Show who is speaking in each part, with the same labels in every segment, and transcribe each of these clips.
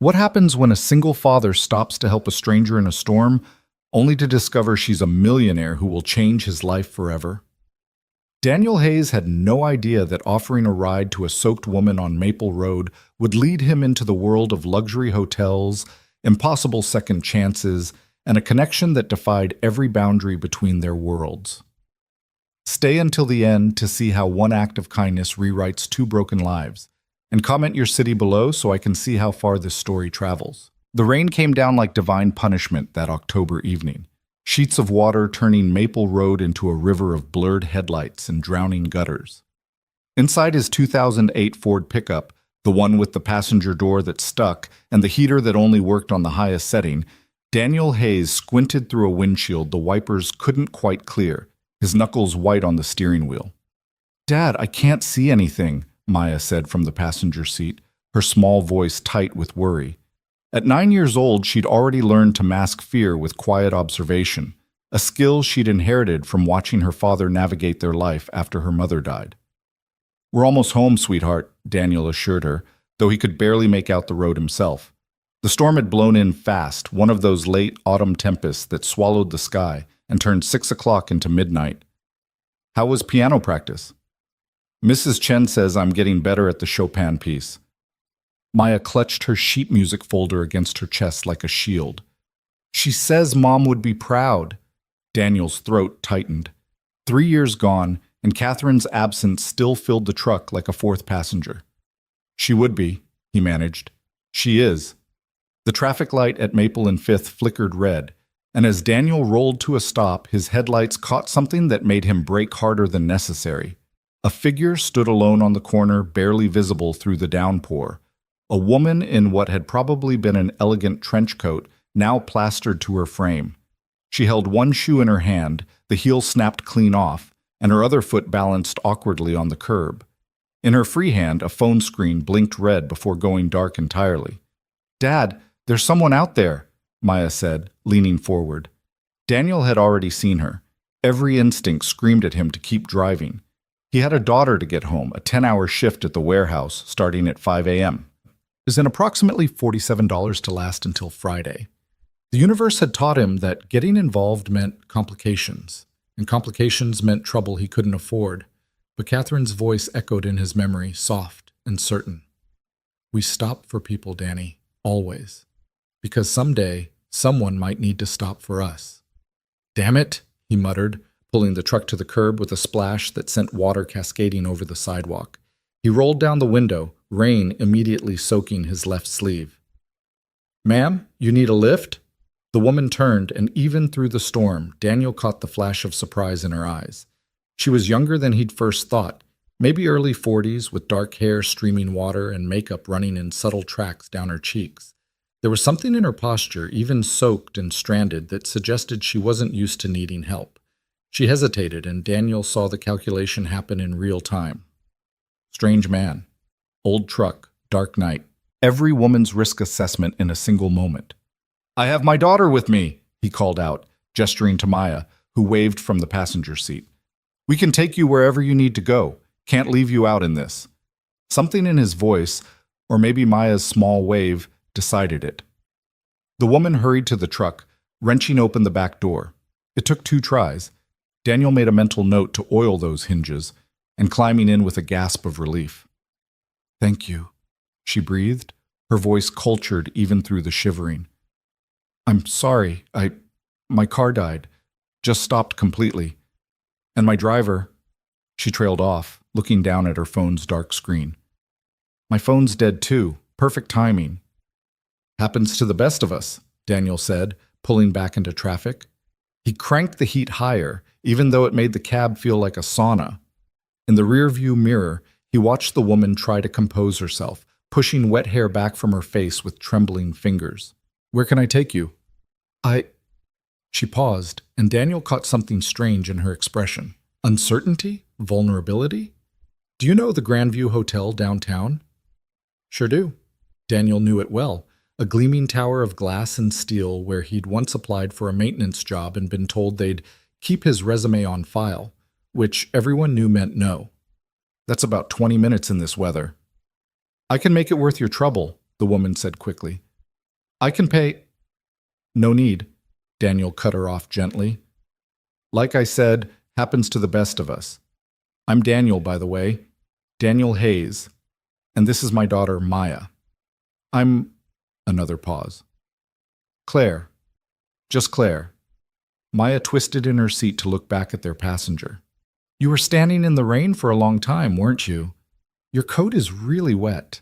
Speaker 1: What happens when a single father stops to help a stranger in a storm, only to discover she's a millionaire who will change his life forever? Daniel Hayes had no idea that offering a ride to a soaked woman on Maple Road would lead him into the world of luxury hotels, impossible second chances, and a connection that defied every boundary between their worlds. Stay until the end to see how one act of kindness rewrites two broken lives, and comment your city below so I can see how far this story travels. The rain came down like divine punishment that October evening. Sheets of water turning Maple Road into a river of blurred headlights and drowning gutters. Inside his 2008 Ford pickup, the one with the passenger door that stuck and the heater that only worked on the highest setting, Daniel Hayes squinted through a windshield the wipers couldn't quite clear, his knuckles white on the steering wheel. "Dad, I can't see anything," Maya said from the passenger seat, her small voice tight with worry. At 9 years old, she'd already learned to mask fear with quiet observation, a skill she'd inherited from watching her father navigate their life after her mother died. "We're almost home, sweetheart," Daniel assured her, though he could barely make out the road himself. The storm had blown in fast, one of those late autumn tempests that swallowed the sky and turned 6 o'clock into midnight. "How was piano practice?" "Mrs. Chen says I'm getting better at the Chopin piece." Maya clutched her sheet music folder against her chest like a shield. "She says Mom would be proud." Daniel's throat tightened. 3 years gone, and Catherine's absence still filled the truck like a fourth passenger. "She would be," he managed. "She is." The traffic light at Maple and Fifth flickered red, and as Daniel rolled to a stop, his headlights caught something that made him brake harder than necessary. A figure stood alone on the corner, barely visible through the downpour. A woman in what had probably been an elegant trench coat, now plastered to her frame. She held one shoe in her hand, the heel snapped clean off, and her other foot balanced awkwardly on the curb. In her free hand, a phone screen blinked red before going dark entirely. "Dad, there's someone out there," Maya said, leaning forward. Daniel had already seen her. Every instinct screamed at him to keep driving. He had a daughter to get home, a 10-hour shift at the warehouse, starting at 5 a.m. It was in approximately $47 to last until Friday. The universe had taught him that getting involved meant complications, and complications meant trouble he couldn't afford. But Catherine's voice echoed in his memory, soft and certain. "We stop for people, Danny, always. Because someday, someone might need to stop for us." "Damn it," he muttered, pulling the truck to the curb with a splash that sent water cascading over the sidewalk. He rolled down the window, rain immediately soaking his left sleeve. "Ma'am, you need a lift?" The woman turned, and even through the storm, Daniel caught the flash of surprise in her eyes. She was younger than he'd first thought, maybe early 40s, with dark hair streaming water and makeup running in subtle tracks down her cheeks. There was something in her posture, even soaked and stranded, that suggested she wasn't used to needing help. She hesitated, and Daniel saw the calculation happen in real time. Strange man. Old truck. Dark night. Every woman's risk assessment in a single moment. "I have my daughter with me," he called out, gesturing to Maya, who waved from the passenger seat. "We can take you wherever you need to go. Can't leave you out in this." Something in his voice, or maybe Maya's small wave, decided it. The woman hurried to the truck, wrenching open the back door. It took 2 tries. Daniel made a mental note to oil those hinges, and climbing in with a gasp of relief. "Thank you," she breathed, her voice cultured even through the shivering. "I'm sorry, my car died, just stopped completely. And my driver," she trailed off, looking down at her phone's dark screen. "My phone's dead too, perfect timing." "Happens to the best of us," Daniel said, pulling back into traffic. He cranked the heat higher, even though it made the cab feel like a sauna. In the rearview mirror, he watched the woman try to compose herself, pushing wet hair back from her face with trembling fingers. "Where can I take you?" She paused, and Daniel caught something strange in her expression. Uncertainty? Vulnerability? "Do you know the Grandview Hotel downtown?" "Sure do." Daniel knew it well, a gleaming tower of glass and steel where he'd once applied for a maintenance job and been told they'd keep his resume on file, which everyone knew meant no. "That's about 20 minutes in this weather." "I can make it worth your trouble," the woman said quickly. I can pay. No need, Daniel cut her off gently. Like I said, happens to the best of us. I'm Daniel, by the way. Daniel Hayes. And this is my daughter, Maya. I'm... Another pause. Claire. Just Claire. Maya twisted in her seat to look back at their passenger. You were standing in the rain for a long time, weren't you? Your coat is really wet.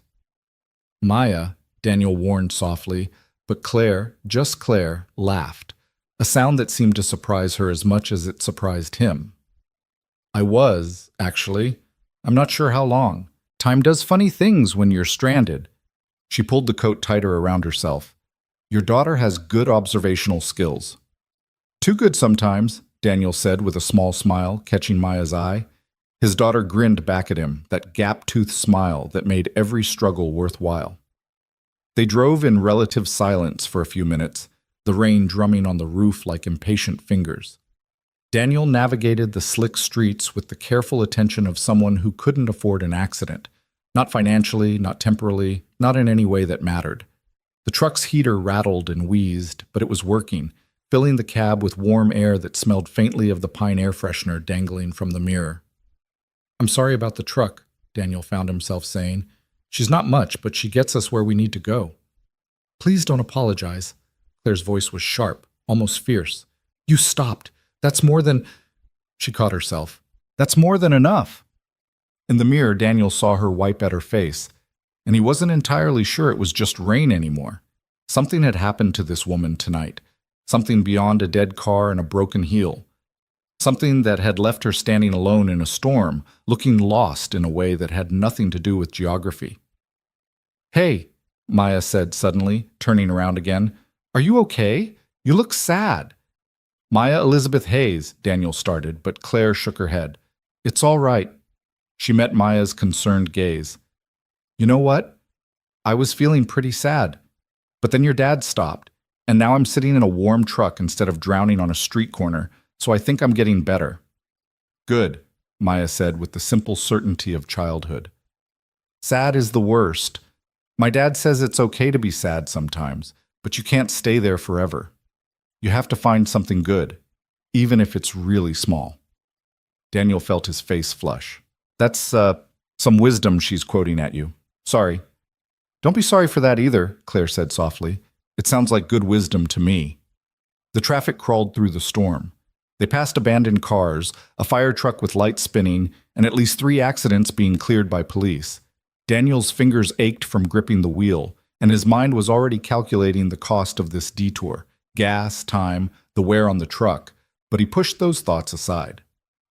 Speaker 1: Maya, Daniel warned softly, but Claire, just Claire, laughed, a sound that seemed to surprise her as much as it surprised him. I was, actually. I'm not sure how long. Time does funny things when you're stranded. She pulled the coat tighter around herself. Your daughter has good observational skills. Too good sometimes, Daniel said with a small smile, catching Maya's eye. His daughter grinned back at him, that gap-toothed smile that made every struggle worthwhile. They drove in relative silence for a few minutes, the rain drumming on the roof like impatient fingers. Daniel navigated the slick streets with the careful attention of someone who couldn't afford an accident. Not financially, not temporally, not in any way that mattered. The truck's heater rattled and wheezed, but it was working, filling the cab with warm air that smelled faintly of the pine air freshener dangling from the mirror. I'm sorry about the truck, Daniel found himself saying. She's not much, but she gets us where we need to go. Please don't apologize. Claire's voice was sharp, almost fierce. You stopped. That's more than... She caught herself. That's more than enough. In the mirror, Daniel saw her wipe at her face, and he wasn't entirely sure it was just rain anymore. Something had happened to this woman tonight. Something beyond a dead car and a broken heel. Something that had left her standing alone in a storm, looking lost in a way that had nothing to do with geography. Hey, Maya said suddenly, turning around again. Are you okay? You look sad. Maya Elizabeth Hayes, Daniel started, but Claire shook her head. It's all right. She met Maya's concerned gaze. You know what? I was feeling pretty sad. But then your dad stopped, and now I'm sitting in a warm truck instead of drowning on a street corner, so I think I'm getting better. Good, Maya said with the simple certainty of childhood. Sad is the worst. My dad says it's okay to be sad sometimes, but you can't stay there forever. You have to find something good, even if it's really small. Daniel felt his face flush. That's, some wisdom she's quoting at you. Sorry. Don't be sorry for that either, Claire said softly. It sounds like good wisdom to me. The traffic crawled through the storm. They passed abandoned cars, a fire truck with lights spinning, and at least 3 accidents being cleared by police. Daniel's fingers ached from gripping the wheel, and his mind was already calculating the cost of this detour, gas, time, the wear on the truck, but he pushed those thoughts aside.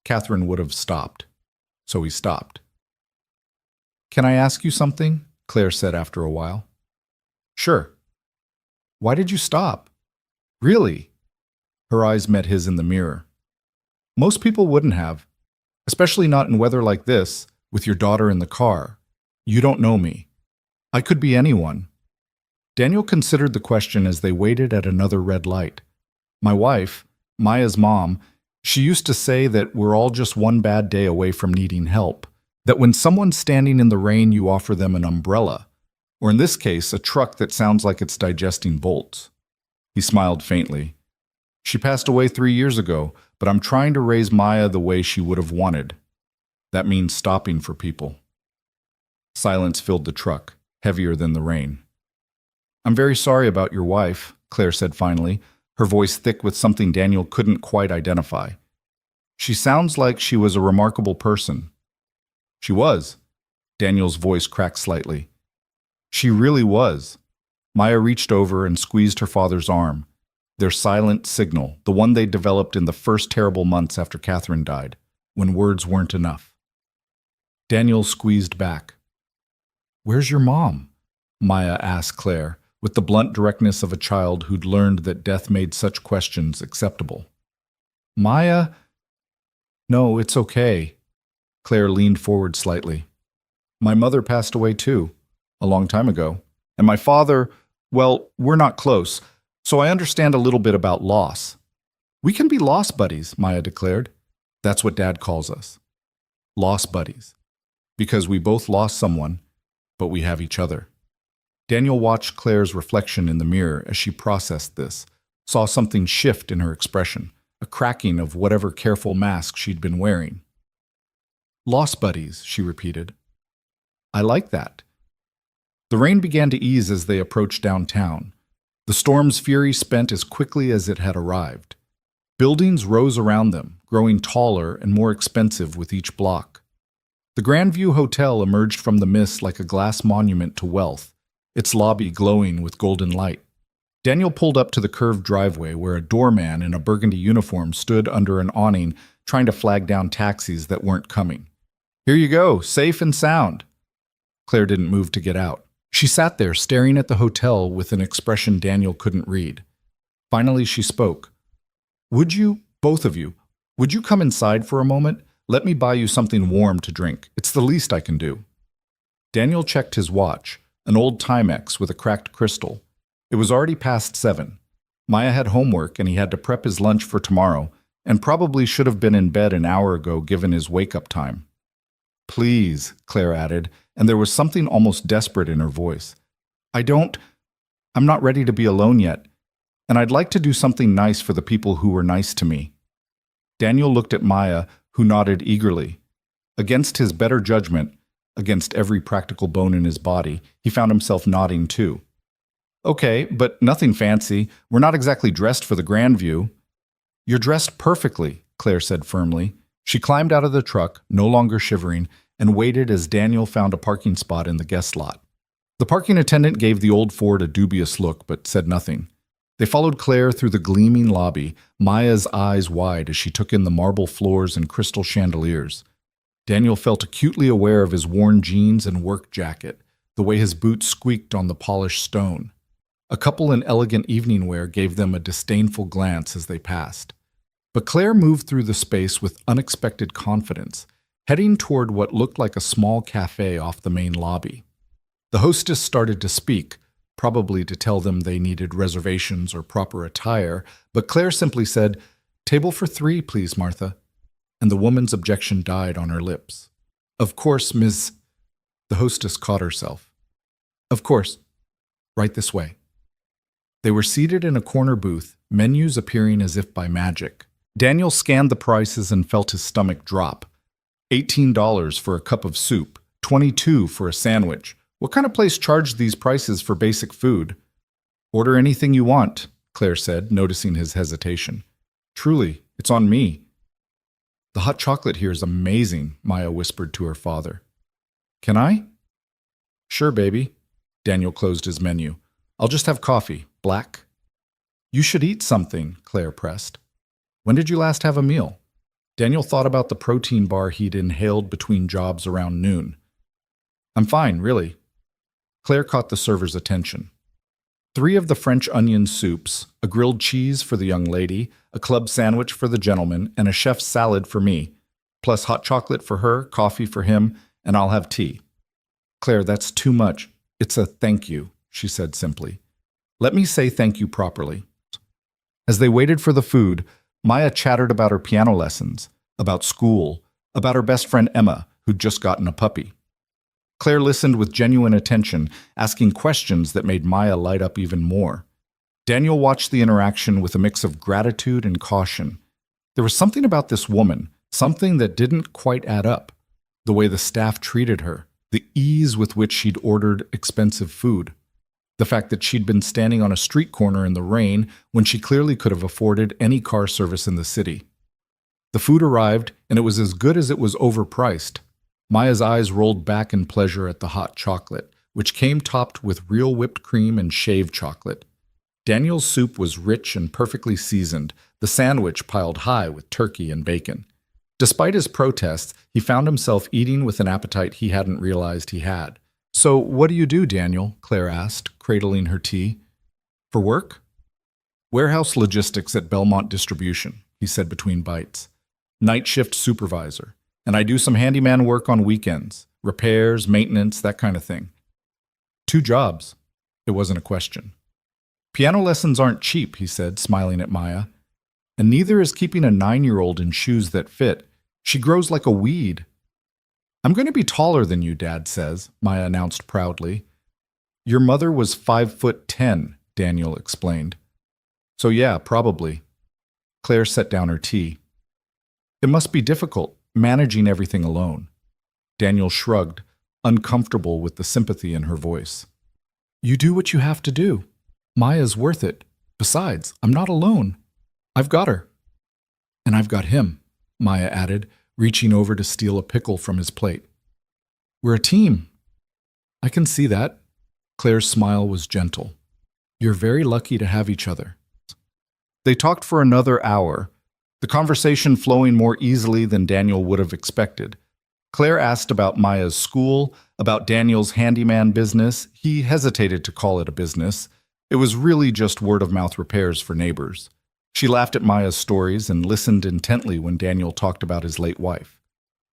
Speaker 1: Catherine would have stopped. So he stopped. Can I ask you something? Claire said after a while. Sure. Why did you stop? Really? Her eyes met his in the mirror. Most people wouldn't have, especially not in weather like this, with your daughter in the car. You don't know me. I could be anyone. Daniel considered the question as they waited at another red light. My wife, Maya's mom, she used to say that we're all just one bad day away from needing help, that when someone's standing in the rain, you offer them an umbrella, or in this case, a truck that sounds like it's digesting bolts. He smiled faintly. She passed away 3 years ago, but I'm trying to raise Maya the way she would have wanted. That means stopping for people. Silence filled the truck, heavier than the rain. I'm very sorry about your wife, Claire said finally, her voice thick with something Daniel couldn't quite identify. She sounds like she was a remarkable person. She was. Daniel's voice cracked slightly. She really was. Maya reached over and squeezed her father's arm, their silent signal, the one they developed in the first terrible months after Catherine died, when words weren't enough. Daniel squeezed back. Where's your mom? Maya asked Claire, with the blunt directness of a child who'd learned that death made such questions acceptable. Maya? No, it's okay. Claire leaned forward slightly. My mother passed away too, a long time ago. And my father, well, we're not close, so I understand a little bit about loss. We can be loss buddies, Maya declared. That's what Dad calls us. Loss buddies. Because we both lost someone, but we have each other. Daniel watched Claire's reflection in the mirror as she processed this, saw something shift in her expression, a cracking of whatever careful mask she'd been wearing. Lost buddies, she repeated. I like that. The rain began to ease as they approached downtown. The storm's fury spent as quickly as it had arrived. Buildings rose around them, growing taller and more expensive with each block. The Grandview Hotel emerged from the mist like a glass monument to wealth, its lobby glowing with golden light. Daniel pulled up to the curved driveway where a doorman in a burgundy uniform stood under an awning trying to flag down taxis that weren't coming. Here you go, safe and sound. Claire didn't move to get out. She sat there staring at the hotel with an expression Daniel couldn't read. Finally, she spoke. Would you, both of you, would you come inside for a moment? Let me buy you something warm to drink. It's the least I can do. Daniel checked his watch, an old Timex with a cracked crystal. It was already past 7. Maya had homework and he had to prep his lunch for tomorrow, and probably should have been in bed an hour ago given his wake-up time. Please, Claire added, and there was something almost desperate in her voice. I'm not ready to be alone yet, and I'd like to do something nice for the people who were nice to me. Daniel looked at Maya, who nodded eagerly. Against his better judgment, against every practical bone in his body, he found himself nodding too. Okay, but nothing fancy. We're not exactly dressed for the Grandview. You're dressed perfectly, Claire said firmly. She climbed out of the truck, no longer shivering, and waited as Daniel found a parking spot in the guest lot. The parking attendant gave the old Ford a dubious look, but said nothing. They followed Claire through the gleaming lobby, Maya's eyes wide as she took in the marble floors and crystal chandeliers. Daniel felt acutely aware of his worn jeans and work jacket, the way his boots squeaked on the polished stone. A couple in elegant evening wear gave them a disdainful glance as they passed. But Claire moved through the space with unexpected confidence, heading toward what looked like a small cafe off the main lobby. The hostess started to speak, probably to tell them they needed reservations or proper attire, but Claire simply said, "Table for 3, please, Martha." And the woman's objection died on her lips. "Of course, Ms." The hostess caught herself. "Of course. Right this way." They were seated in a corner booth, menus appearing as if by magic. Daniel scanned the prices and felt his stomach drop. $18 for a cup of soup, $22 for a sandwich. What kind of place charged these prices for basic food? Order anything you want, Claire said, noticing his hesitation. Truly, it's on me. The hot chocolate here is amazing, Maya whispered to her father. Can I? Sure, baby. Daniel closed his menu. I'll just have coffee, black. You should eat something, Claire pressed. When did you last have a meal? Daniel thought about the protein bar he'd inhaled between jobs around noon. I'm fine, really. Claire caught the server's attention. 3 of the French onion soups, a grilled cheese for the young lady, a club sandwich for the gentleman, and a chef's salad for me, plus hot chocolate for her, coffee for him, and I'll have tea. Claire, that's too much. It's a thank you, she said simply. Let me say thank you properly. As they waited for the food, Maya chattered about her piano lessons, about school, about her best friend Emma, who'd just gotten a puppy. Claire listened with genuine attention, asking questions that made Maya light up even more. Daniel watched the interaction with a mix of gratitude and caution. There was something about this woman, something that didn't quite add up. The way the staff treated her, the ease with which she'd ordered expensive food. The fact that she'd been standing on a street corner in the rain when she clearly could have afforded any car service in the city. The food arrived, and it was as good as it was overpriced. Maya's eyes rolled back in pleasure at the hot chocolate, which came topped with real whipped cream and shaved chocolate. Daniel's soup was rich and perfectly seasoned, the sandwich piled high with turkey and bacon. Despite his protests, he found himself eating with an appetite he hadn't realized he had. So, what do you do, Daniel? Claire asked, cradling her tea. For work? Warehouse logistics at Belmont Distribution, he said between bites. Night shift supervisor. And I do some handyman work on weekends. Repairs, maintenance, that kind of thing. 2 jobs. It wasn't a question. Piano lessons aren't cheap, he said, smiling at Maya. And neither is keeping a 9-year-old in shoes that fit. She grows like a weed. I'm going to be taller than you, Dad says, Maya announced proudly. Your mother was 5'10", Daniel explained. So yeah, probably. Claire set down her tea. It must be difficult, managing everything alone. Daniel shrugged, uncomfortable with the sympathy in her voice. You do what you have to do. Maya's worth it. Besides, I'm not alone. I've got her. And I've got him, Maya added, reaching over to steal a pickle from his plate. We're a team. I can see that. Claire's smile was gentle. You're very lucky to have each other. They talked for another hour, the conversation flowing more easily than Daniel would have expected. Claire asked about Maya's school, about Daniel's handyman business. He hesitated to call it a business. It was really just word-of-mouth repairs for neighbors. She laughed at Maya's stories and listened intently when Daniel talked about his late wife.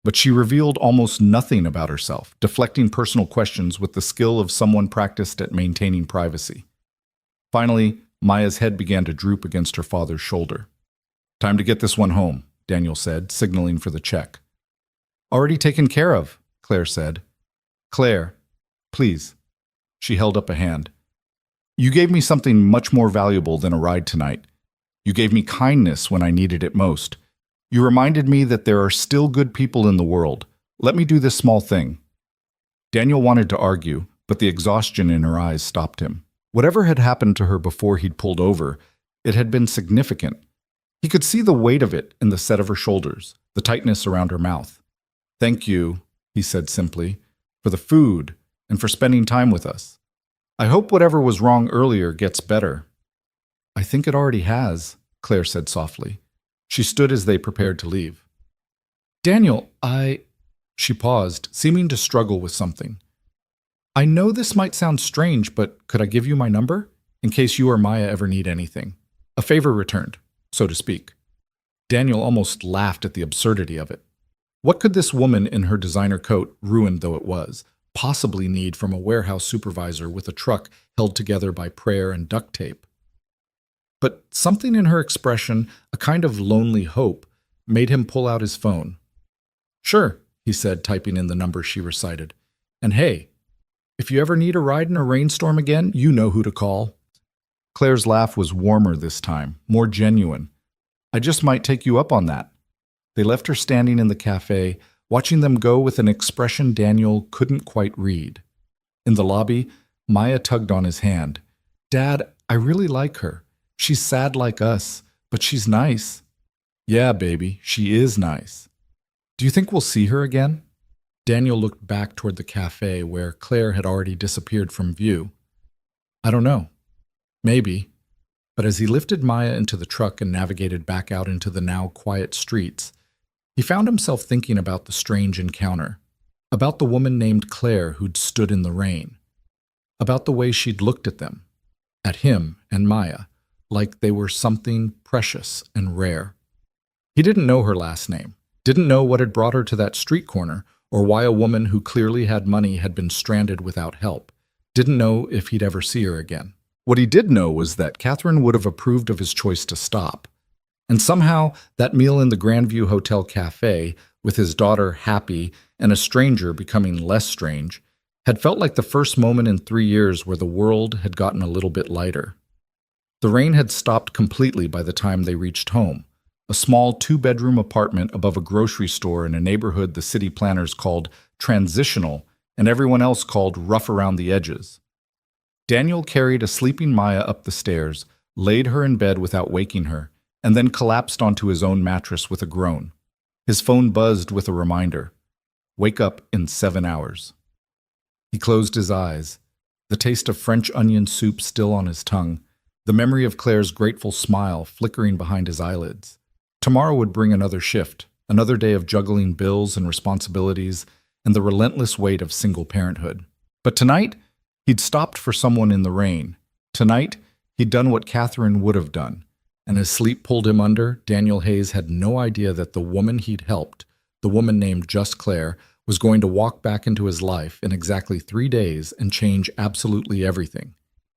Speaker 1: But she revealed almost nothing about herself, deflecting personal questions with the skill of someone practiced at maintaining privacy. Finally, Maya's head began to droop against her father's shoulder. Time to get this one home, Daniel said, signaling for the check. Already taken care of, Claire said. Claire, please. She held up a hand. You gave me something much more valuable than a ride tonight. You gave me kindness when I needed it most. You reminded me that there are still good people in the world. Let me do this small thing. Daniel wanted to argue, but the exhaustion in her eyes stopped him. Whatever had happened to her before he'd pulled over, it had been significant. He could see the weight of it in the set of her shoulders, the tightness around her mouth. Thank you, he said simply, for the food and for spending time with us. I hope whatever was wrong earlier gets better. I think it already has, Claire said softly. She stood as they prepared to leave. Daniel, She paused, seeming to struggle with something. I know this might sound strange, but could I give you my number? In case you or Maya ever need anything. A favor returned, so to speak. Daniel almost laughed at the absurdity of it. What could this woman in her designer coat, ruined though it was, possibly need from a warehouse supervisor with a truck held together by prayer and duct tape? But something in her expression, a kind of lonely hope, made him pull out his phone. Sure, he said, typing in the number she recited. And hey, if you ever need a ride in a rainstorm again, you know who to call. Claire's laugh was warmer this time, more genuine. I just might take you up on that. They left her standing in the cafe, watching them go with an expression Daniel couldn't quite read. In the lobby, Maya tugged on his hand. Dad, I really like her. She's sad like us, but she's nice. Yeah, baby, she is nice. Do you think we'll see her again? Daniel looked back toward the cafe where Claire had already disappeared from view. I don't know. Maybe. But as he lifted Maya into the truck and navigated back out into the now quiet streets, he found himself thinking about the strange encounter, about the woman named Claire who'd stood in the rain, about the way she'd looked at them, at him and Maya, like they were something precious and rare. He didn't know her last name, didn't know what had brought her to that street corner, or why a woman who clearly had money had been stranded without help, didn't know if he'd ever see her again. What he did know was that Catherine would have approved of his choice to stop. And somehow, that meal in the Grandview Hotel cafe, with his daughter happy and a stranger becoming less strange, had felt like the first moment in 3 years where the world had gotten a little bit lighter. The rain had stopped completely by the time they reached home, a small 2-bedroom apartment above a grocery store in a neighborhood the city planners called transitional and everyone else called rough around the edges. Daniel carried a sleeping Maya up the stairs, laid her in bed without waking her, and then collapsed onto his own mattress with a groan. His phone buzzed with a reminder. Wake up in 7 hours. He closed his eyes, the taste of French onion soup still on his tongue, the memory of Claire's grateful smile flickering behind his eyelids. Tomorrow would bring another shift, another day of juggling bills and responsibilities and the relentless weight of single parenthood. But tonight, he'd stopped for someone in the rain. Tonight, he'd done what Catherine would have done. And as sleep pulled him under, Daniel Hayes had no idea that the woman he'd helped, the woman named Just Claire, was going to walk back into his life in exactly 3 days and change absolutely everything.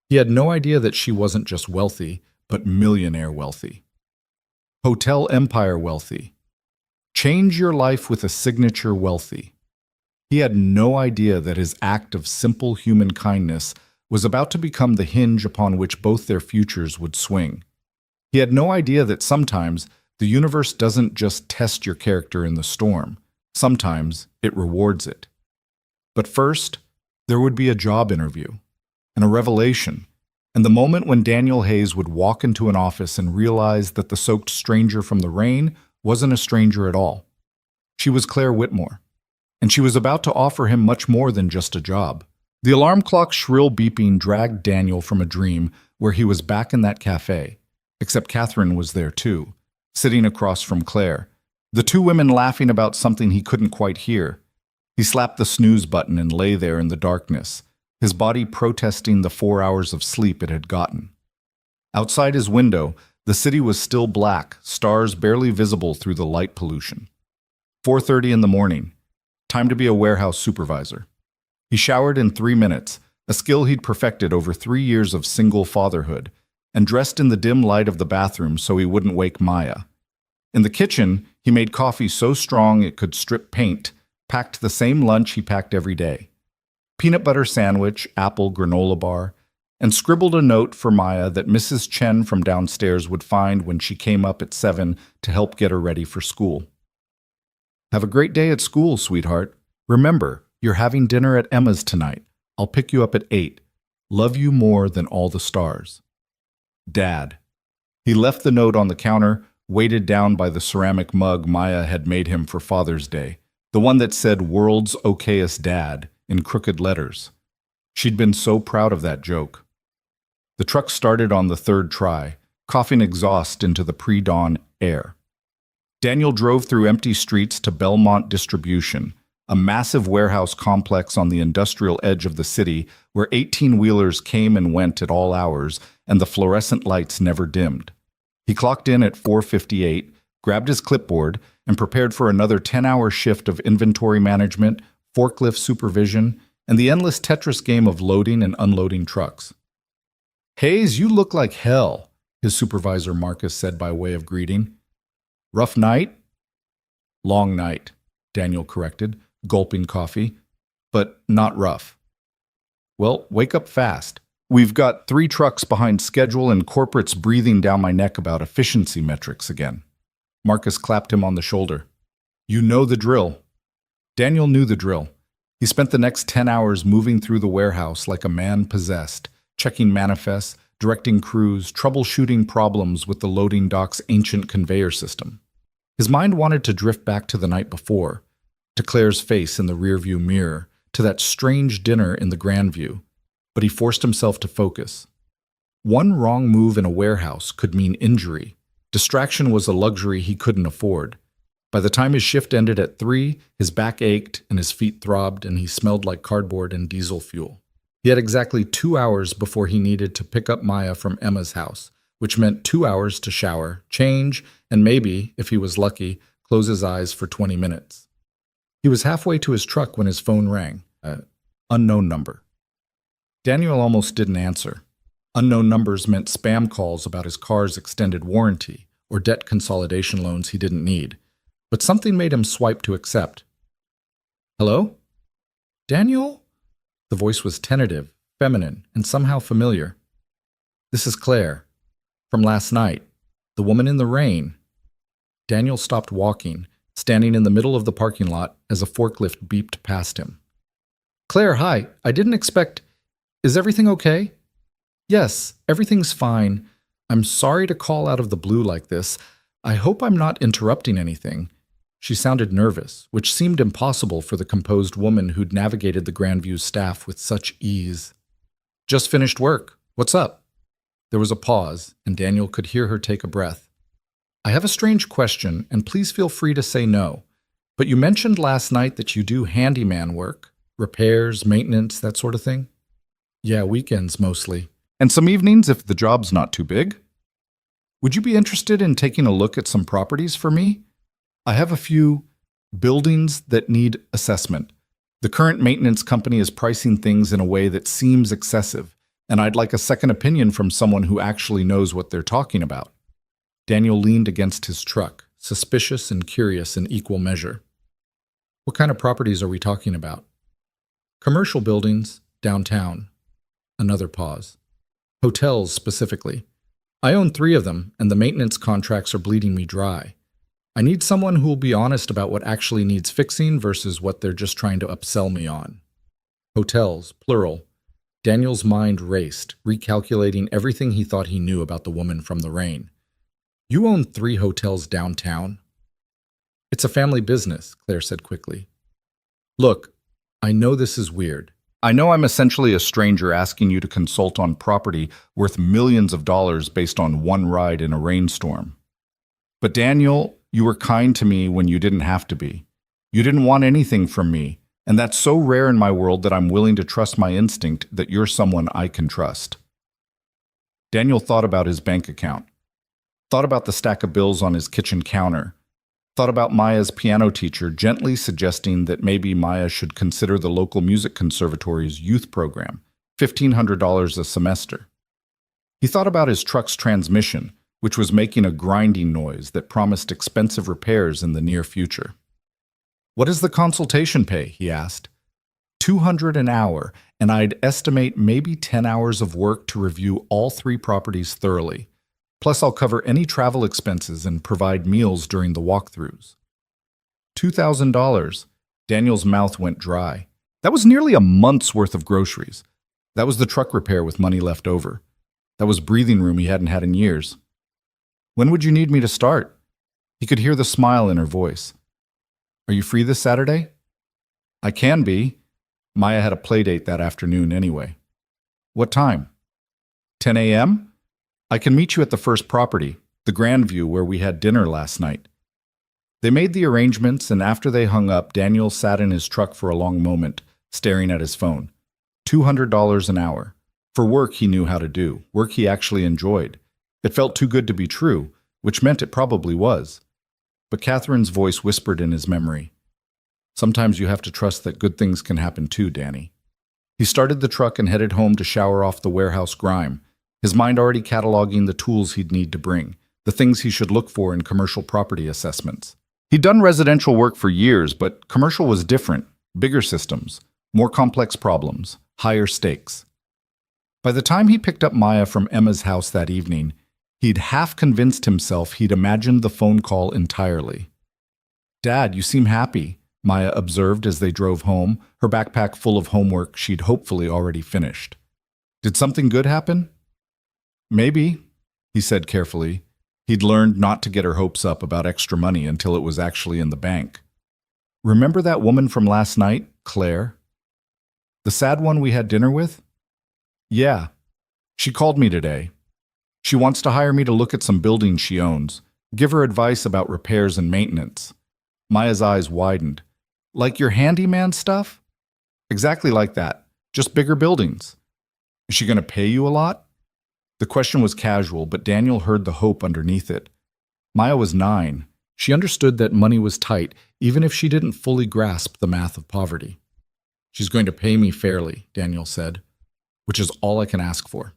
Speaker 1: He had no idea that she wasn't just wealthy, but millionaire wealthy. Hotel empire wealthy. Change your life with a signature wealthy. He had no idea that his act of simple human kindness was about to become the hinge upon which both their futures would swing. He had no idea that sometimes the universe doesn't just test your character in the storm. Sometimes it rewards it. But first, there would be a job interview, and a revelation, and the moment when Daniel Hayes would walk into an office and realize that the soaked stranger from the rain wasn't a stranger at all. She was Claire Whitmore, and she was about to offer him much more than just a job. The alarm clock's shrill beeping dragged Daniel from a dream where he was back in that cafe, except Catherine was there too, sitting across from Claire, the two women laughing about something he couldn't quite hear. He slapped the snooze button and lay there in the darkness, his body protesting the 4 hours of sleep it had gotten. Outside his window, the city was still black, stars barely visible through the light pollution. 4:30 in the morning. Time to be a warehouse supervisor. He showered in 3 minutes, a skill he'd perfected over 3 years of single fatherhood, and dressed in the dim light of the bathroom so he wouldn't wake Maya. In the kitchen, he made coffee so strong it could strip paint, packed the same lunch he packed every day. Peanut butter sandwich, apple granola bar, and scribbled a note for Maya that Mrs. Chen from downstairs would find when she came up at 7 to help get her ready for school. Have a great day at school, sweetheart. Remember, you're having dinner at Emma's tonight. I'll pick you up at 8. Love you more than all the stars. Dad. He left the note on the counter, weighted down by the ceramic mug Maya had made him for Father's Day, the one that said "World's Okayest Dad" in crooked letters. She'd been so proud of that joke. The truck started on the third try, coughing exhaust into the pre-dawn air. Daniel drove through empty streets to Belmont Distribution, a massive warehouse complex on the industrial edge of the city where 18-wheelers came and went at all hours and the fluorescent lights never dimmed. He clocked in at 4:58, grabbed his clipboard, and prepared for another 10-hour shift of inventory management, forklift supervision, and the endless Tetris game of loading and unloading trucks. "Hayes, you look like hell," his supervisor Marcus said by way of greeting. "Rough night?" "Long night," Daniel corrected, gulping coffee. "But not rough." "Well, wake up fast. We've got 3 trucks behind schedule and corporates breathing down my neck about efficiency metrics again." Marcus clapped him on the shoulder. "You know the drill." Daniel knew the drill. He spent the next 10 hours moving through the warehouse like a man possessed, checking manifests, directing crews, troubleshooting problems with the loading dock's ancient conveyor system. His mind wanted to drift back to the night before, to Claire's face in the rearview mirror, to that strange dinner in the Grandview, but he forced himself to focus. One wrong move in a warehouse could mean injury. Distraction was a luxury he couldn't afford. By the time his shift ended at 3, his back ached and his feet throbbed and he smelled like cardboard and diesel fuel. He had exactly 2 hours before he needed to pick up Maya from Emma's house, which meant 2 hours to shower, change, and maybe, if he was lucky, close his eyes for 20 minutes. He was halfway to his truck when his phone rang. Unknown number. Daniel almost didn't answer. Unknown numbers meant spam calls about his car's extended warranty or debt consolidation loans he didn't need. But something made him swipe to accept. "Hello? Daniel?" The voice was tentative, feminine, and somehow familiar. "This is Claire. From last night. The woman in the rain." Daniel stopped walking, standing in the middle of the parking lot as a forklift beeped past him. "Claire, hi. I didn't expect... Is everything okay?" "Yes, everything's fine. I'm sorry to call out of the blue like this. I hope I'm not interrupting anything." She sounded nervous, which seemed impossible for the composed woman who'd navigated the Grandview staff with such ease. "Just finished work. What's up?" There was a pause, and Daniel could hear her take a breath. "I have a strange question, and please feel free to say no. But you mentioned last night that you do handyman work, repairs, maintenance, that sort of thing?" "Yeah, weekends mostly. And some evenings if the job's not too big." "Would you be interested in taking a look at some properties for me? I have a few buildings that need assessment. The current maintenance company is pricing things in a way that seems excessive, and I'd like a second opinion from someone who actually knows what they're talking about." Daniel leaned against his truck, suspicious and curious in equal measure. "What kind of properties are we talking about?" "Commercial buildings, downtown." Another pause. Hotels, specifically. I own 3 of them, and the maintenance contracts are bleeding me dry. I need someone who will be honest about what actually needs fixing versus what they're just trying to upsell me on. Hotels, plural. Daniel's mind raced, recalculating everything he thought he knew about the woman from the rain. You own 3 hotels downtown? It's a family business, Claire said quickly. Look, I know this is weird. I know I'm essentially a stranger asking you to consult on property worth millions of dollars based on one ride in a rainstorm. But Daniel, you were kind to me when you didn't have to be. You didn't want anything from me, and that's so rare in my world that I'm willing to trust my instinct that you're someone I can trust. Daniel thought about his bank account, thought about the stack of bills on his kitchen counter, thought about Maya's piano teacher gently suggesting that maybe Maya should consider the local music conservatory's youth program, $1,500 a semester. He thought about his truck's transmission, which was making a grinding noise that promised expensive repairs in the near future. What does the consultation pay? He asked. $200 an hour, and I'd estimate maybe 10 hours of work to review all 3 properties thoroughly. Plus, I'll cover any travel expenses and provide meals during the walkthroughs. $2,000. Daniel's mouth went dry. That was nearly a month's worth of groceries. That was the truck repair with money left over. That was breathing room he hadn't had in years. When would you need me to start? He could hear the smile in her voice. Are you free this Saturday? I can be. Maya had a play date that afternoon anyway. What time? 10 a.m.? I can meet you at the first property, the Grandview, where we had dinner last night. They made the arrangements, and after they hung up, Daniel sat in his truck for a long moment, staring at his phone. $200 an hour. For work he knew how to do, work he actually enjoyed. It felt too good to be true, which meant it probably was. But Catherine's voice whispered in his memory. Sometimes you have to trust that good things can happen too, Danny. He started the truck and headed home to shower off the warehouse grime, his mind already cataloging the tools he'd need to bring, the things he should look for in commercial property assessments. He'd done residential work for years, but commercial was different, bigger systems, more complex problems, higher stakes. By the time he picked up Maya from Emma's house that evening, he'd half convinced himself he'd imagined the phone call entirely. Dad, you seem happy, Maya observed as they drove home, her backpack full of homework she'd hopefully already finished. Did something good happen? Maybe, he said carefully. He'd learned not to get her hopes up about extra money until it was actually in the bank. Remember that woman from last night, Claire? The sad one we had dinner with? Yeah. She called me today. She wants to hire me to look at some buildings she owns, give her advice about repairs and maintenance. Maya's eyes widened. Like your handyman stuff? Exactly like that, just bigger buildings. Is she going to pay you a lot? The question was casual, but Daniel heard the hope underneath it. Maya was 9. She understood that money was tight, even if she didn't fully grasp the math of poverty. She's going to pay me fairly, Daniel said, which is all I can ask for.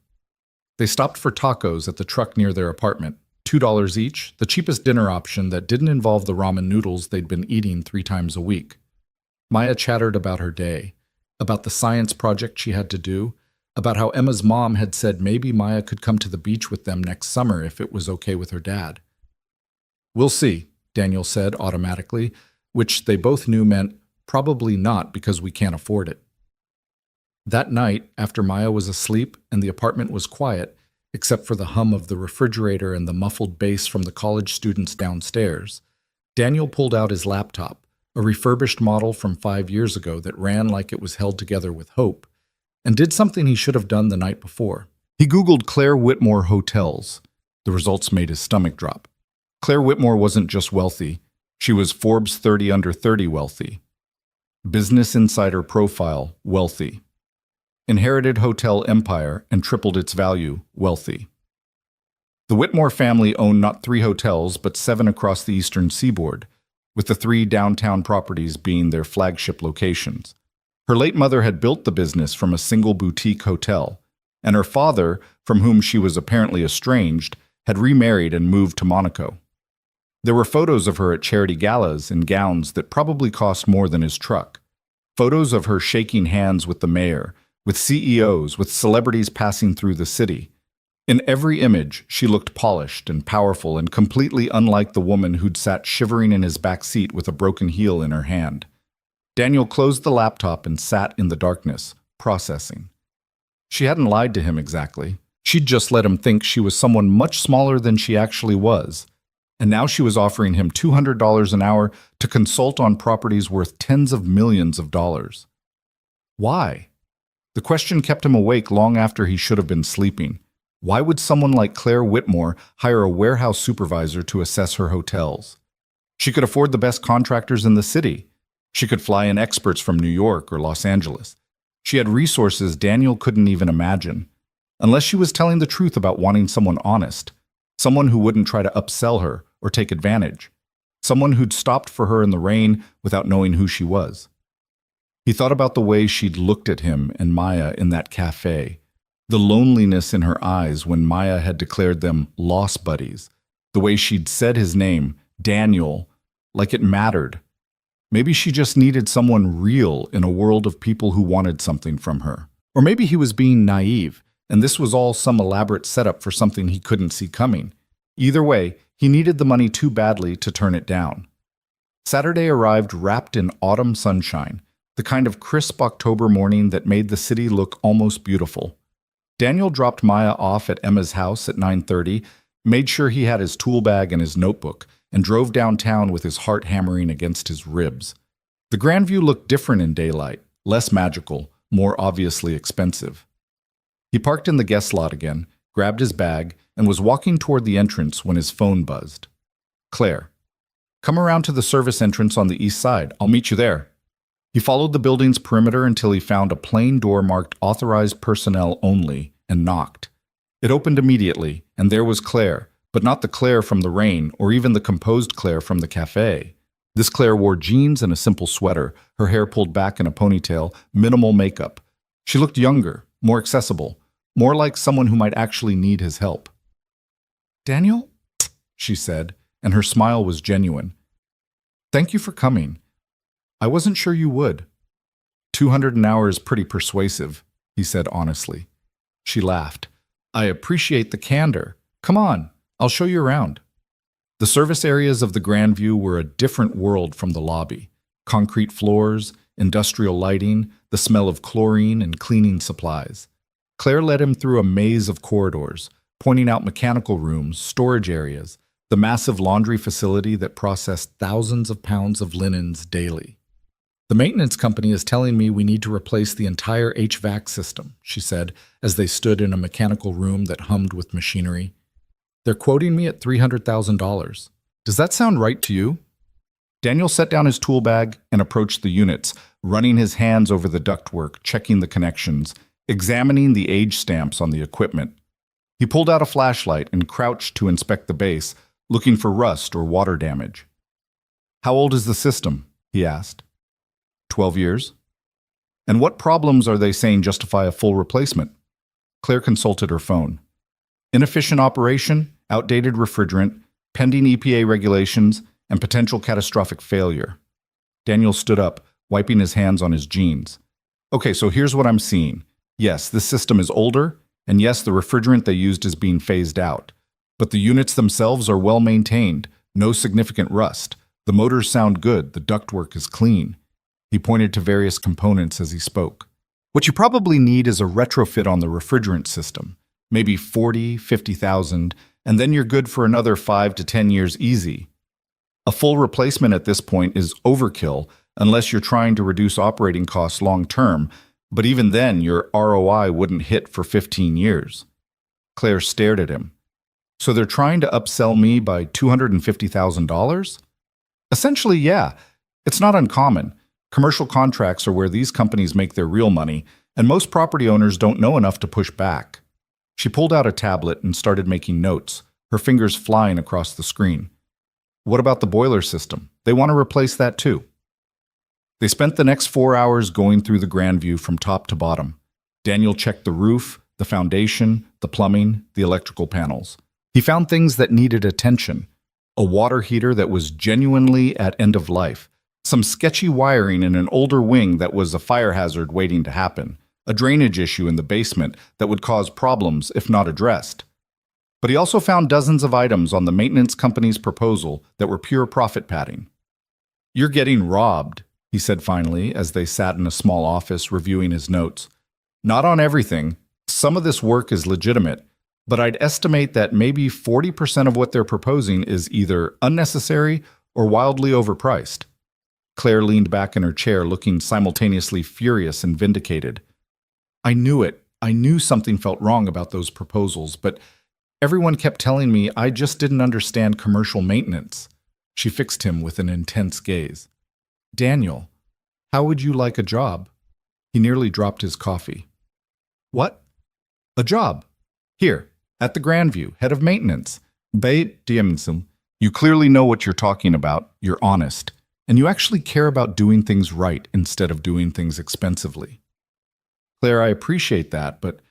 Speaker 1: They stopped for tacos at the truck near their apartment, $2 each, the cheapest dinner option that didn't involve the ramen noodles they'd been eating 3 times a week. Maya chattered about her day, about the science project she had to do, about how Emma's mom had said maybe Maya could come to the beach with them next summer if it was okay with her dad. We'll see, Daniel said automatically, which they both knew meant probably not because we can't afford it. That night, after Maya was asleep and the apartment was quiet, except for the hum of the refrigerator and the muffled bass from the college students downstairs, Daniel pulled out his laptop, a refurbished model from 5 years ago that ran like it was held together with hope, and did something he should have done the night before. He Googled Claire Whitmore hotels. The results made his stomach drop. Claire Whitmore wasn't just wealthy. She was Forbes 30 under 30 wealthy. Business Insider profile, wealthy. Inherited hotel empire and tripled its value, wealthy. The Whitmore family owned not 3 hotels, but 7 across the eastern seaboard, with the 3 downtown properties being their flagship locations. Her late mother had built the business from a single boutique hotel, and her father, from whom she was apparently estranged, had remarried and moved to Monaco. There were photos of her at charity galas in gowns that probably cost more than his truck. Photos of her shaking hands with the mayor, with CEOs, with celebrities passing through the city. In every image, she looked polished and powerful and completely unlike the woman who'd sat shivering in his back seat with a broken heel in her hand. Daniel closed the laptop and sat in the darkness, processing. She hadn't lied to him exactly. She'd just let him think she was someone much smaller than she actually was. And now she was offering him $200 an hour to consult on properties worth tens of millions of dollars. Why? The question kept him awake long after he should have been sleeping. Why would someone like Claire Whitmore hire a warehouse supervisor to assess her hotels? She could afford the best contractors in the city. She could fly in experts from New York or Los Angeles. She had resources Daniel couldn't even imagine. Unless she was telling the truth about wanting someone honest, someone who wouldn't try to upsell her or take advantage, someone who'd stopped for her in the rain without knowing who she was. He thought about the way she'd looked at him and Maya in that cafe, the loneliness in her eyes when Maya had declared them lost buddies, the way she'd said his name, Daniel, like it mattered. Maybe she just needed someone real in a world of people who wanted something from her. Or maybe he was being naive, and this was all some elaborate setup for something he couldn't see coming. Either way, he needed the money too badly to turn it down. Saturday arrived wrapped in autumn sunshine, the kind of crisp October morning that made the city look almost beautiful. Daniel dropped Maya off at Emma's house at 9:30, made sure he had his tool bag and his notebook, and drove downtown with his heart hammering against his ribs. The Grandview looked different in daylight, less magical, more obviously expensive. He parked in the guest lot again, grabbed his bag, and was walking toward the entrance when his phone buzzed. Claire. Come around to the service entrance on the east side. I'll meet you there. He followed the building's perimeter until he found a plain door marked Authorized Personnel Only and knocked. It opened immediately, and there was Claire, but not the Claire from the rain or even the composed Claire from the cafe. This Claire wore jeans and a simple sweater, her hair pulled back in a ponytail, minimal makeup. She looked younger, more accessible, more like someone who might actually need his help. Daniel? She said, and her smile was genuine. Thank you for coming. I wasn't sure you would. 200 an hour is pretty persuasive, he said honestly. She laughed. I appreciate the candor. Come on, I'll show you around. The service areas of the Grandview were a different world from the lobby. Concrete floors, industrial lighting, the smell of chlorine and cleaning supplies. Claire led him through a maze of corridors, pointing out mechanical rooms, storage areas, the massive laundry facility that processed thousands of pounds of linens daily. The maintenance company is telling me we need to replace the entire HVAC system, she said, as they stood in a mechanical room that hummed with machinery. They're quoting me at $300,000. Does that sound right to you? Daniel set down his tool bag and approached the units, running his hands over the ductwork, checking the connections, examining the age stamps on the equipment. He pulled out a flashlight and crouched to inspect the base, looking for rust or water damage. How old is the system? He asked. 12 years. And what problems are they saying justify a full replacement? Claire consulted her phone. Inefficient operation, outdated refrigerant, pending EPA regulations, and potential catastrophic failure. Daniel stood up, wiping his hands on his jeans. Okay, so here's what I'm seeing. Yes, this system is older, and yes, the refrigerant they used is being phased out. But the units themselves are well maintained, no significant rust. The motors sound good, the ductwork is clean. He pointed to various components as he spoke. What you probably need is a retrofit on the refrigerant system, maybe 40, 50,000, and then you're good for another 5 to 10 years easy. A full replacement at this point is overkill unless you're trying to reduce operating costs long term, but even then your ROI wouldn't hit for 15 years. Claire stared at him. So they're trying to upsell me by $250,000? Essentially, yeah. It's not uncommon. Commercial contracts are where these companies make their real money, and most property owners don't know enough to push back. She pulled out a tablet and started making notes, her fingers flying across the screen. What about the boiler system? They want to replace that too. They spent the next 4 hours going through the Grandview from top to bottom. Daniel checked the roof, the foundation, the plumbing, the electrical panels. He found things that needed attention. A water heater that was genuinely at end of life. Some sketchy wiring in an older wing that was a fire hazard waiting to happen. a drainage issue in the basement that would cause problems if not addressed. But he also found dozens of items on the maintenance company's proposal that were pure profit padding. "You're getting robbed," he said finally as they sat in a small office reviewing his notes. "Not on everything. Some of this work is legitimate, but I'd estimate that maybe 40% of what they're proposing is either unnecessary or wildly overpriced." Claire leaned back in her chair, looking simultaneously furious and vindicated. "I knew it. I knew something felt wrong about those proposals, but everyone kept telling me I just didn't understand commercial maintenance." She fixed him with an intense gaze. "Daniel, how would you like a job?" He nearly dropped his coffee. "What?" "A job. Here, at the Grandview, head of maintenance. You clearly know what you're talking about, you're honest, and you actually care about doing things right instead of doing things expensively." "Claire, I appreciate that, but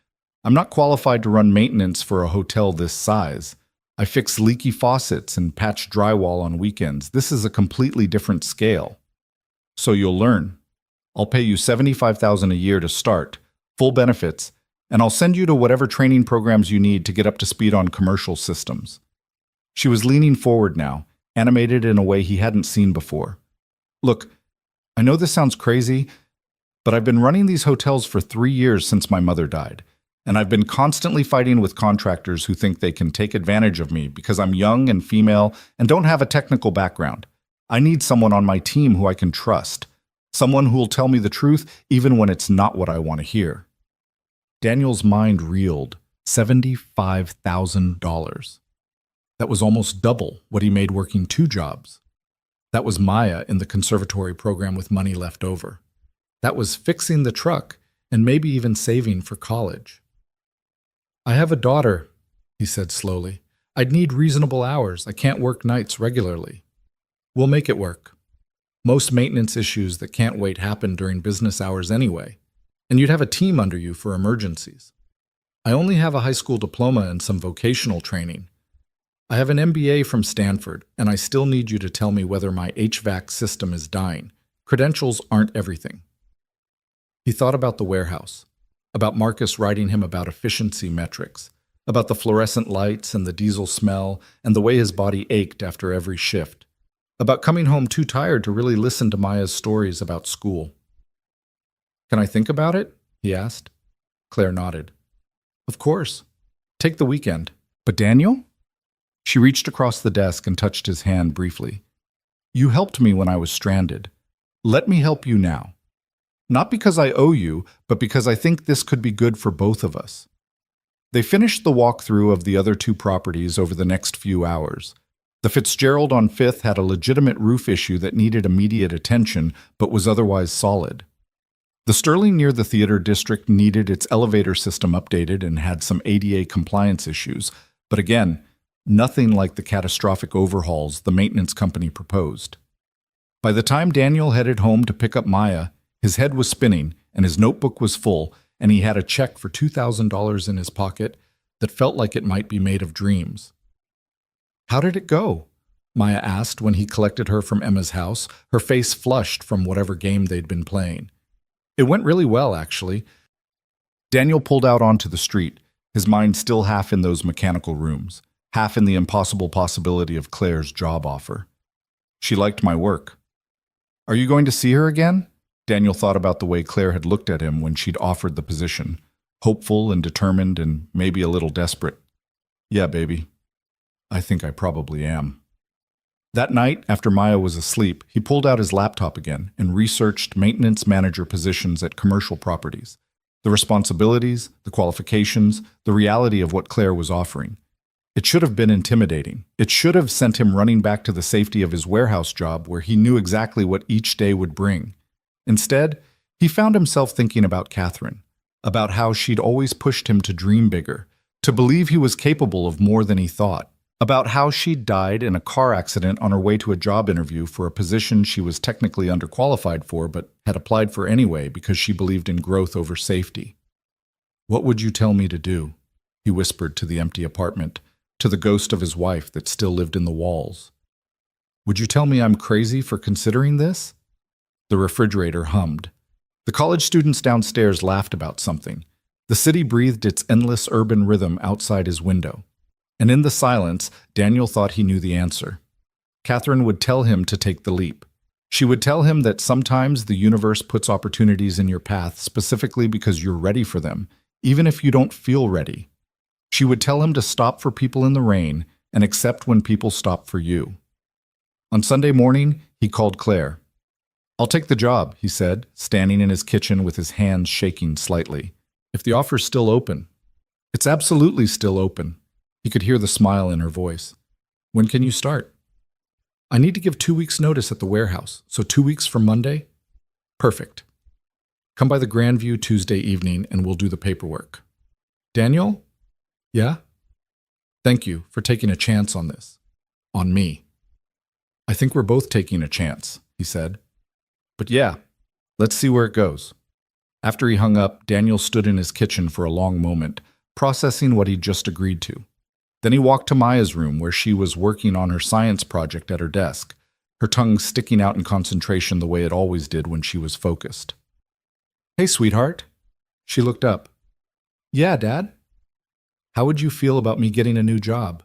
Speaker 1: I'm not qualified to run maintenance for a hotel this size. I fix leaky faucets and patch drywall on weekends. This is a completely different scale." "So you'll learn. I'll pay you $75,000 a year to start, full benefits, and I'll send you to whatever training programs you need to get up to speed on commercial systems." She was leaning forward now, animated in a way he hadn't seen before. "Look, I know this sounds crazy, but I've been running these hotels for 3 years since my mother died, and I've been constantly fighting with contractors who think they can take advantage of me because I'm young and female and don't have a technical background. I need someone on my team who I can trust, someone who will tell me the truth even when it's not what I want to hear." Daniel's mind reeled. $75,000. That was almost double what he made working 2 jobs. That was Maya in the conservatory program with money left over. That was fixing the truck and maybe even saving for college. "I have a daughter," he said slowly. "I'd need reasonable hours. I can't work nights regularly." "We'll make it work. Most maintenance issues that can't wait happen during business hours anyway, and you'd have a team under you for emergencies. I only have a high school diploma and some vocational training. I have an MBA from Stanford, and I still need you to tell me whether my HVAC system is dying. Credentials aren't everything." He thought about the warehouse, about Marcus writing him about efficiency metrics, about the fluorescent lights and the diesel smell and the way his body ached after every shift, about coming home too tired to really listen to Maya's stories about school. "Can I think about it?" he asked. Claire nodded. "Of course. Take the weekend." "But Daniel?" She reached across the desk and touched his hand briefly. "You helped me when I was stranded. Let me help you now. Not because I owe you, but because I think this could be good for both of us." They finished the walkthrough of the other 2 properties over the next few hours. The Fitzgerald on 5th had a legitimate roof issue that needed immediate attention, but was otherwise solid. The Sterling near the theater district needed its elevator system updated and had some ADA compliance issues, but again, nothing like the catastrophic overhauls the maintenance company proposed. By the time Daniel headed home to pick up Maya, his head was spinning and his notebook was full, and he had a check for $2,000 in his pocket that felt like it might be made of dreams. "How did it go?" Maya asked when he collected her from Emma's house, her face flushed from whatever game they'd been playing. "It went really well, actually." Daniel pulled out onto the street, his mind still half in those mechanical rooms, half in the impossible possibility of Claire's job offer. "She liked my work." "Are you going to see her again?" Daniel thought about the way Claire had looked at him when she'd offered the position, hopeful and determined and maybe a little desperate. "Yeah, baby. I think I probably am." That night, after Maya was asleep, he pulled out his laptop again and researched maintenance manager positions at commercial properties. The responsibilities, the qualifications, the reality of what Claire was offering. It should have been intimidating. It should have sent him running back to the safety of his warehouse job where he knew exactly what each day would bring. Instead, he found himself thinking about Catherine, about how she'd always pushed him to dream bigger, to believe he was capable of more than he thought, about how she'd died in a car accident on her way to a job interview for a position she was technically underqualified for but had applied for anyway because she believed in growth over safety. "What would you tell me to do?" he whispered to the empty apartment, to the ghost of his wife that still lived in the walls. "Would you tell me I'm crazy for considering this?" The refrigerator hummed. The college students downstairs laughed about something. The city breathed its endless urban rhythm outside his window. And in the silence, Daniel thought he knew the answer. Catherine would tell him to take the leap. She would tell him that sometimes the universe puts opportunities in your path specifically because you're ready for them, even if you don't feel ready. She would tell him to stop for people in the rain and accept when people stop for you. On Sunday morning, he called Claire. "I'll take the job," he said, standing in his kitchen with his hands shaking slightly. "If the offer's still open." "It's absolutely still open." He could hear the smile in her voice. "When can you start?" "I need to give 2 weeks' notice at the warehouse, so 2 weeks from Monday?" "Perfect. Come by the Grandview Tuesday evening and we'll do the paperwork." "Daniel?" "Yeah?" "Thank you for taking a chance on this. On me." "I think we're both taking a chance," he said. "But yeah, let's see where it goes." After he hung up, Daniel stood in his kitchen for a long moment, processing what he'd just agreed to. Then he walked to Maya's room where she was working on her science project at her desk, her tongue sticking out in concentration the way it always did when she was focused. "Hey, sweetheart." She looked up. "Yeah, Dad?" "How would you feel about me getting a new job?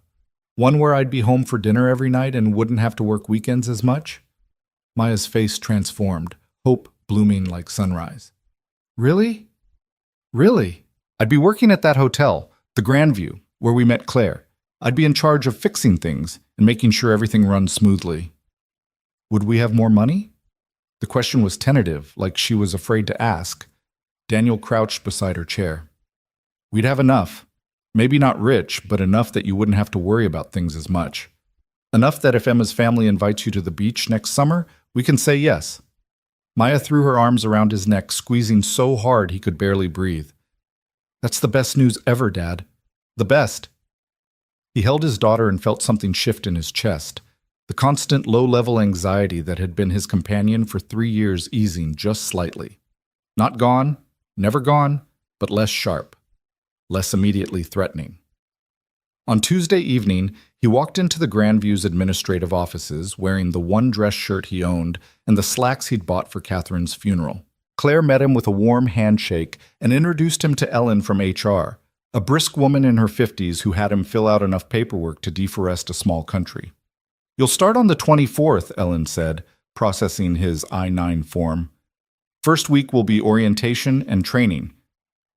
Speaker 1: One where I'd be home for dinner every night and wouldn't have to work weekends as much?" Maya's face transformed, hope blooming like sunrise. "Really? Really? I'd be working at that hotel, the Grandview, where we met Claire. I'd be in charge of fixing things and making sure everything runs smoothly." "Would we have more money?" The question was tentative, like she was afraid to ask. Daniel crouched beside her chair. "We'd have enough. Maybe not rich, but enough that you wouldn't have to worry about things as much. Enough that if Emma's family invites you to the beach next summer, we can say yes." Maya threw her arms around his neck, squeezing so hard he could barely breathe. "That's the best news ever, Dad. The best." He held his daughter and felt something shift in his chest, the constant low-level anxiety that had been his companion for 3 years easing just slightly. Not gone, never gone, but less sharp, less immediately threatening. On Tuesday evening, he walked into the Grandview's administrative offices wearing the one dress shirt he owned and the slacks he'd bought for Catherine's funeral. Claire met him with a warm handshake and introduced him to Ellen from HR, a brisk woman in her 50s who had him fill out enough paperwork to deforest a small country. "You'll start on the 24th, Ellen said, processing his I-9 form. "First week will be orientation and training.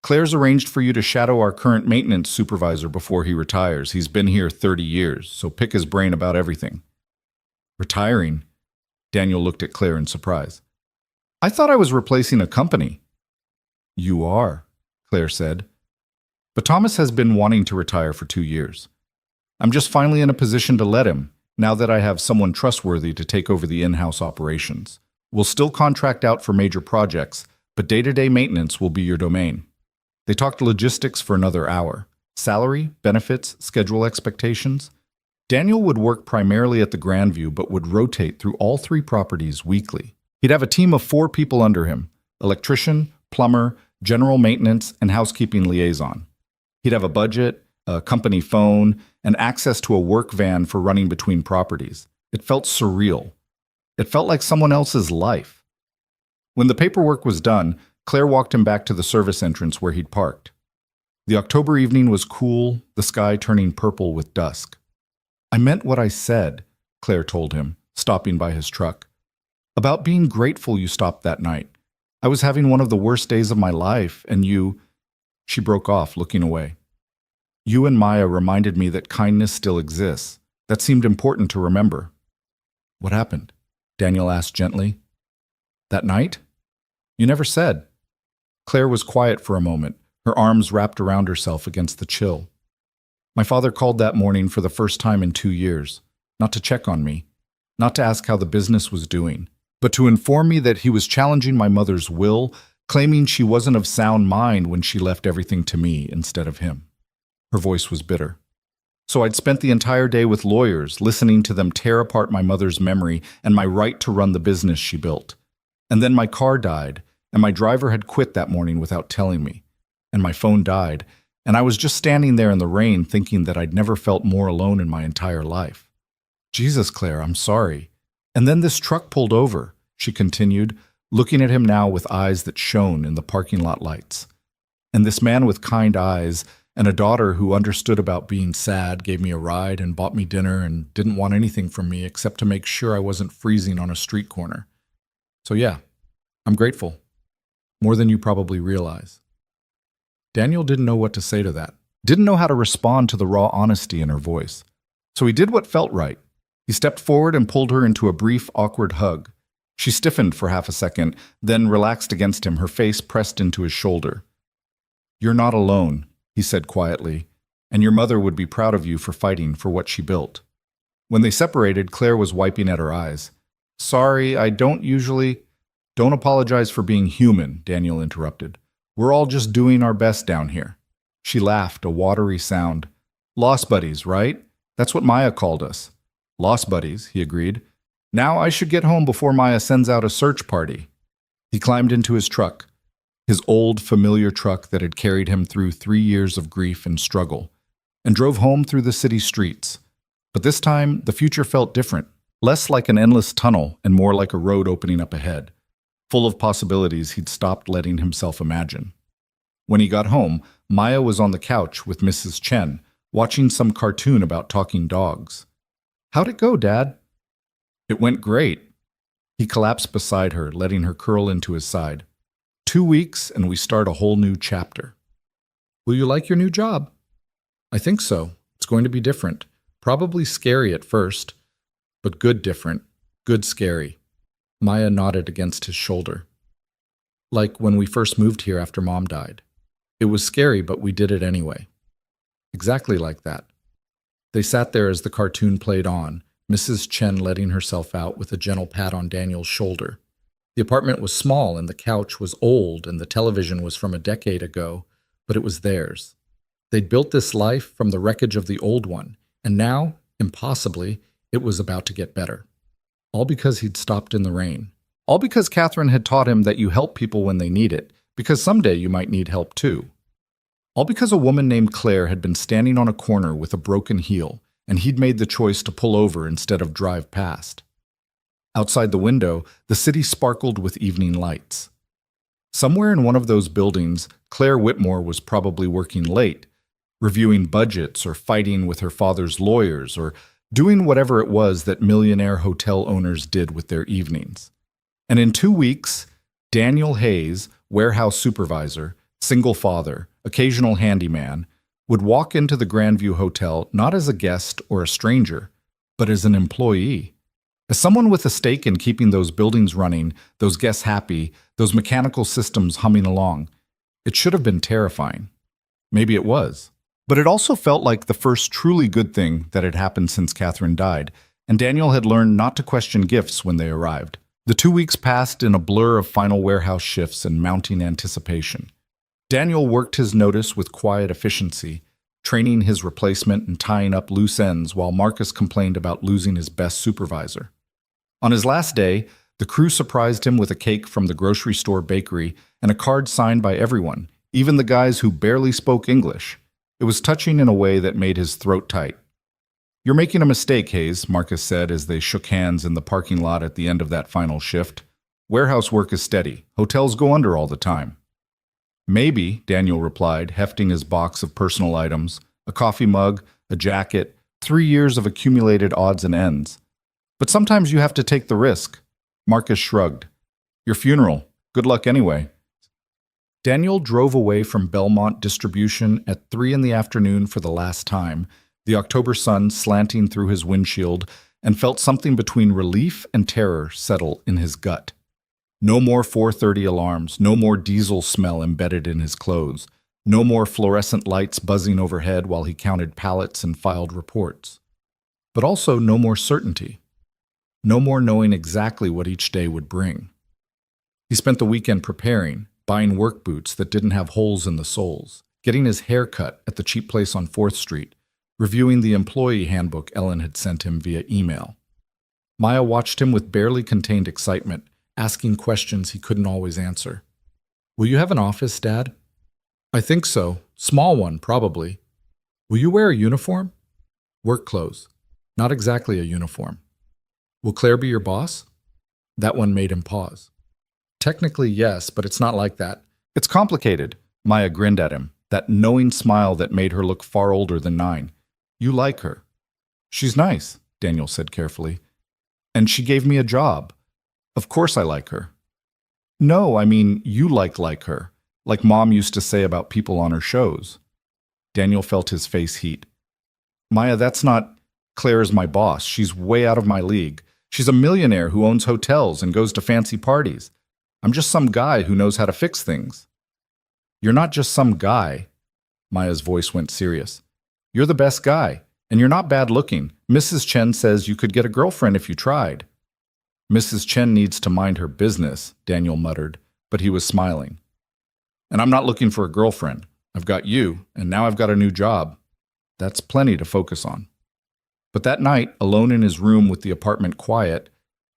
Speaker 1: Claire's arranged for you to shadow our current maintenance supervisor before he retires. He's been here 30 years, so pick his brain about everything." "Retiring?" Daniel looked at Claire in surprise. "I thought I was replacing a company." "You are," Claire said. "But Thomas has been wanting to retire for 2 years. I'm just finally in a position to let him, now that I have someone trustworthy to take over the in-house operations. We'll still contract out for major projects, but day-to-day maintenance will be your domain." They talked logistics for another hour. Salary, benefits, schedule expectations. Daniel would work primarily at the Grandview, but would rotate through all 3 properties weekly. He'd have a team of 4 people under him: electrician, plumber, general maintenance, and housekeeping liaison. He'd have a budget, a company phone, and access to a work van for running between properties. It felt surreal. It felt like someone else's life. When the paperwork was done, Claire walked him back to the service entrance where he'd parked. The October evening was cool, the sky turning purple with dusk. "I meant what I said," Claire told him, stopping by his truck. "About being grateful you stopped that night. I was having one of the worst days of my life, and you—" She broke off, looking away. "You and Maya reminded me that kindness still exists. That seemed important to remember." "What happened?" Daniel asked gently. "That night? You never said." Claire was quiet for a moment, her arms wrapped around herself against the chill. "My father called that morning for the first time in 2 years, not to check on me, not to ask how the business was doing, but to inform me that he was challenging my mother's will, claiming she wasn't of sound mind when she left everything to me instead of him." Her voice was bitter. "So I'd spent the entire day with lawyers, listening to them tear apart my mother's memory and my right to run the business she built. And then my car died, and my driver had quit that morning without telling me. And my phone died, and I was just standing there in the rain thinking that I'd never felt more alone in my entire life. Jesus, Claire, I'm sorry. And then this truck pulled over," she continued, looking at him now with eyes that shone in the parking lot lights. And this man with kind eyes and a daughter who understood about being sad gave me a ride and bought me dinner and didn't want anything from me except to make sure I wasn't freezing on a street corner. So yeah, I'm grateful. More than you probably realize. Daniel didn't know what to say to that. Didn't know how to respond to the raw honesty in her voice. So he did what felt right. He stepped forward and pulled her into a brief, awkward hug. She stiffened for half a second, then relaxed against him, her face pressed into his shoulder. "You're not alone," he said quietly, "and your mother would be proud of you for fighting for what she built." When they separated, Claire was wiping at her eyes. "Sorry, I don't usually—" "Don't apologize for being human," Daniel interrupted. "We're all just doing our best down here." She laughed, a watery sound. "Lost buddies, right? That's what Maya called us." "Lost buddies," he agreed. "Now I should get home before Maya sends out a search party." He climbed into his truck, his old, familiar truck that had carried him through 3 years of grief and struggle, and drove home through the city streets. But this time, the future felt different, less like an endless tunnel and more like a road opening up ahead, full of possibilities he'd stopped letting himself imagine. When he got home, Maya was on the couch with Mrs. Chen, watching some cartoon about talking dogs. "How'd it go, Dad?" "It went great." He collapsed beside her, letting her curl into his side. 2 weeks and we start a whole new chapter." "Will you like your new job?" "I think so. It's going to be different. Probably scary at first, but good different. Good scary." Maya nodded against his shoulder. "Like when we first moved here after Mom died. It was scary, but we did it anyway." "Exactly like that." They sat there as the cartoon played on, Mrs. Chen letting herself out with a gentle pat on Daniel's shoulder. The apartment was small and the couch was old and the television was from a decade ago, but it was theirs. They'd built this life from the wreckage of the old one, and now, impossibly, it was about to get better. All because he'd stopped in the rain. All because Catherine had taught him that you help people when they need it, because someday you might need help too. All because a woman named Claire had been standing on a corner with a broken heel, and he'd made the choice to pull over instead of drive past. Outside the window, the city sparkled with evening lights. Somewhere in one of those buildings, Claire Whitmore was probably working late, reviewing budgets or fighting with her father's lawyers or doing whatever it was that millionaire hotel owners did with their evenings. And in 2 weeks, Daniel Hayes, warehouse supervisor, single father, occasional handyman, would walk into the Grandview Hotel not as a guest or a stranger, but as an employee. As someone with a stake in keeping those buildings running, those guests happy, those mechanical systems humming along. It should have been terrifying. Maybe it was. But it also felt like the first truly good thing that had happened since Catherine died, and Daniel had learned not to question gifts when they arrived. The 2 weeks passed in a blur of final warehouse shifts and mounting anticipation. Daniel worked his notice with quiet efficiency, training his replacement and tying up loose ends while Marcus complained about losing his best supervisor. On his last day, the crew surprised him with a cake from the grocery store bakery and a card signed by everyone, even the guys who barely spoke English. It was touching in a way that made his throat tight. "You're making a mistake, Hayes," Marcus said as they shook hands in the parking lot at the end of that final shift. "Warehouse work is steady. Hotels go under all the time." "Maybe," Daniel replied, hefting his box of personal items, a coffee mug, a jacket, 3 years of accumulated odds and ends. "But sometimes you have to take the risk." Marcus shrugged. "Your funeral. Good luck anyway." Daniel drove away from Belmont Distribution at 3 in the afternoon for the last time, the October sun slanting through his windshield, and felt something between relief and terror settle in his gut. No more 4:30 alarms, no more diesel smell embedded in his clothes, no more fluorescent lights buzzing overhead while he counted pallets and filed reports. But also no more certainty. No more knowing exactly what each day would bring. He spent the weekend preparing, buying work boots that didn't have holes in the soles, getting his hair cut at the cheap place on 4th Street, reviewing the employee handbook Ellen had sent him via email. Maya watched him with barely contained excitement, asking questions he couldn't always answer. "Will you have an office, Dad?" "I think so. Small one, probably." "Will you wear a uniform?" "Work clothes. Not exactly a uniform." "Will Claire be your boss?" That one made him pause. Technically, yes, but it's not like that. It's complicated. Maya grinned at him, that knowing smile that made her look far older than 9. You like her. She's nice, Daniel said carefully. And she gave me a job. Of course I like her. No, I mean, you like her, like Mom used to say about people on her shows. Daniel felt his face heat. Maya, that's not... Claire is my boss. She's way out of my league. She's a millionaire who owns hotels and goes to fancy parties. I'm just some guy who knows how to fix things. You're not just some guy. Maya's voice went serious. You're the best guy, and you're not bad looking. Mrs. Chen says you could get a girlfriend if you tried. Mrs. Chen needs to mind her business, Daniel muttered, but he was smiling. And I'm not looking for a girlfriend. I've got you, and now I've got a new job. That's plenty to focus on. But that night, alone in his room with the apartment quiet,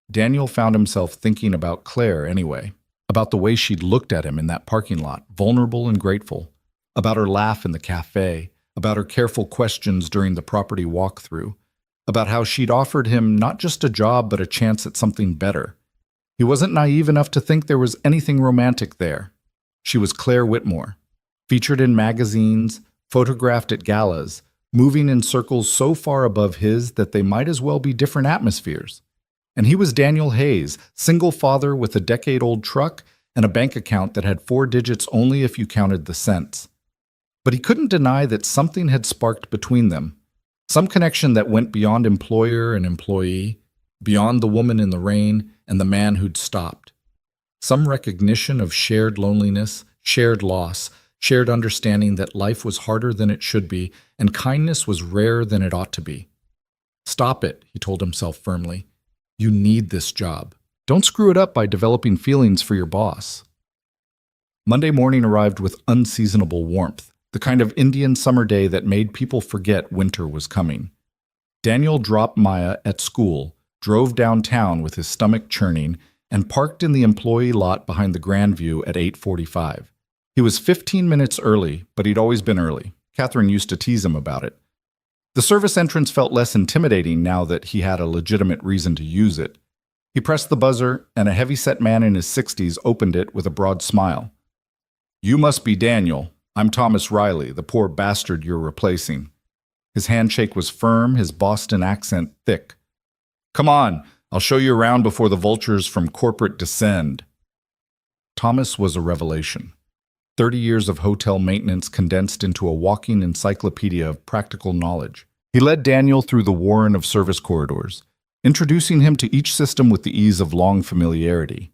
Speaker 1: Daniel found himself thinking about Claire anyway, about the way she'd looked at him in that parking lot, vulnerable and grateful, about her laugh in the cafe, about her careful questions during the property walkthrough, about how she'd offered him not just a job but a chance at something better. He wasn't naive enough to think there was anything romantic there. She was Claire Whitmore, featured in magazines, photographed at galas, moving in circles so far above his that they might as well be different atmospheres. And he was Daniel Hayes, single father with a decade-old truck and a bank account that had 4 digits only if you counted the cents. But he couldn't deny that something had sparked between them, some connection that went beyond employer and employee, beyond the woman in the rain and the man who'd stopped. Some recognition of shared loneliness, shared loss, shared understanding that life was harder than it should be, and kindness was rarer than it ought to be. Stop it, he told himself firmly. You need this job. Don't screw it up by developing feelings for your boss. Monday morning arrived with unseasonable warmth, the kind of Indian summer day that made people forget winter was coming. Daniel dropped Maya at school, drove downtown with his stomach churning, and parked in the employee lot behind the Grand View at 8:45. He was 15 minutes early, but he'd always been early. Catherine used to tease him about it. The service entrance felt less intimidating now that he had a legitimate reason to use it. He pressed the buzzer, and a heavy-set man in his 60s opened it with a broad smile. You must be Daniel. I'm Thomas Riley, the poor bastard you're replacing. His handshake was firm, his Boston accent thick. Come on, I'll show you around before the vultures from corporate descend. Thomas was a revelation. 30 years of hotel maintenance condensed into a walking encyclopedia of practical knowledge. He led Daniel through the warren of service corridors, introducing him to each system with the ease of long familiarity.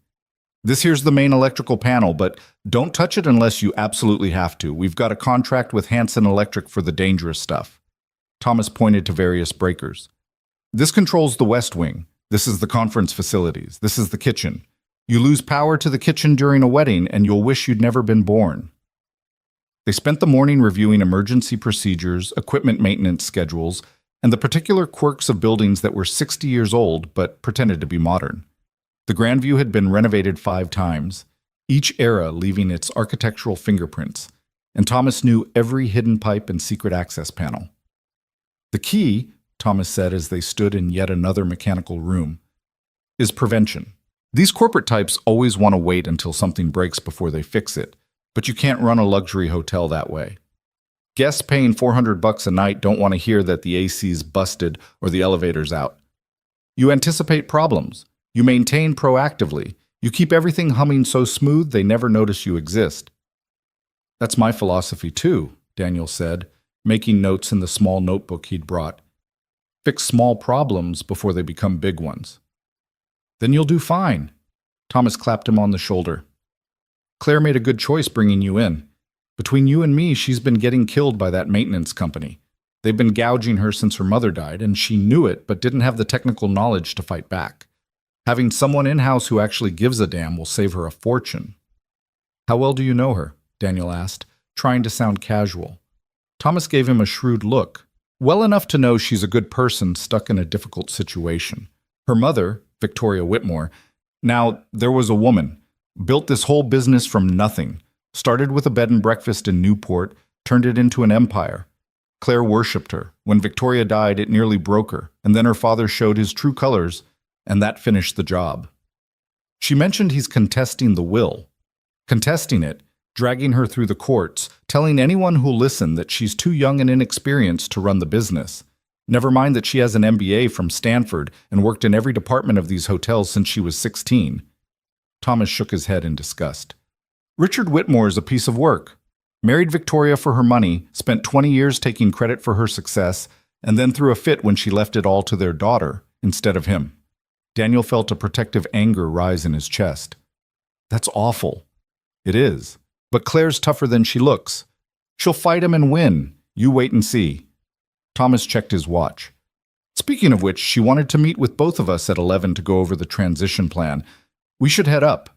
Speaker 1: This here's the main electrical panel, but don't touch it unless you absolutely have to. We've got a contract with Hanson Electric for the dangerous stuff. Thomas pointed to various breakers. This controls the West Wing. This is the conference facilities. This is the kitchen. You lose power to the kitchen during a wedding, and you'll wish you'd never been born. They spent the morning reviewing emergency procedures, equipment maintenance schedules, and the particular quirks of buildings that were 60 years old but pretended to be modern. The Grandview had been renovated 5 times, each era leaving its architectural fingerprints, and Thomas knew every hidden pipe and secret access panel. The key, Thomas said as they stood in yet another mechanical room, is prevention. These corporate types always want to wait until something breaks before they fix it, but you can't run a luxury hotel that way. Guests paying $400 a night don't want to hear that the AC's busted or the elevator's out. You anticipate problems. You maintain proactively. You keep everything humming so smooth they never notice you exist. That's my philosophy too, Daniel said, making notes in the small notebook he'd brought. Fix small problems before they become big ones. Then you'll do fine. Thomas clapped him on the shoulder. Claire made a good choice bringing you in. Between you and me, she's been getting killed by that maintenance company. They've been gouging her since her mother died, and she knew it but didn't have the technical knowledge to fight back. Having someone in-house who actually gives a damn will save her a fortune. How well do you know her? Daniel asked, trying to sound casual. Thomas gave him a shrewd look. Well enough to know she's a good person stuck in a difficult situation. Her mother, Victoria Whitmore, now there was a woman, built this whole business from nothing, started with a bed and breakfast in Newport, turned it into an empire. Claire worshipped her. When Victoria died, it nearly broke her, and then her father showed his true colors, and that finished the job. She mentioned he's contesting the will. Contesting it, dragging her through the courts, telling anyone who'll listen that she's too young and inexperienced to run the business. Never mind that she has an MBA from Stanford and worked in every department of these hotels since she was 16. Thomas shook his head in disgust. Richard Whitmore is a piece of work. Married Victoria for her money, spent 20 years taking credit for her success, and then threw a fit when she left it all to their daughter instead of him. Daniel felt a protective anger rise in his chest. That's awful. It is. But Claire's tougher than she looks. She'll fight him and win. You wait and see. Thomas checked his watch. Speaking of which, she wanted to meet with both of us at 11 to go over the transition plan. We should head up.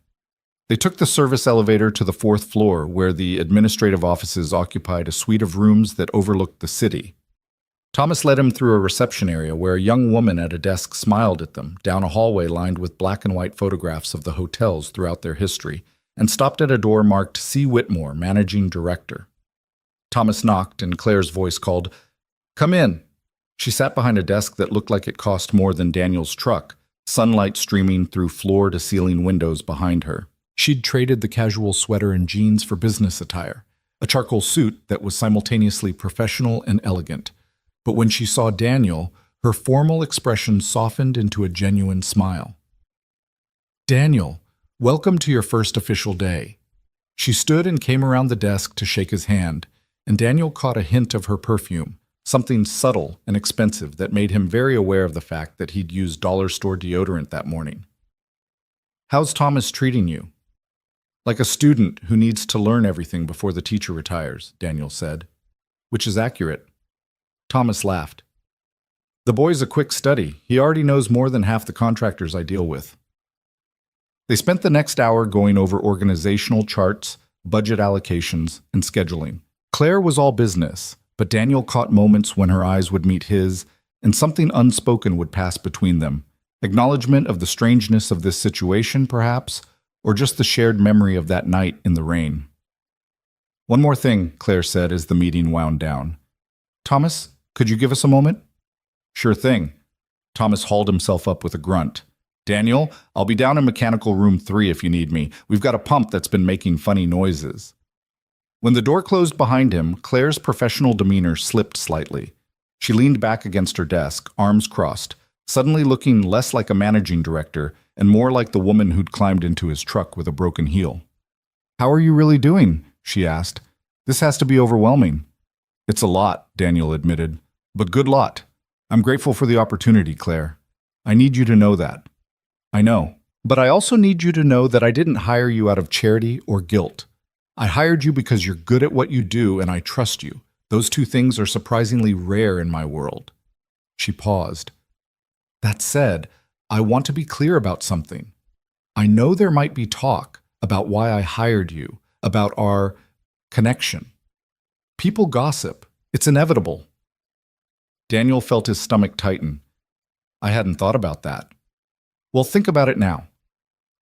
Speaker 1: They took the service elevator to the 4th floor, where the administrative offices occupied a suite of rooms that overlooked the city. Thomas led him through a reception area where a young woman at a desk smiled at them, down a hallway lined with black and white photographs of the hotels throughout their history, and stopped at a door marked C. Whitmore, Managing Director. Thomas knocked, and Claire's voice called, "Come in." She sat behind a desk that looked like it cost more than Daniel's truck, sunlight streaming through floor-to-ceiling windows behind her. She'd traded the casual sweater and jeans for business attire, a charcoal suit that was simultaneously professional and elegant. But when she saw Daniel, her formal expression softened into a genuine smile. "Daniel, welcome to your first official day." She stood and came around the desk to shake his hand, and Daniel caught a hint of her perfume, something subtle and expensive that made him very aware of the fact that he'd used dollar store deodorant that morning. "How's Thomas treating you?" "Like a student who needs to learn everything before the teacher retires," Daniel said. "Which is accurate." Thomas laughed. "The boy's a quick study. He already knows more than half the contractors I deal with." They spent the next hour going over organizational charts, budget allocations, and scheduling. Claire was all business, but Daniel caught moments when her eyes would meet his, and something unspoken would pass between them. Acknowledgement of the strangeness of this situation, perhaps, or just the shared memory of that night in the rain. "One more thing," Claire said as the meeting wound down. "Thomas, could you give us a moment?" "Sure thing." Thomas hauled himself up with a grunt. "Daniel, I'll be down in mechanical room 3 if you need me. We've got a pump that's been making funny noises." When the door closed behind him, Claire's professional demeanor slipped slightly. She leaned back against her desk, arms crossed, suddenly looking less like a managing director and more like the woman who'd climbed into his truck with a broken heel. "How are you really doing?" she asked. "This has to be overwhelming." "It's a lot," Daniel admitted, "but good lot. I'm grateful for the opportunity, Claire. I need you to know that." "I know. But I also need you to know that I didn't hire you out of charity or guilt. I hired you because you're good at what you do and I trust you. Those two things are surprisingly rare in my world." She paused. "That said, I want to be clear about something. I know there might be talk about why I hired you, about our connection. People gossip. It's inevitable." Daniel felt his stomach tighten. "I hadn't thought about that." "Well, think about it now.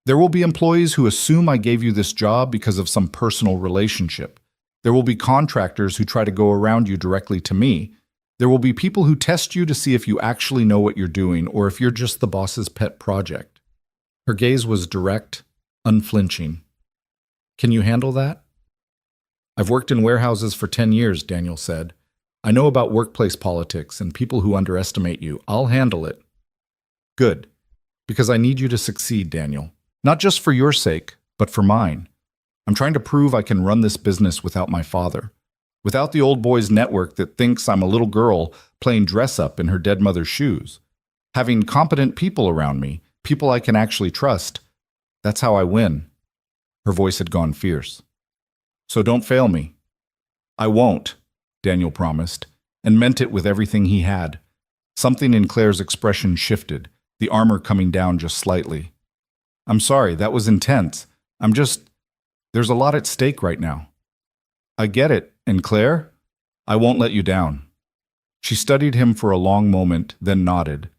Speaker 1: There will be employees who assume I gave you this job because of some personal relationship. There will be contractors who try to go around you directly to me. There will be people who test you to see if you actually know what you're doing or if you're just the boss's pet project." Her gaze was direct, unflinching. "Can you handle that?" "I've worked in warehouses for 10 years, Daniel said. "I know about workplace politics and people who underestimate you. I'll handle it." "Good. Because I need you to succeed, Daniel. Not just for your sake, but for mine. I'm trying to prove I can run this business without my father. Without the old boys network that thinks I'm a little girl playing dress-up in her dead mother's shoes. Having competent people around me, people I can actually trust. That's how I win." Her voice had gone fierce. "So don't fail me." "I won't," Daniel promised, and meant it with everything he had. Something in Claire's expression shifted, the armor coming down just slightly. "I'm sorry, that was intense. There's a lot at stake right now." "I get it, and Claire, I won't let you down." She studied him for a long moment, then nodded.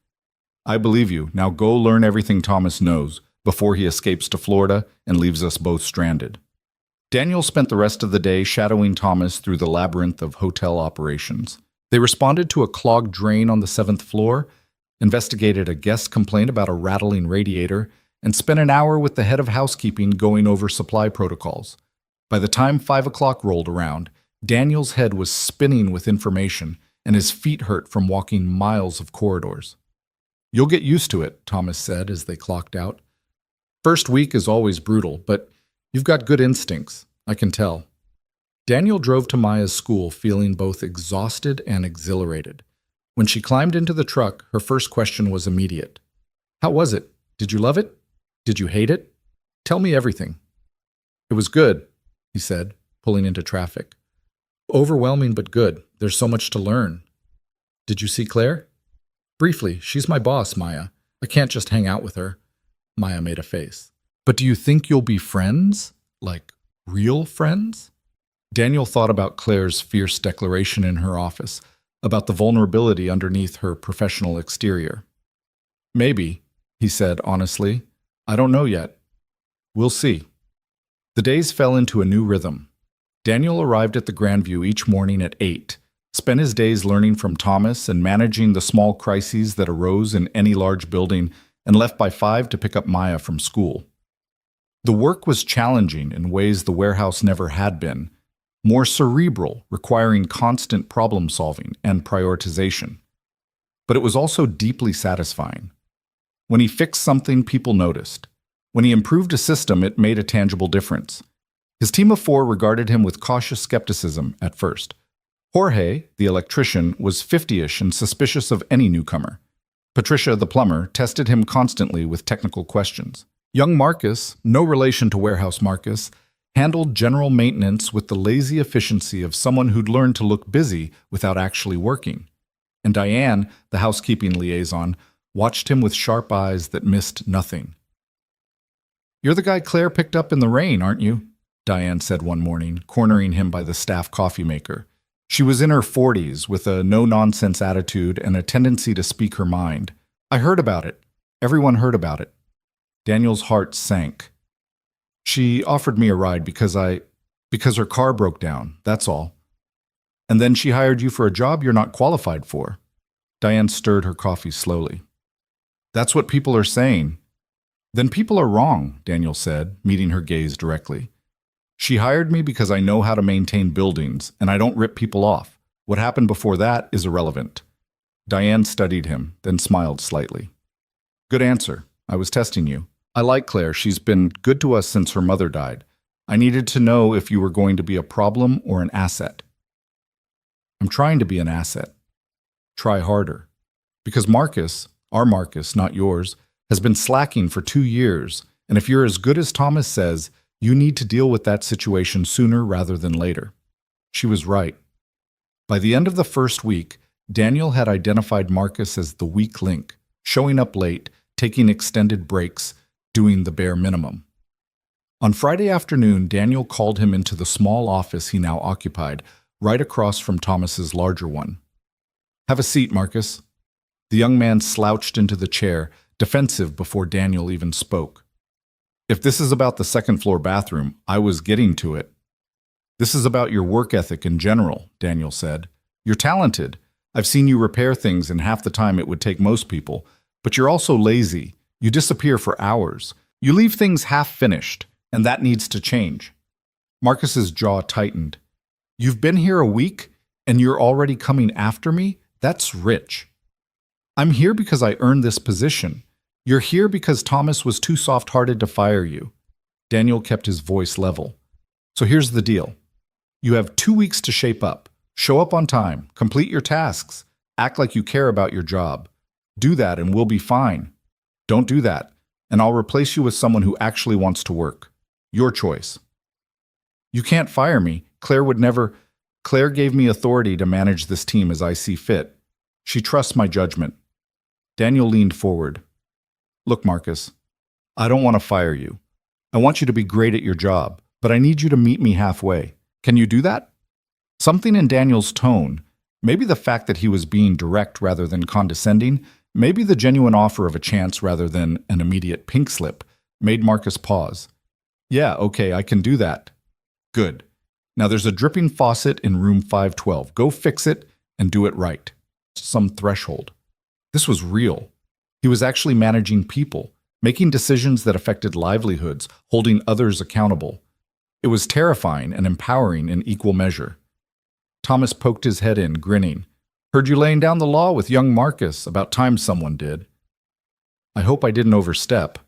Speaker 1: "I believe you. Now go learn everything Thomas knows before he escapes to Florida and leaves us both stranded." Daniel spent the rest of the day shadowing Thomas through the labyrinth of hotel operations. They responded to a clogged drain on the 7th floor, investigated a guest complaint about a rattling radiator, and spent an hour with the head of housekeeping going over supply protocols. By the time 5 o'clock rolled around, Daniel's head was spinning with information, and his feet hurt from walking miles of corridors. "You'll get used to it," Thomas said as they clocked out. "First week is always brutal, but you've got good instincts, I can tell." Daniel drove to Maya's school feeling both exhausted and exhilarated. When she climbed into the truck, her first question was immediate. "How was it? Did you love it? Did you hate it? Tell me everything." "It was good," he said, pulling into traffic. "Overwhelming but good. There's so much to learn." "Did you see Claire?" "Briefly. She's my boss, Maya. I can't just hang out with her." Maya made a face. "But do you think you'll be friends? Like, real friends?" Daniel thought about Claire's fierce declaration in her office, about the vulnerability underneath her professional exterior. "Maybe," he said honestly. "I don't know yet. We'll see." The days fell into a new rhythm. Daniel arrived at the Grandview each morning at 8, spent his days learning from Thomas and managing the small crises that arose in any large building, and left by 5 to pick up Maya from school. The work was challenging in ways the warehouse never had been, more cerebral, requiring constant problem-solving and prioritization. But it was also deeply satisfying. When he fixed something, people noticed. When he improved a system, it made a tangible difference. His team of 4 regarded him with cautious skepticism at first. Jorge, the electrician, was 50-ish and suspicious of any newcomer. Patricia, the plumber, tested him constantly with technical questions. Young Marcus, no relation to Warehouse Marcus, handled general maintenance with the lazy efficiency of someone who'd learned to look busy without actually working. And Diane, the housekeeping liaison, watched him with sharp eyes that missed nothing. "You're the guy Claire picked up in the rain, aren't you?" Diane said one morning, cornering him by the staff coffee maker. She was in her 40s, with a no-nonsense attitude and a tendency to speak her mind. "I heard about it. Everyone heard about it." Daniel's heart sank. "She offered me a ride because her car broke down, that's all." "And then she hired you for a job you're not qualified for." Diane stirred her coffee slowly. "That's what people are saying." "Then people are wrong," Daniel said, meeting her gaze directly. "She hired me because I know how to maintain buildings, and I don't rip people off. What happened before that is irrelevant." Diane studied him, then smiled slightly. "Good answer. I was testing you. I like Claire. She's been good to us since her mother died. I needed to know if you were going to be a problem or an asset." "I'm trying to be an asset. Try harder. Because Marcus, our Marcus, not yours, has been slacking for 2 years, and if you're as good as Thomas says, you need to deal with that situation sooner rather than later." She was right. By the end of the first week, Daniel had identified Marcus as the weak link, showing up late, taking extended breaks, doing the bare minimum. On Friday afternoon, Daniel called him into the small office he now occupied, right across from Thomas's larger one. "Have a seat, Marcus." The young man slouched into the chair, defensive before Daniel even spoke. "If this is about the second-floor bathroom, I was getting to it." "This is about your work ethic in general," Daniel said. "You're talented. I've seen you repair things in half the time it would take most people, but you're also lazy. You disappear for hours. You leave things half-finished, and that needs to change." Marcus's jaw tightened. "You've been here a week, and you're already coming after me? That's rich." "I'm here because I earned this position. You're here because Thomas was too soft-hearted to fire you." Daniel kept his voice level. "So here's the deal. You have 2 weeks to shape up. Show up on time. Complete your tasks. Act like you care about your job. Do that and we'll be fine. Don't do that, and I'll replace you with someone who actually wants to work. Your choice." "You can't fire me. Claire would never. Claire gave me authority to manage this team as I see fit. She trusts my judgment." Daniel leaned forward. "Look, Marcus, I don't want to fire you. I want you to be great at your job, but I need you to meet me halfway. Can you do that?" Something in Daniel's tone, maybe the fact that he was being direct rather than condescending, maybe the genuine offer of a chance rather than an immediate pink slip, made Marcus pause. "Yeah, okay, I can do that." "Good. Now there's a dripping faucet in room 512. Go fix it and do it right." Some threshold. This was real. He was actually managing people, making decisions that affected livelihoods, holding others accountable. It was terrifying and empowering in equal measure. Thomas poked his head in, grinning. Heard you laying down the law with young Marcus. About time someone did. I hope I didn't overstep.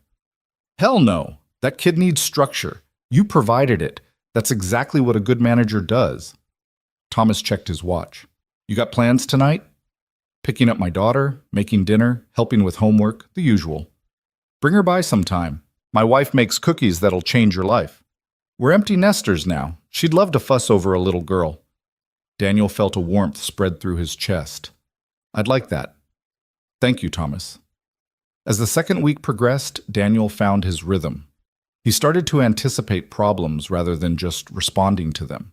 Speaker 1: Hell no. That kid needs structure. You provided it. That's exactly what a good manager does. Thomas checked his watch. You got plans tonight? Picking up my daughter, making dinner, helping with homework, the usual. Bring her by sometime. My wife makes cookies that'll change your life. We're empty nesters now. She'd love to fuss over a little girl. Daniel felt a warmth spread through his chest. I'd like that. Thank you, Thomas. As the second week progressed, Daniel found his rhythm. He started to anticipate problems rather than just responding to them.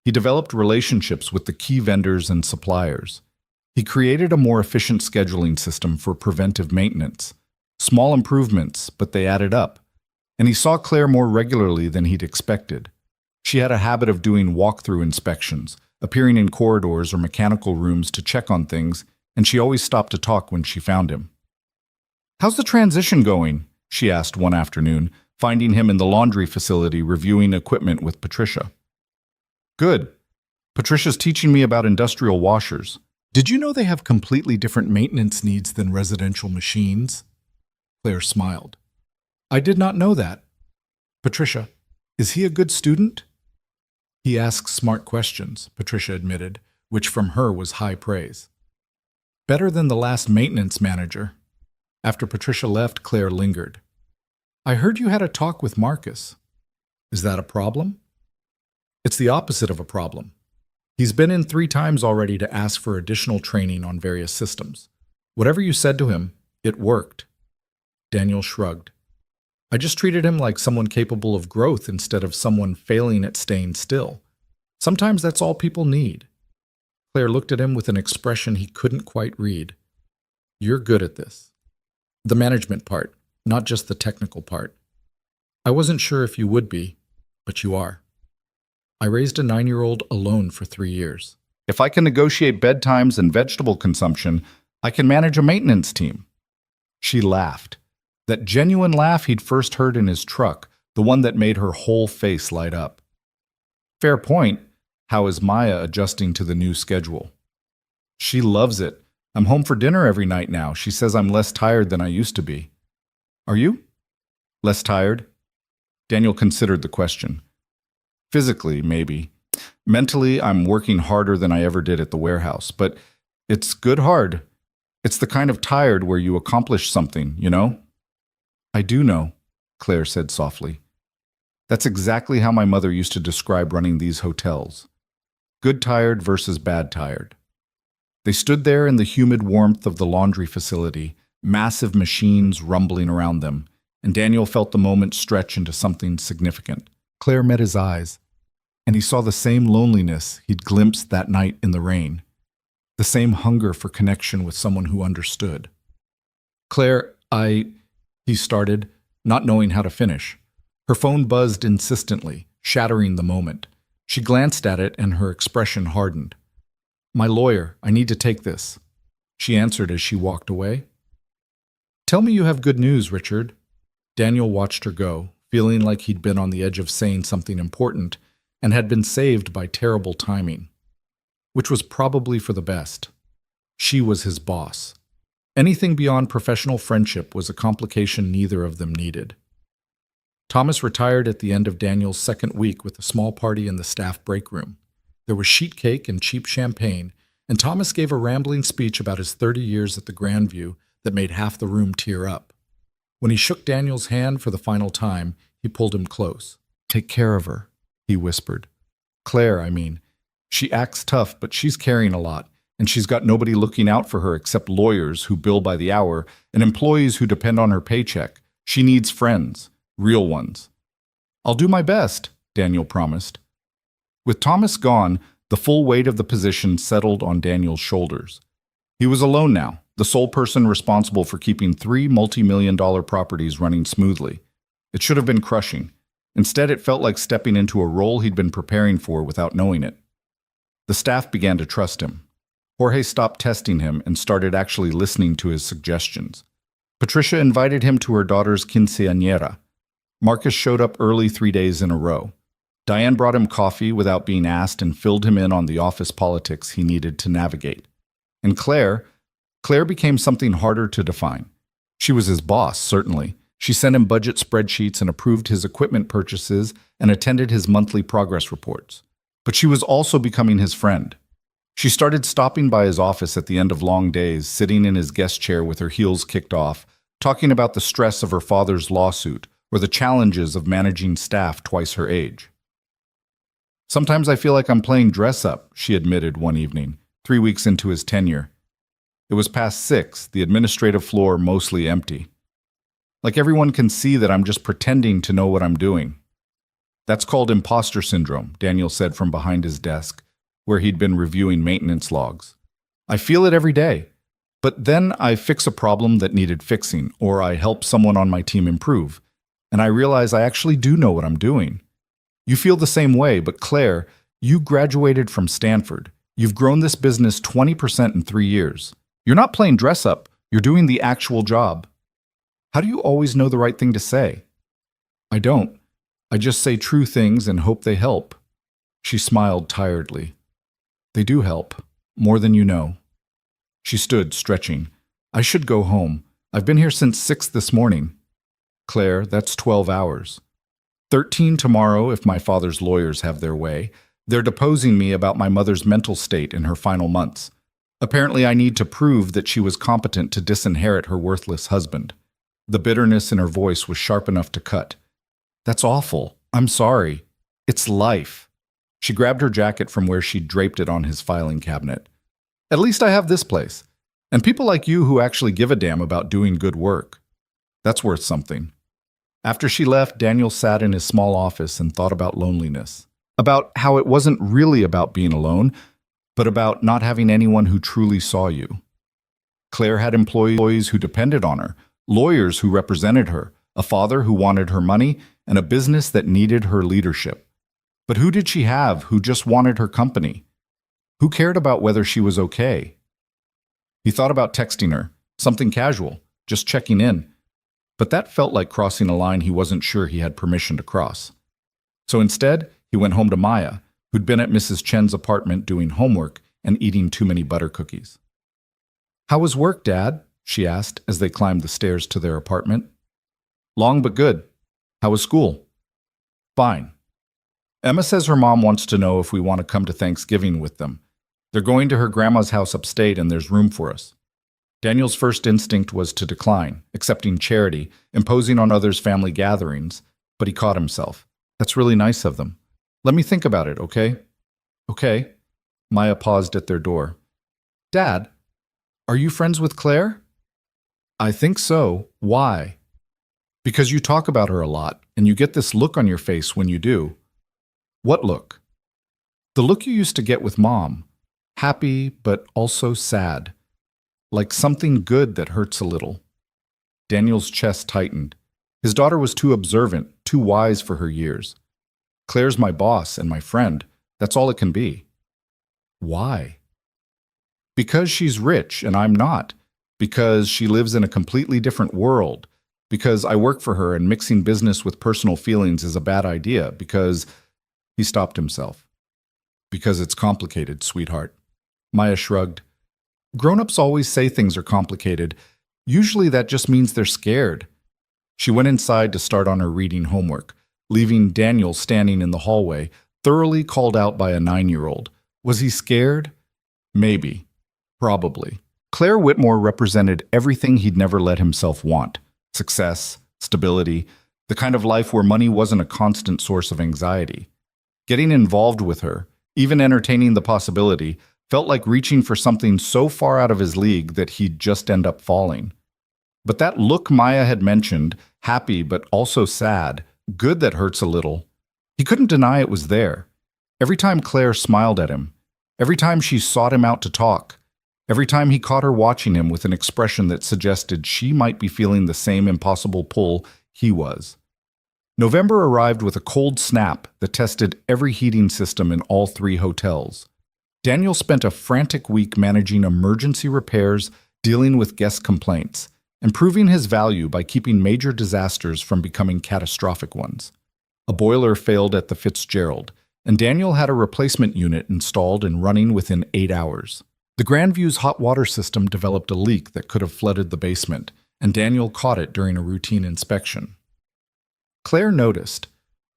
Speaker 1: He developed relationships with the key vendors and suppliers. He created a more efficient scheduling system for preventive maintenance. Small improvements, but they added up. And he saw Claire more regularly than he'd expected. She had a habit of doing walkthrough inspections, appearing in corridors or mechanical rooms to check on things, and she always stopped to talk when she found him. How's the transition going? She asked one afternoon, finding him in the laundry facility reviewing equipment with Patricia. Good. Patricia's teaching me about industrial washers. Did you know they have completely different maintenance needs than residential machines? Claire smiled. I did not know that. Patricia, is he a good student? He asks smart questions, Patricia admitted, which from her was high praise. Better than the last maintenance manager. After Patricia left, Claire lingered. I heard you had a talk with Marcus. Is that a problem? It's the opposite of a problem. He's been in 3 times already to ask for additional training on various systems. Whatever you said to him, it worked. Daniel shrugged. I just treated him like someone capable of growth instead of someone failing at staying still. Sometimes that's all people need. Claire looked at him with an expression he couldn't quite read. You're good at this. The management part, not just the technical part. I wasn't sure if you would be, but you are. I raised a 9-year-old alone for 3 years. If I can negotiate bedtimes and vegetable consumption, I can manage a maintenance team. She laughed. That genuine laugh he'd first heard in his truck, the one that made her whole face light up. Fair point. How is Maya adjusting to the new schedule? She loves it. I'm home for dinner every night now. She says I'm less tired than I used to be. Are you? Less tired? Daniel considered the question. Physically, maybe. Mentally, I'm working harder than I ever did at the warehouse, but it's good hard. It's the kind of tired where you accomplish something, you know? I do know, Claire said softly. That's exactly how my mother used to describe running these hotels. Good tired versus bad tired. They stood there in the humid warmth of the laundry facility, massive machines rumbling around them, and Daniel felt the moment stretch into something significant. Claire met his eyes, and he saw the same loneliness he'd glimpsed that night in the rain, the same hunger for connection with someone who understood. Claire, he started, not knowing how to finish. Her phone buzzed insistently, shattering the moment. She glanced at it and her expression hardened. My lawyer, I need to take this. She answered as she walked away. Tell me you have good news, Richard. Daniel watched her go, feeling like he'd been on the edge of saying something important and had been saved by terrible timing. Which was probably for the best. She was his boss. Anything beyond professional friendship was a complication neither of them needed. Thomas retired at the end of Daniel's second week with a small party in the staff break room. There was sheet cake and cheap champagne, and Thomas gave a rambling speech about his 30 years at the Grandview that made half the room tear up. When he shook Daniel's hand for the final time, he pulled him close. Take care of her, he whispered. Claire, I mean. She acts tough, but she's carrying a lot, and she's got nobody looking out for her except lawyers who bill by the hour and employees who depend on her paycheck. She needs friends, real ones. I'll do my best, Daniel promised. With Thomas gone, the full weight of the position settled on Daniel's shoulders. He was alone now, the sole person responsible for keeping 3 multi-million-dollar properties running smoothly. It should have been crushing. Instead, it felt like stepping into a role he'd been preparing for without knowing it. The staff began to trust him. Jorge stopped testing him and started actually listening to his suggestions. Patricia invited him to her daughter's quinceañera. Marcus showed up early 3 days in a row. Diane brought him coffee without being asked and filled him in on the office politics he needed to navigate. And Claire became something harder to define. She was his boss, certainly. She sent him budget spreadsheets and approved his equipment purchases and attended his monthly progress reports. But she was also becoming his friend. She started stopping by his office at the end of long days, sitting in his guest chair with her heels kicked off, talking about the stress of her father's lawsuit or the challenges of managing staff twice her age. "Sometimes I feel like I'm playing dress-up," she admitted one evening, 3 weeks into his tenure. It was past 6, the administrative floor mostly empty. "Like everyone can see that I'm just pretending to know what I'm doing." "That's called imposter syndrome," Daniel said from behind his desk, where he'd been reviewing maintenance logs. "I feel it every day. But then I fix a problem that needed fixing, or I help someone on my team improve, and I realize I actually do know what I'm doing. You feel the same way, but Claire, you graduated from Stanford. You've grown this business 20% in 3 years. You're not playing dress-up, you're doing the actual job. How do you always know the right thing to say?" "I don't. I just say true things and hope they help." She smiled tiredly. "They do help, more than you know." She stood, stretching. "I should go home. I've been here since 6 this morning." "Claire, that's 12 hours. 13 tomorrow if my father's lawyers have their way. They're deposing me about my mother's mental state in her final months. Apparently I need to prove that she was competent to disinherit her worthless husband." The bitterness in her voice was sharp enough to cut. "That's awful. I'm sorry. It's life." She grabbed her jacket from where she'd draped it on his filing cabinet. "At least I have this place. And people like you who actually give a damn about doing good work. That's worth something." After she left, Daniel sat in his small office and thought about loneliness. About how it wasn't really about being alone, but about not having anyone who truly saw you. Claire had employees who depended on her, lawyers who represented her, a father who wanted her money, and a business that needed her leadership. But who did she have who just wanted her company? Who cared about whether she was okay? He thought about texting her, something casual, just checking in. But that felt like crossing a line he wasn't sure he had permission to cross. So instead, he went home to Maya, who'd been at Mrs. Chen's apartment doing homework and eating too many butter cookies. "How was work, Dad?" she asked as they climbed the stairs to their apartment. "Long but good. How was school?" "Fine. Emma says her mom wants to know if we want to come to Thanksgiving with them. They're going to her grandma's house upstate and there's room for us." Daniel's first instinct was to decline, accepting charity, imposing on others' family gatherings, but he caught himself. "That's really nice of them. Let me think about it, okay?" "Okay." Maya paused at their door. "Dad, are you friends with Claire?" "I think so. Why?" "Because you talk about her a lot, and you get this look on your face when you do." "What look?" "The look you used to get with Mom. Happy, but also sad. Like something good that hurts a little." Daniel's chest tightened. His daughter was too observant, too wise for her years. "Claire's my boss and my friend. That's all it can be." "Why?" "Because she's rich and I'm not. Because she lives in a completely different world. Because I work for her and mixing business with personal feelings is a bad idea. Because—" He stopped himself. "Because it's complicated, sweetheart." Maya shrugged. "Grown-ups always say things are complicated. Usually that just means they're scared." She went inside to start on her reading homework, leaving Daniel standing in the hallway, thoroughly called out by a 9-year-old. Was he scared? Maybe. Probably. Claire Whitmore represented everything he'd never let himself want. Success, stability, the kind of life where money wasn't a constant source of anxiety. Getting involved with her, even entertaining the possibility, felt like reaching for something so far out of his league that he'd just end up falling. But that look Maya had mentioned, happy but also sad, good that hurts a little, he couldn't deny it was there. Every time Claire smiled at him, every time she sought him out to talk, every time he caught her watching him with an expression that suggested she might be feeling the same impossible pull he was. November arrived with a cold snap that tested every heating system in all 3 hotels. Daniel spent a frantic week managing emergency repairs, dealing with guest complaints, improving his value by keeping major disasters from becoming catastrophic ones. A boiler failed at the Fitzgerald, and Daniel had a replacement unit installed and running within 8 hours. The Grandview's hot water system developed a leak that could have flooded the basement, and Daniel caught it during a routine inspection. Claire noticed.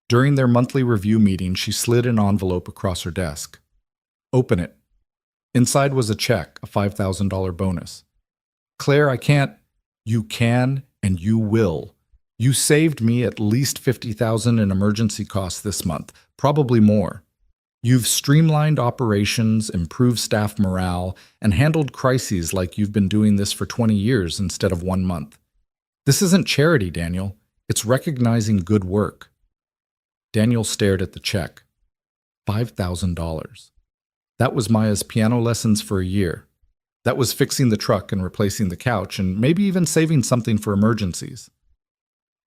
Speaker 1: During their monthly review meeting, she slid an envelope across her desk. "Open it." Inside was a check, a $5,000 bonus. "Claire, I can't." "You can, and you will. You saved me at least $50,000 in emergency costs this month, probably more. You've streamlined operations, improved staff morale, and handled crises like you've been doing this for 20 years instead of 1 month. This isn't charity, Daniel. It's recognizing good work." Daniel stared at the check. $5,000. That was Maya's piano lessons for a year. That was fixing the truck and replacing the couch, and maybe even saving something for emergencies.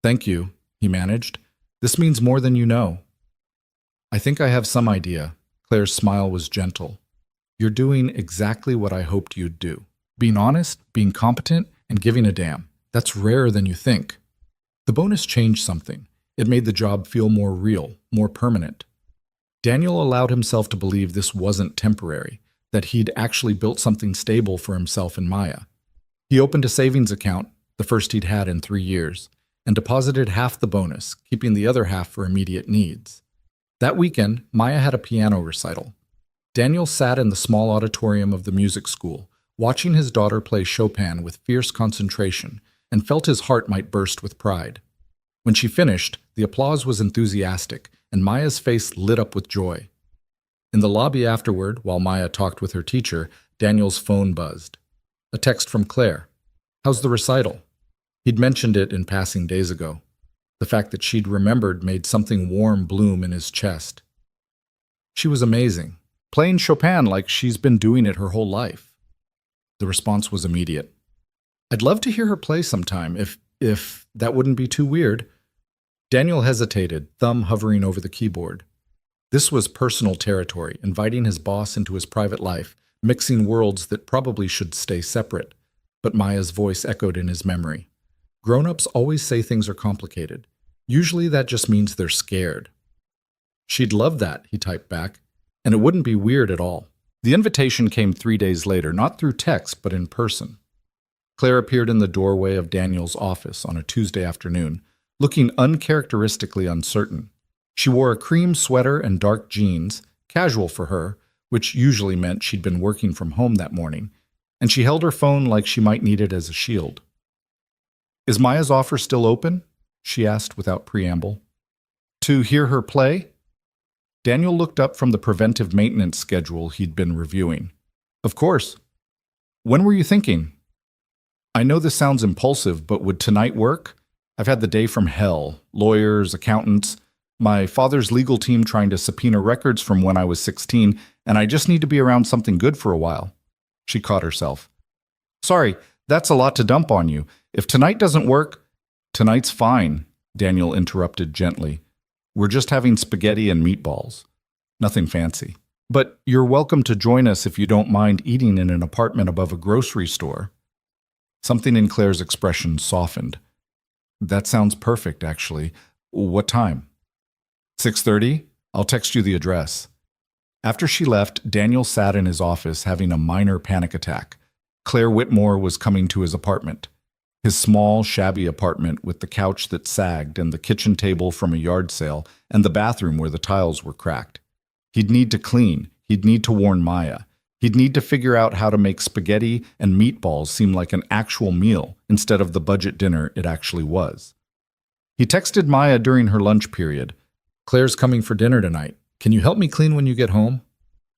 Speaker 1: "Thank you," he managed. "This means more than you know." "I think I have some idea." Claire's smile was gentle. "You're doing exactly what I hoped you'd do. Being honest, being competent, and giving a damn. That's rarer than you think." The bonus changed something. It made the job feel more real, more permanent. Daniel allowed himself to believe this wasn't temporary, that he'd actually built something stable for himself and Maya. He opened a savings account, the first he'd had in 3 years, and deposited half the bonus, keeping the other half for immediate needs. That weekend, Maya had a piano recital. Daniel sat in the small auditorium of the music school, watching his daughter play Chopin with fierce concentration, and felt his heart might burst with pride. When she finished, the applause was enthusiastic, and Maya's face lit up with joy. In the lobby afterward, while Maya talked with her teacher, Daniel's phone buzzed. A text from Claire. "How's the recital?" He'd mentioned it in passing days ago. The fact that she'd remembered made something warm bloom in his chest. "She was amazing, playing Chopin like she's been doing it her whole life." The response was immediate. "I'd love to hear her play sometime, if that wouldn't be too weird." Daniel hesitated, thumb hovering over the keyboard. This was personal territory, inviting his boss into his private life, mixing worlds that probably should stay separate. But Maya's voice echoed in his memory. "Grown-ups always say things are complicated. Usually that just means they're scared." "She'd love that," he typed back, "and it wouldn't be weird at all." The invitation came 3 days later, not through text, but in person. Claire appeared in the doorway of Daniel's office on a Tuesday afternoon, looking uncharacteristically uncertain. She wore a cream sweater and dark jeans, casual for her, which usually meant she'd been working from home that morning, and she held her phone like she might need it as a shield. "Is Maya's offer still open?" she asked without preamble. "To hear her play?" Daniel looked up from the preventive maintenance schedule he'd been reviewing. "Of course. When were you thinking?" "I know this sounds impulsive, but would tonight work? I've had the day from hell, lawyers, accountants, my father's legal team trying to subpoena records from when I was 16, and I just need to be around something good for a while." She caught herself. "Sorry, that's a lot to dump on you. If tonight doesn't work—" "Tonight's fine," Daniel interrupted gently. "We're just having spaghetti and meatballs. Nothing fancy. But you're welcome to join us if you don't mind eating in an apartment above a grocery store." Something in Claire's expression softened. "That sounds perfect, actually. What time?" 6:30? I'll text you the address." After she left, Daniel sat in his office having a minor panic attack. Claire Whitmore was coming to his apartment. His small, shabby apartment with the couch that sagged and the kitchen table from a yard sale and the bathroom where the tiles were cracked. He'd need to clean. He'd need to warn Maya. He'd need to figure out how to make spaghetti and meatballs seem like an actual meal instead of the budget dinner it actually was. He texted Maya during her lunch period. "Claire's coming for dinner tonight. Can you help me clean when you get home?"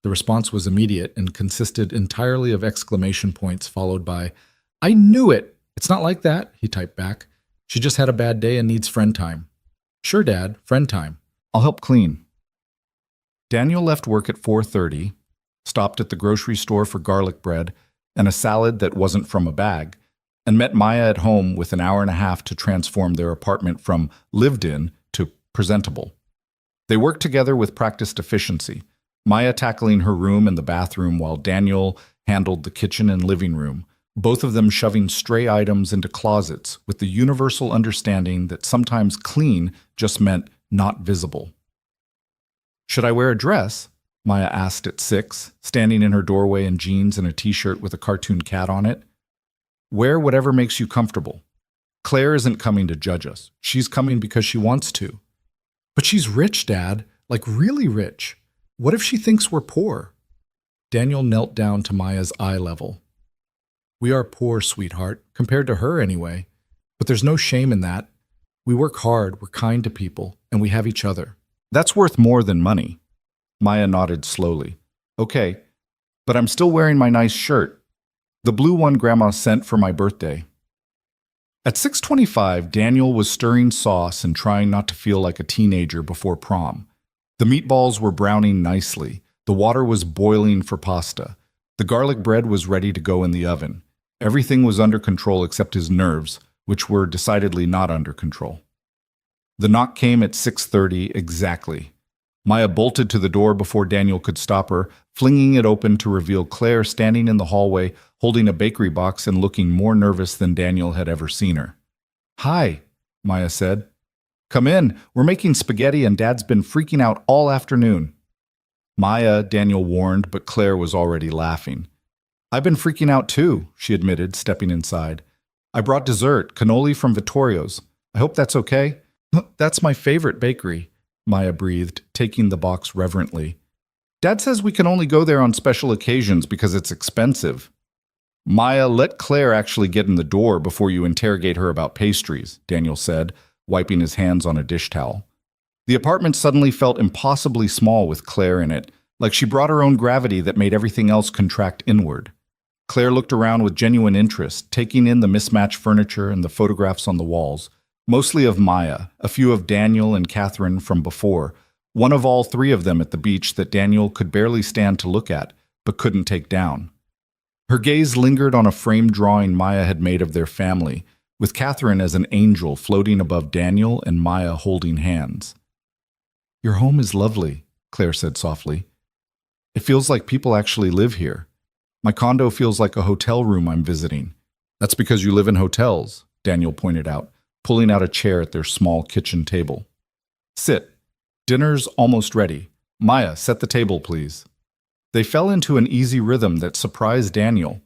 Speaker 1: The response was immediate and consisted entirely of exclamation points followed by, "I knew it! It's not like that," he typed back. "She just had a bad day and needs friend time." "Sure, Dad, friend time. I'll help clean." Daniel left work at 4:30, stopped at the grocery store for garlic bread and a salad that wasn't from a bag, and met Maya at home with an hour and a half to transform their apartment from lived-in to presentable. They worked together with practiced efficiency, Maya tackling her room and the bathroom while Daniel handled the kitchen and living room, both of them shoving stray items into closets with the universal understanding that sometimes clean just meant not visible. "Should I wear a dress?" Maya asked at 6, standing in her doorway in jeans and a t-shirt with a cartoon cat on it. "Wear whatever makes you comfortable. Claire isn't coming to judge us. She's coming because she wants to." "But she's rich, Dad. Like really rich. What if she thinks we're poor?" Daniel knelt down to Maya's eye level. "We are poor, sweetheart, compared to her anyway. But there's no shame in that. We work hard, we're kind to people, and we have each other. That's worth more than money." Maya nodded slowly. "Okay, but I'm still wearing my nice shirt. The blue one Grandma sent for my birthday." At 6:25, Daniel was stirring sauce and trying not to feel like a teenager before prom. The meatballs were browning nicely. The water was boiling for pasta. The garlic bread was ready to go in the oven. Everything was under control except his nerves, which were decidedly not under control. The knock came at 6:30 exactly. Maya bolted to the door before Daniel could stop her, flinging it open to reveal Claire standing in the hallway, holding a bakery box and looking more nervous than Daniel had ever seen her. "Hi," Maya said. "Come in. We're making spaghetti and Dad's been freaking out all afternoon." "Maya," Daniel warned, but Claire was already laughing. "I've been freaking out too," she admitted, stepping inside. "I brought dessert, cannoli from Vittorio's. I hope that's okay." "That's my favorite bakery," Maya breathed, taking the box reverently. "Dad says we can only go there on special occasions because it's expensive." "Maya, let Claire actually get in the door before you interrogate her about pastries," Daniel said, wiping his hands on a dish towel. The apartment suddenly felt impossibly small with Claire in it, like she brought her own gravity that made everything else contract inward. Claire looked around with genuine interest, taking in the mismatched furniture and the photographs on the walls, mostly of Maya, a few of Daniel and Catherine from before, one of all three of them at the beach that Daniel could barely stand to look at, but couldn't take down. Her gaze lingered on a framed drawing Maya had made of their family, with Catherine as an angel floating above Daniel and Maya holding hands. "Your home is lovely," Claire said softly. "It feels like people actually live here. My condo feels like a hotel room I'm visiting." "That's because you live in hotels," Daniel pointed out, pulling out a chair at their small kitchen table. "Sit. Dinner's almost ready. Maya, set the table, please." They fell into an easy rhythm that surprised Daniel.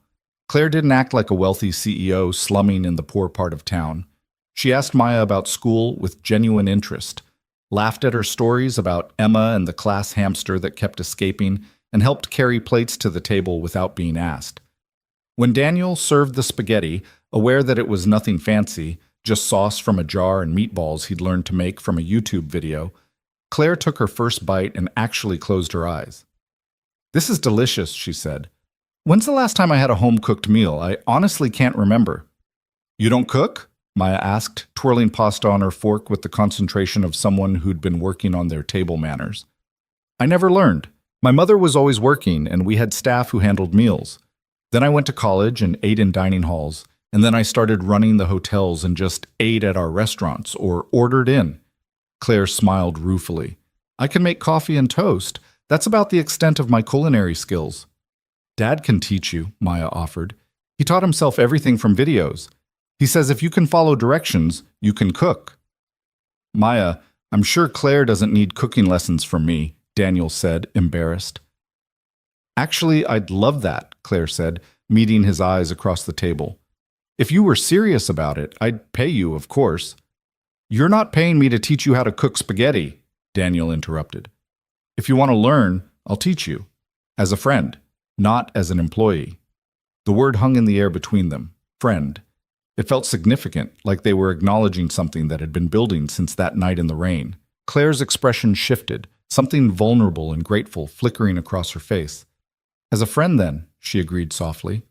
Speaker 1: Claire didn't act like a wealthy CEO slumming in the poor part of town. She asked Maya about school with genuine interest, laughed at her stories about Emma and the class hamster that kept escaping, and helped carry plates to the table without being asked. When Daniel served the spaghetti, aware that it was nothing fancy, just sauce from a jar and meatballs he'd learned to make from a YouTube video, Claire took her first bite and actually closed her eyes. "This is delicious," she said. "When's the last time I had a home-cooked meal? I honestly can't remember." "You don't cook?" Maya asked, twirling pasta on her fork with the concentration of someone who'd been working on their table manners. "I never learned. My mother was always working, and we had staff who handled meals. Then I went to college and ate in dining halls, and then I started running the hotels and just ate at our restaurants or ordered in." Claire smiled ruefully. "I can make coffee and toast. That's about the extent of my culinary skills." "Dad can teach you," Maya offered. "He taught himself everything from videos. He says if you can follow directions, you can cook." "Maya, I'm sure Claire doesn't need cooking lessons from me," Daniel said, embarrassed. "Actually, I'd love that," Claire said, meeting his eyes across the table. "If you were serious about it, I'd pay you, of course." "You're not paying me to teach you how to cook spaghetti," Daniel interrupted. "If you want to learn, I'll teach you. As a friend, not as an employee." The word hung in the air between them. Friend. It felt significant, like they were acknowledging something that had been building since that night in the rain. Claire's expression shifted, something vulnerable and grateful flickering across her face. "As a friend, then," she agreed softly.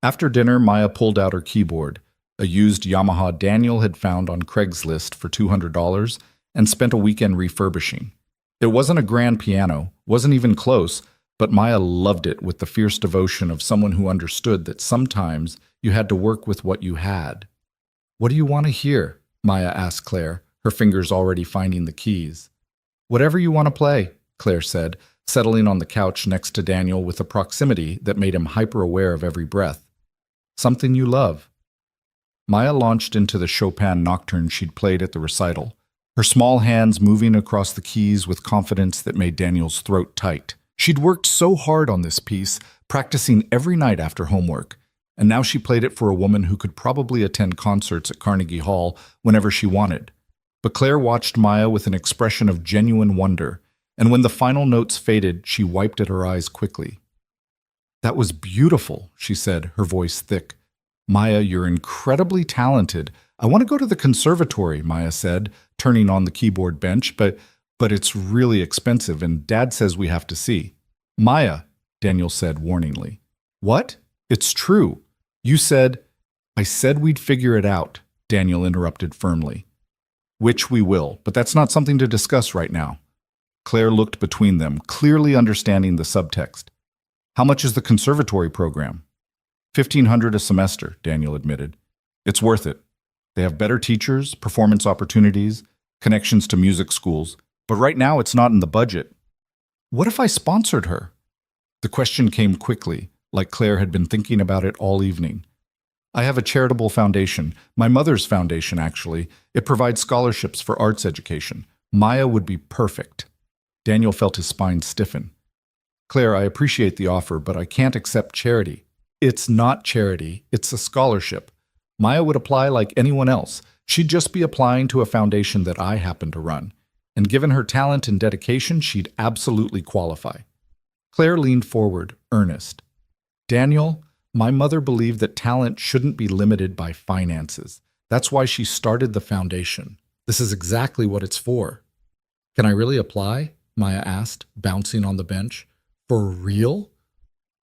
Speaker 1: After dinner, Maya pulled out her keyboard, a used Yamaha Daniel had found on Craigslist for $200, and spent a weekend refurbishing. It wasn't a grand piano, wasn't even close, but Maya loved it with the fierce devotion of someone who understood that sometimes you had to work with what you had. "What do you want to hear?" Maya asked Claire, her fingers already finding the keys. "Whatever you want to play," Claire said, settling on the couch next to Daniel with a proximity that made him hyper-aware of every breath. Something you love. Maya launched into the Chopin nocturne she'd played at the recital, her small hands moving across the keys with confidence that made Daniel's throat tight. She'd worked so hard on this piece, practicing every night after homework, and now she played it for a woman who could probably attend concerts at Carnegie Hall whenever she wanted. But Claire watched Maya with an expression of genuine wonder, and when the final notes faded, she wiped at her eyes quickly. "That was beautiful," she said, her voice thick. "Maya, you're incredibly talented. I want to go to the conservatory," Maya said, turning on the keyboard bench, but it's really expensive, and Dad says we have to see. "Maya," Daniel said warningly. "What? It's true. You said—" "I said we'd figure it out," Daniel interrupted firmly. "Which we will, but that's not something to discuss right now." Claire looked between them, clearly understanding the subtext. "How much is the conservatory program?" $1,500 a semester, Daniel admitted. "It's worth it. They have better teachers, performance opportunities, connections to music schools, but right now it's not in the budget." "What if I sponsored her?" The question came quickly, like Claire had been thinking about it all evening. "I have a charitable foundation, my mother's foundation actually. It provides scholarships for arts education. Maya would be perfect." Daniel felt his spine stiffen. "Claire, I appreciate the offer, but I can't accept charity." "It's not charity, it's a scholarship. Maya would apply like anyone else. She'd just be applying to a foundation that I happen to run. And given her talent and dedication, she'd absolutely qualify." Claire leaned forward, earnest. "Daniel, my mother believed that talent shouldn't be limited by finances. That's why she started the foundation. This is exactly what it's for." "Can I really apply?" Maya asked, bouncing on the bench. "For real?"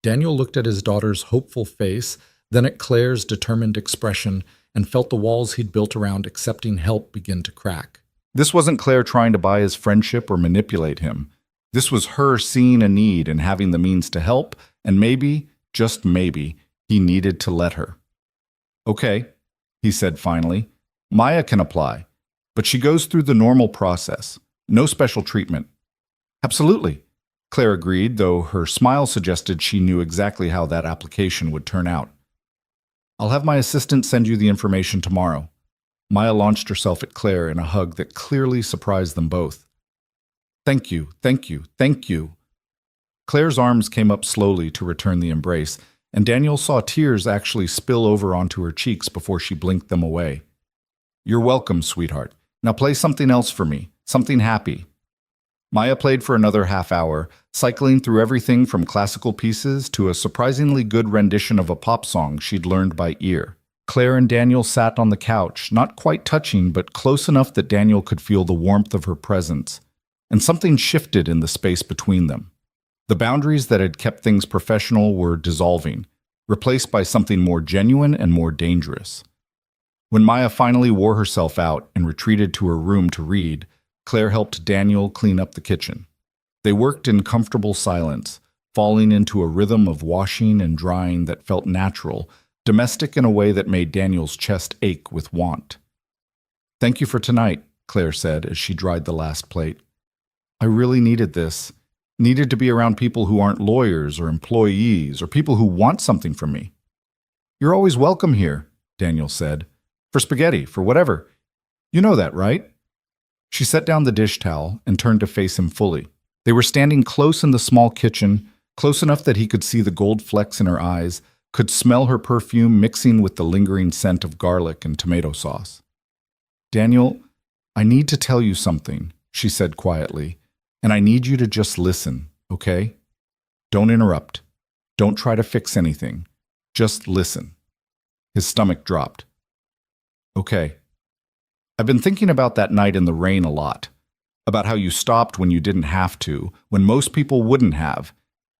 Speaker 1: Daniel looked at his daughter's hopeful face, then at Claire's determined expression, and felt the walls he'd built around accepting help begin to crack. This wasn't Claire trying to buy his friendship or manipulate him. This was her seeing a need and having the means to help, and maybe, just maybe, he needed to let her. "Okay," he said finally. "Maya can apply, but she goes through the normal process. No special treatment." "Absolutely," Claire agreed, though her smile suggested she knew exactly how that application would turn out. "I'll have my assistant send you the information tomorrow." Maya launched herself at Claire in a hug that clearly surprised them both. "Thank you, thank you, thank you." Claire's arms came up slowly to return the embrace, and Daniel saw tears actually spill over onto her cheeks before she blinked them away. "You're welcome, sweetheart. Now play something else for me, something happy." Maya played for another half hour, cycling through everything from classical pieces to a surprisingly good rendition of a pop song she'd learned by ear. Claire and Daniel sat on the couch, not quite touching, but close enough that Daniel could feel the warmth of her presence. And something shifted in the space between them. The boundaries that had kept things professional were dissolving, replaced by something more genuine and more dangerous. When Maya finally wore herself out and retreated to her room to read, Claire helped Daniel clean up the kitchen. They worked in comfortable silence, falling into a rhythm of washing and drying that felt natural, domestic in a way that made Daniel's chest ache with want. "Thank you for tonight," Claire said as she dried the last plate. "I really needed this. Needed to be around people who aren't lawyers or employees or people who want something from me." "You're always welcome here," Daniel said. "For spaghetti, for whatever. You know that, right?" She set down the dish towel and turned to face him fully. They were standing close in the small kitchen, close enough that he could see the gold flecks in her eyes, could smell her perfume mixing with the lingering scent of garlic and tomato sauce. "Daniel, I need to tell you something," she said quietly, "and I need you to just listen, okay? Don't interrupt. Don't try to fix anything. Just listen." His stomach dropped. "Okay. I've been thinking about that night in the rain a lot, about how you stopped when you didn't have to, when most people wouldn't have.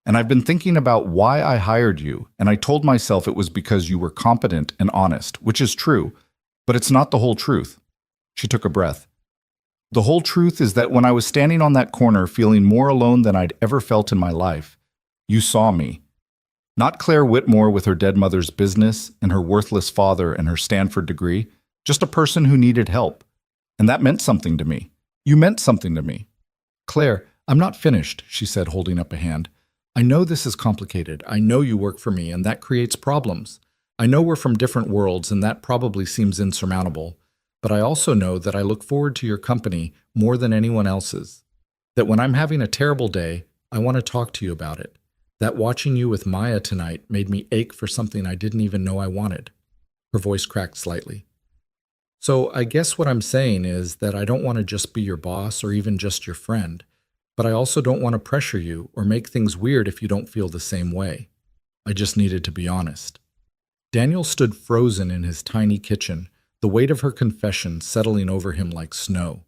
Speaker 1: And I've been thinking about why I hired you, and I told myself it was because you were competent and honest, which is true, but it's not the whole truth." She took a breath. "The whole truth is that when I was standing on that corner feeling more alone than I'd ever felt in my life, you saw me. Not Claire Whitmore with her dead mother's business and her worthless father and her Stanford degree, just a person who needed help. And that meant something to me. You meant something to me." "Claire, I'm not finished," she said, holding up a hand. "I know this is complicated. I know you work for me, and that creates problems. I know we're from different worlds, and that probably seems insurmountable, but I also know that I look forward to your company more than anyone else's. That when I'm having a terrible day, I want to talk to you about it. That watching you with Maya tonight made me ache for something I didn't even know I wanted. Her voice cracked slightly. So I guess what I'm saying is that I don't want to just be your boss or even just your friend, but I also don't want to pressure you or make things weird if you don't feel the same way. I just needed to be honest. Daniel stood frozen in his tiny kitchen, the weight of her confession settling over him like snow.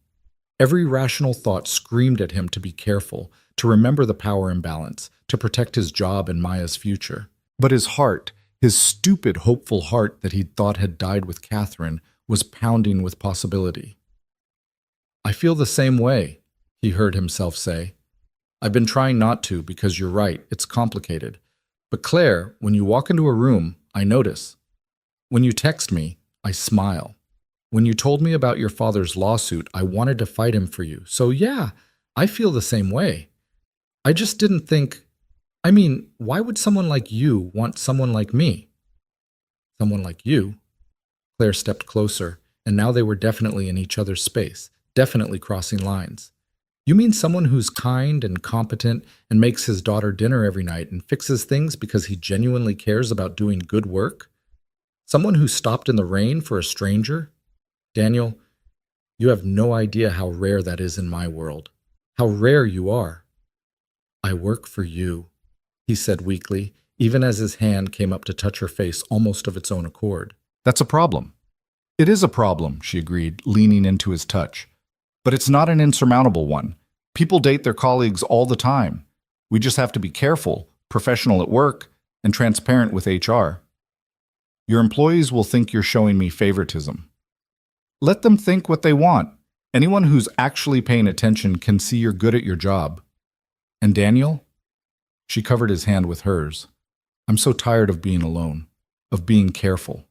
Speaker 1: Every rational thought screamed at him to be careful, to remember the power imbalance, to protect his job and Maya's future. But his heart, his stupid, hopeful heart that he'd thought had died with Catherine, was pounding with possibility. I feel the same way, he heard himself say. I've been trying not to because you're right, it's complicated. But Claire, when you walk into a room, I notice. When you text me, I smile. When you told me about your father's lawsuit, I wanted to fight him for you. So yeah, I feel the same way. I just didn't think, why would someone like you want someone like me? Someone like you? Claire stepped closer, and now they were definitely in each other's space, definitely crossing lines. You mean someone who's kind and competent and makes his daughter dinner every night and fixes things because he genuinely cares about doing good work? Someone who stopped in the rain for a stranger? Daniel, you have no idea how rare that is in my world. How rare you are. I work for you, he said weakly, even as his hand came up to touch her face almost of its own accord. That's a problem. It is a problem, she agreed, leaning into his touch. But it's not an insurmountable one. People date their colleagues all the time. We just have to be careful, professional at work, and transparent with HR. Your employees will think you're showing me favoritism. Let them think what they want. Anyone who's actually paying attention can see you're good at your job. And Daniel? She covered his hand with hers. I'm so tired of being alone, of being careful,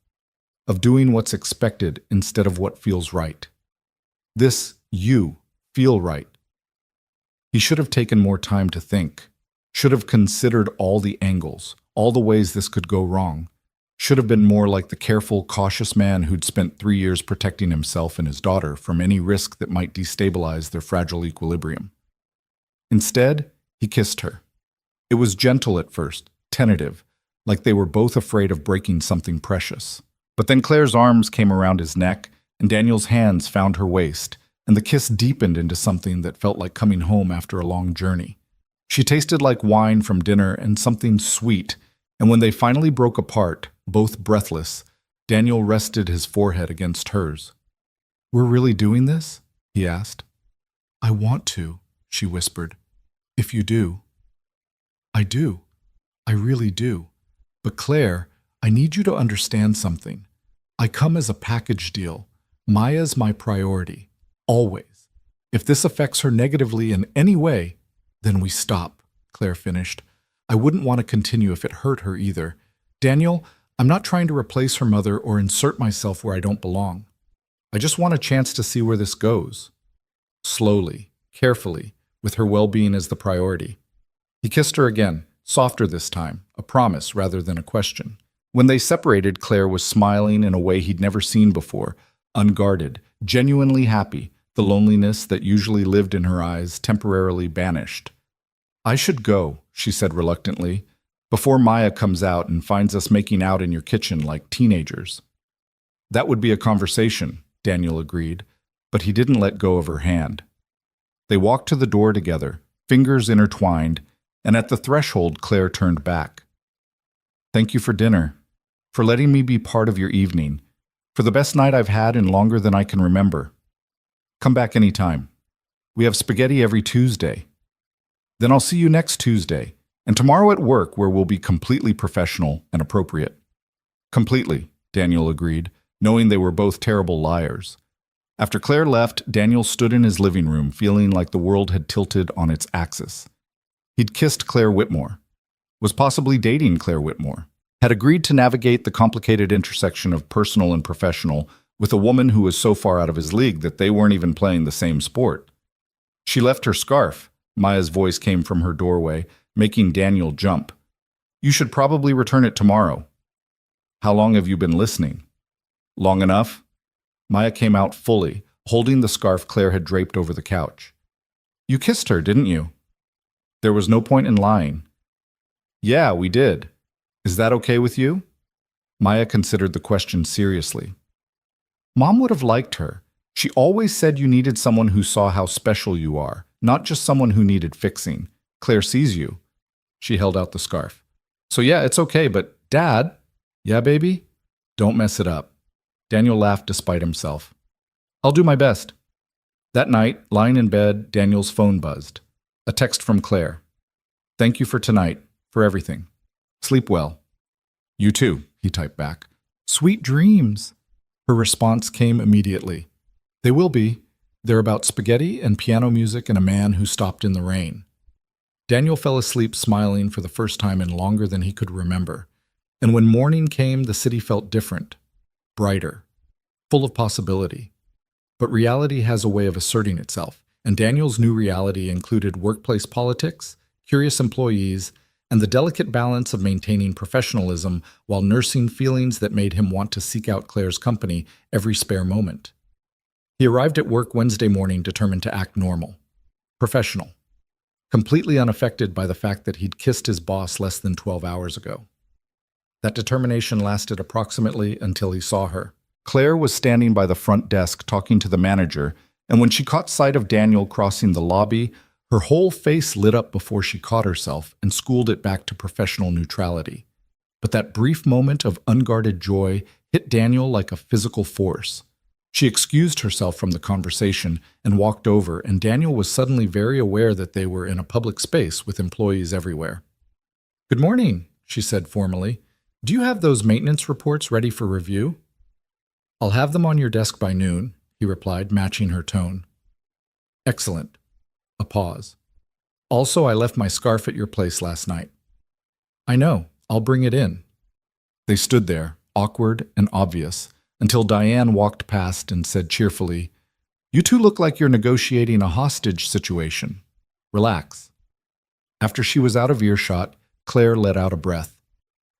Speaker 1: of doing what's expected instead of what feels right. This, you, feel right. He should have taken more time to think, should have considered all the angles, all the ways this could go wrong, should have been more like the careful, cautious man who'd spent 3 years protecting himself and his daughter from any risk that might destabilize their fragile equilibrium. Instead, he kissed her. It was gentle at first, tentative, like they were both afraid of breaking something precious. But then Claire's arms came around his neck, and Daniel's hands found her waist, and the kiss deepened into something that felt like coming home after a long journey. She tasted like wine from dinner and something sweet, and when they finally broke apart, both breathless, Daniel rested his forehead against hers. We're really doing this? He asked. I want to, she whispered. If you do. I do. I really do. But Claire, I need you to understand something. I come as a package deal. Maya's my priority. Always. If this affects her negatively in any way, then we stop, Claire finished. I wouldn't want to continue if it hurt her either. Daniel, I'm not trying to replace her mother or insert myself where I don't belong. I just want a chance to see where this goes. Slowly, carefully, with her well-being as the priority. He kissed her again, softer this time, a promise rather than a question. When they separated, Claire was smiling in a way he'd never seen before, unguarded, genuinely happy, the loneliness that usually lived in her eyes temporarily banished. I should go, she said reluctantly, before Maya comes out and finds us making out in your kitchen like teenagers. That would be a conversation, Daniel agreed, but he didn't let go of her hand. They walked to the door together, fingers intertwined, and at the threshold Claire turned back. Thank you for dinner, for letting me be part of your evening, for the best night I've had in longer than I can remember. Come back anytime. We have spaghetti every Tuesday. Then I'll see you next Tuesday, and tomorrow at work where we'll be completely professional and appropriate. Completely, Daniel agreed, knowing they were both terrible liars. After Claire left, Daniel stood in his living room feeling like the world had tilted on its axis. He'd kissed Claire Whitmore, was possibly dating Claire Whitmore, had agreed to navigate the complicated intersection of personal and professional with a woman who was so far out of his league that they weren't even playing the same sport. She left her scarf. Maya's voice came from her doorway, making Daniel jump. You should probably return it tomorrow. How long have you been listening? Long enough? Maya came out fully, holding the scarf Claire had draped over the couch. You kissed her, didn't you? There was no point in lying. Yeah, we did. Is that okay with you? Maya considered the question seriously. Mom would have liked her. She always said you needed someone who saw how special you are, not just someone who needed fixing. Claire sees you. She held out the scarf. So yeah, it's okay, but Dad? Yeah, baby? Don't mess it up. Daniel laughed despite himself. I'll do my best. That night, lying in bed, Daniel's phone buzzed. A text from Claire. Thank you for tonight, for everything. Sleep well. You too, he typed back. Sweet dreams. Her response came immediately. They will be. They're about spaghetti and piano music and a man who stopped in the rain. Daniel fell asleep smiling for the first time in longer than he could remember. And when morning came, the city felt different, brighter, full of possibility. But reality has a way of asserting itself, and Daniel's new reality included workplace politics, curious employees, and the delicate balance of maintaining professionalism while nursing feelings that made him want to seek out Claire's company every spare moment. He arrived at work Wednesday morning determined to act normal, professional, completely unaffected by the fact that he'd kissed his boss less than 12 hours ago. That determination lasted approximately until he saw her. Claire was standing by the front desk talking to the manager, and when she caught sight of Daniel crossing the lobby, her whole face lit up before she caught herself and schooled it back to professional neutrality. But that brief moment of unguarded joy hit Daniel like a physical force. She excused herself from the conversation and walked over, and Daniel was suddenly very aware that they were in a public space with employees everywhere. Good morning, she said formally. Do you have those maintenance reports ready for review? I'll have them on your desk by noon, he replied, matching her tone. Excellent. A pause. Also, I left my scarf at your place last night. I know. I'll bring it in. They stood there, awkward and obvious, until Diane walked past and said cheerfully, You two look like you're negotiating a hostage situation. Relax. After she was out of earshot, Claire let out a breath.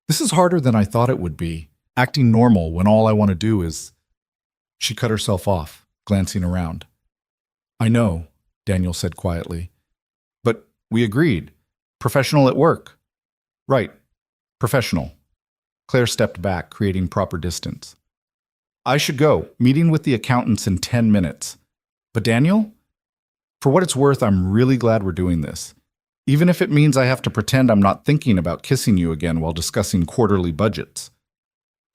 Speaker 1: This is harder than I thought it would be, acting normal when all I want to do is... She cut herself off, glancing around. I know, Daniel said quietly. But we agreed. Professional at work. Right. Professional. Claire stepped back, creating proper distance. I should go. Meeting with the accountants in 10 minutes. But Daniel? For what it's worth, I'm really glad we're doing this. Even if it means I have to pretend I'm not thinking about kissing you again while discussing quarterly budgets.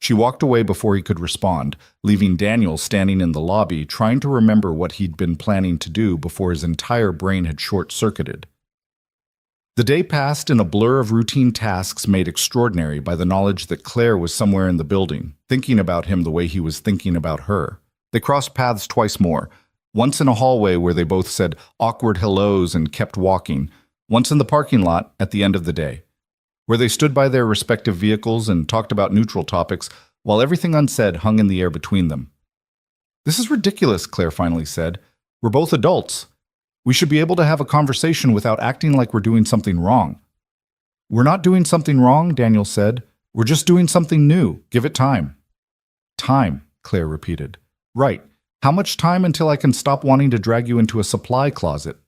Speaker 1: She walked away before he could respond, leaving Daniel standing in the lobby trying to remember what he'd been planning to do before his entire brain had short-circuited. The day passed in a blur of routine tasks made extraordinary by the knowledge that Claire was somewhere in the building, thinking about him the way he was thinking about her. They crossed paths twice more, once in a hallway where they both said awkward hellos and kept walking, once in the parking lot at the end of the day, where they stood by their respective vehicles and talked about neutral topics while everything unsaid hung in the air between them. This is ridiculous, Claire finally said. We're both adults. We should be able to have a conversation without acting like we're doing something wrong. We're not doing something wrong, Daniel said. We're just doing something new. Give it time. Time, Claire repeated. Right. How much time until I can stop wanting to drag you into a supply closet?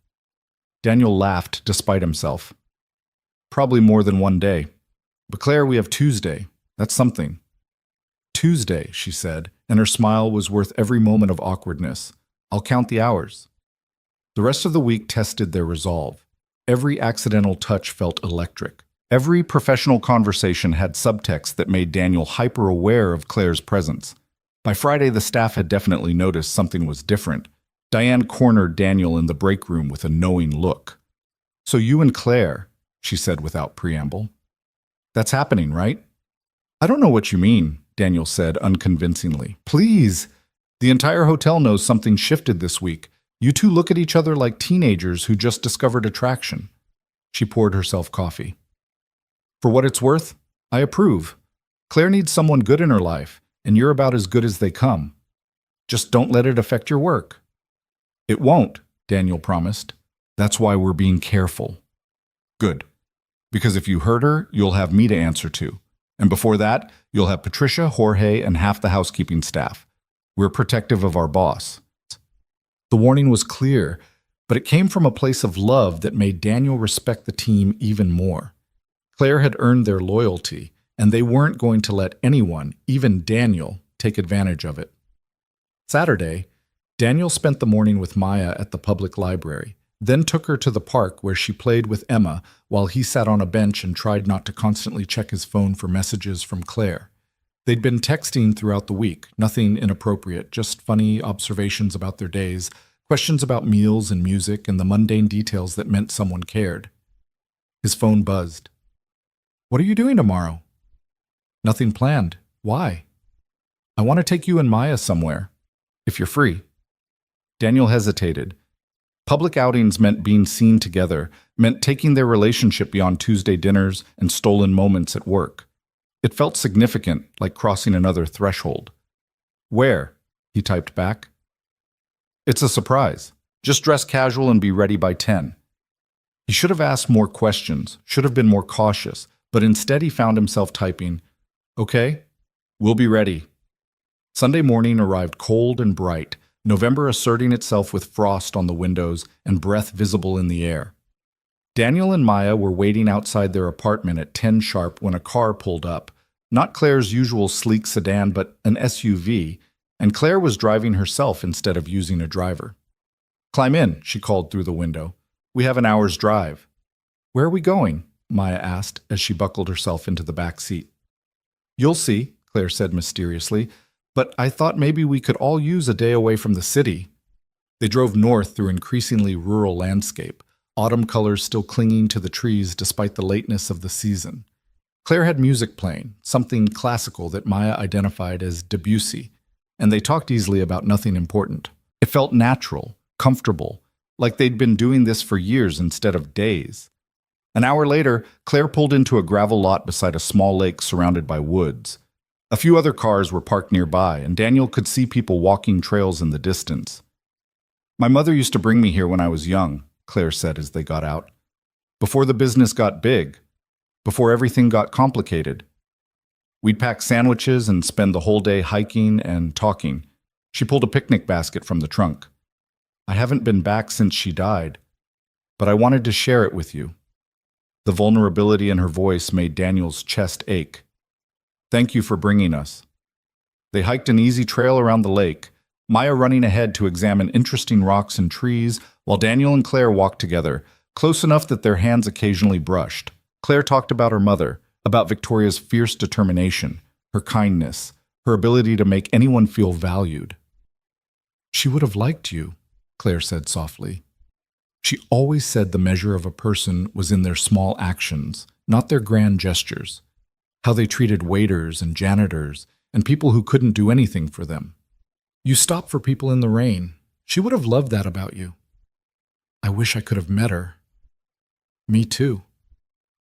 Speaker 1: Daniel laughed despite himself. Probably more than one day. But Claire, we have Tuesday. That's something. Tuesday, she said, and her smile was worth every moment of awkwardness. I'll count the hours. The rest of the week tested their resolve. Every accidental touch felt electric. Every professional conversation had subtext that made Daniel hyper-aware of Claire's presence. By Friday, the staff had definitely noticed something was different. Diane cornered Daniel in the break room with a knowing look. So you and Claire, she said without preamble. That's happening, right? I don't know what you mean, Daniel said unconvincingly. Please! The entire hotel knows something shifted this week. You two look at each other like teenagers who just discovered attraction. She poured herself coffee. For what it's worth, I approve. Claire needs someone good in her life, and you're about as good as they come. Just don't let it affect your work. It won't, Daniel promised. That's why we're being careful. Good. Because if you hurt her, you'll have me to answer to. And before that, you'll have Patricia, Jorge, and half the housekeeping staff. We're protective of our boss. The warning was clear, but it came from a place of love that made Daniel respect the team even more. Claire had earned their loyalty, and they weren't going to let anyone, even Daniel, take advantage of it. Saturday, Daniel spent the morning with Maya at the public library, then took her to the park where she played with Emma while he sat on a bench and tried not to constantly check his phone for messages from Claire. They'd been texting throughout the week, nothing inappropriate, just funny observations about their days, questions about meals and music, and the mundane details that meant someone cared. His phone buzzed. "What are you doing tomorrow?" "Nothing planned. Why?" "I want to take you and Maya somewhere, if you're free." Daniel hesitated. Public outings meant being seen together, meant taking their relationship beyond Tuesday dinners and stolen moments at work. It felt significant, like crossing another threshold. "Where?" he typed back. "It's a surprise. Just dress casual and be ready by 10. He should have asked more questions, should have been more cautious, but instead he found himself typing, "Okay, we'll be ready." Sunday morning arrived cold and bright, November asserting itself with frost on the windows and breath visible in the air. Daniel and Maya were waiting outside their apartment at 10 sharp when a car pulled up, not Claire's usual sleek sedan but an SUV, and Claire was driving herself instead of using a driver. "Climb in," she called through the window. "We have an hour's drive." "Where are we going?" Maya asked as she buckled herself into the back seat. "You'll see," Claire said mysteriously, "but I thought maybe we could all use a day away from the city." They drove north through increasingly rural landscape, autumn colors still clinging to the trees despite the lateness of the season. Claire had music playing, something classical that Maya identified as Debussy, and they talked easily about nothing important. It felt natural, comfortable, like they'd been doing this for years instead of days. An hour later, Claire pulled into a gravel lot beside a small lake surrounded by woods. A few other cars were parked nearby, and Daniel could see people walking trails in the distance. "My mother used to bring me here when I was young," Claire said as they got out. "Before the business got big, before everything got complicated. We'd pack sandwiches and spend the whole day hiking and talking." She pulled a picnic basket from the trunk. "I haven't been back since she died, but I wanted to share it with you." The vulnerability in her voice made Daniel's chest ache. "Thank you for bringing us." They hiked an easy trail around the lake, Maya running ahead to examine interesting rocks and trees, while Daniel and Claire walked together, close enough that their hands occasionally brushed. Claire talked about her mother, about Victoria's fierce determination, her kindness, her ability to make anyone feel valued. "She would have liked you," Claire said softly. She always said the measure of a person was in their small actions, not their grand gestures. How they treated waiters and janitors and people who couldn't do anything for them. "You stop for people in the rain. She would have loved that about you." "I wish I could have met her." "Me too."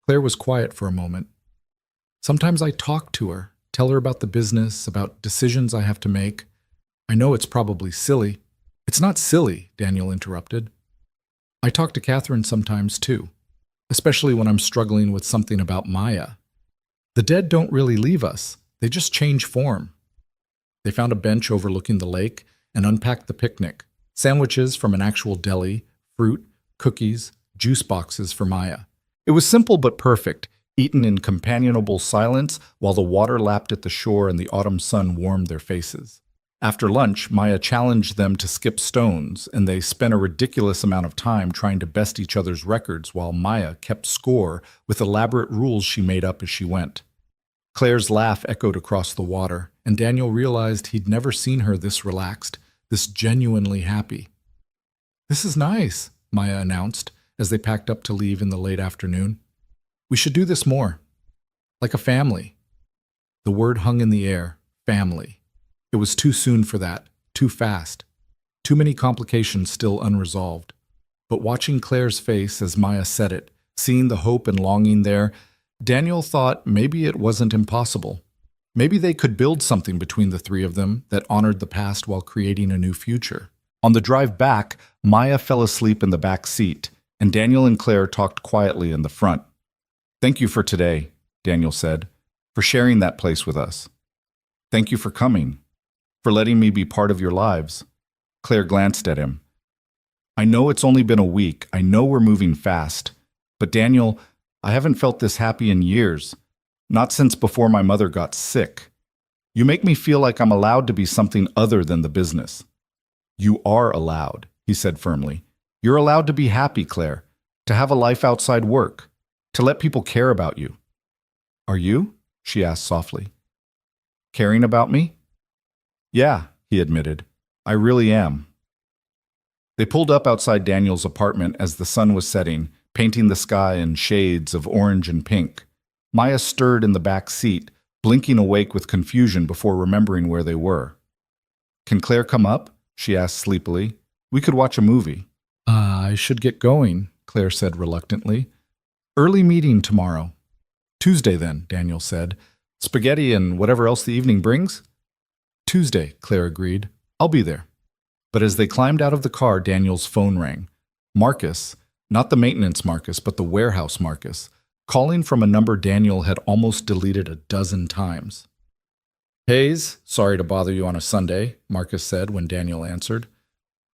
Speaker 1: Claire was quiet for a moment. "Sometimes I talk to her, tell her about the business, about decisions I have to make. I know it's probably silly." "It's not silly," Daniel interrupted. "I talk to Catherine sometimes too, especially when I'm struggling with something about Maya. The dead don't really leave us, they just change form." They found a bench overlooking the lake and unpacked the picnic, sandwiches from an actual deli, fruit, cookies, juice boxes for Maya. It was simple but perfect, eaten in companionable silence while the water lapped at the shore and the autumn sun warmed their faces. After lunch, Maya challenged them to skip stones, and they spent a ridiculous amount of time trying to best each other's records while Maya kept score with elaborate rules she made up as she went. Claire's laugh echoed across the water, and Daniel realized he'd never seen her this relaxed, this genuinely happy. "This is nice," Maya announced as they packed up to leave in the late afternoon. "We should do this more. Like a family." The word hung in the air, family. It was too soon for that, too fast. Too many complications still unresolved. But watching Claire's face as Maya said it, seeing the hope and longing there, Daniel thought maybe it wasn't impossible. Maybe they could build something between the three of them that honored the past while creating a new future. On the drive back, Maya fell asleep in the back seat, and Daniel and Claire talked quietly in the front. "Thank you for today," Daniel said, for sharing that place with us. Thank you for coming, for letting me be part of your lives. Claire glanced at him. I know it's only been a week. I know we're moving fast. But Daniel, I haven't felt this happy in years. Not since before my mother got sick. You make me feel like I'm allowed to be something other than the business. You are allowed, he said firmly. You're allowed to be happy, Claire, to have a life outside work, to let people care about you. Are you? She asked softly. Caring about me? Yeah, he admitted. I really am. They pulled up outside Daniel's apartment as the sun was setting, painting the sky in shades of orange and pink. Maya stirred in the back seat, blinking awake with confusion before remembering where they were. Can Claire come up? She asked sleepily. We could watch a movie. I should get going, Claire said reluctantly. Early meeting tomorrow. Tuesday then, Daniel said. Spaghetti and whatever else the evening brings? Tuesday, Claire agreed. I'll be there. But as they climbed out of the car, Daniel's phone rang. Marcus, not the maintenance Marcus, but the warehouse Marcus, calling from a number Daniel had almost deleted a dozen times. Hayes, sorry to bother you on a Sunday, Marcus said when Daniel answered.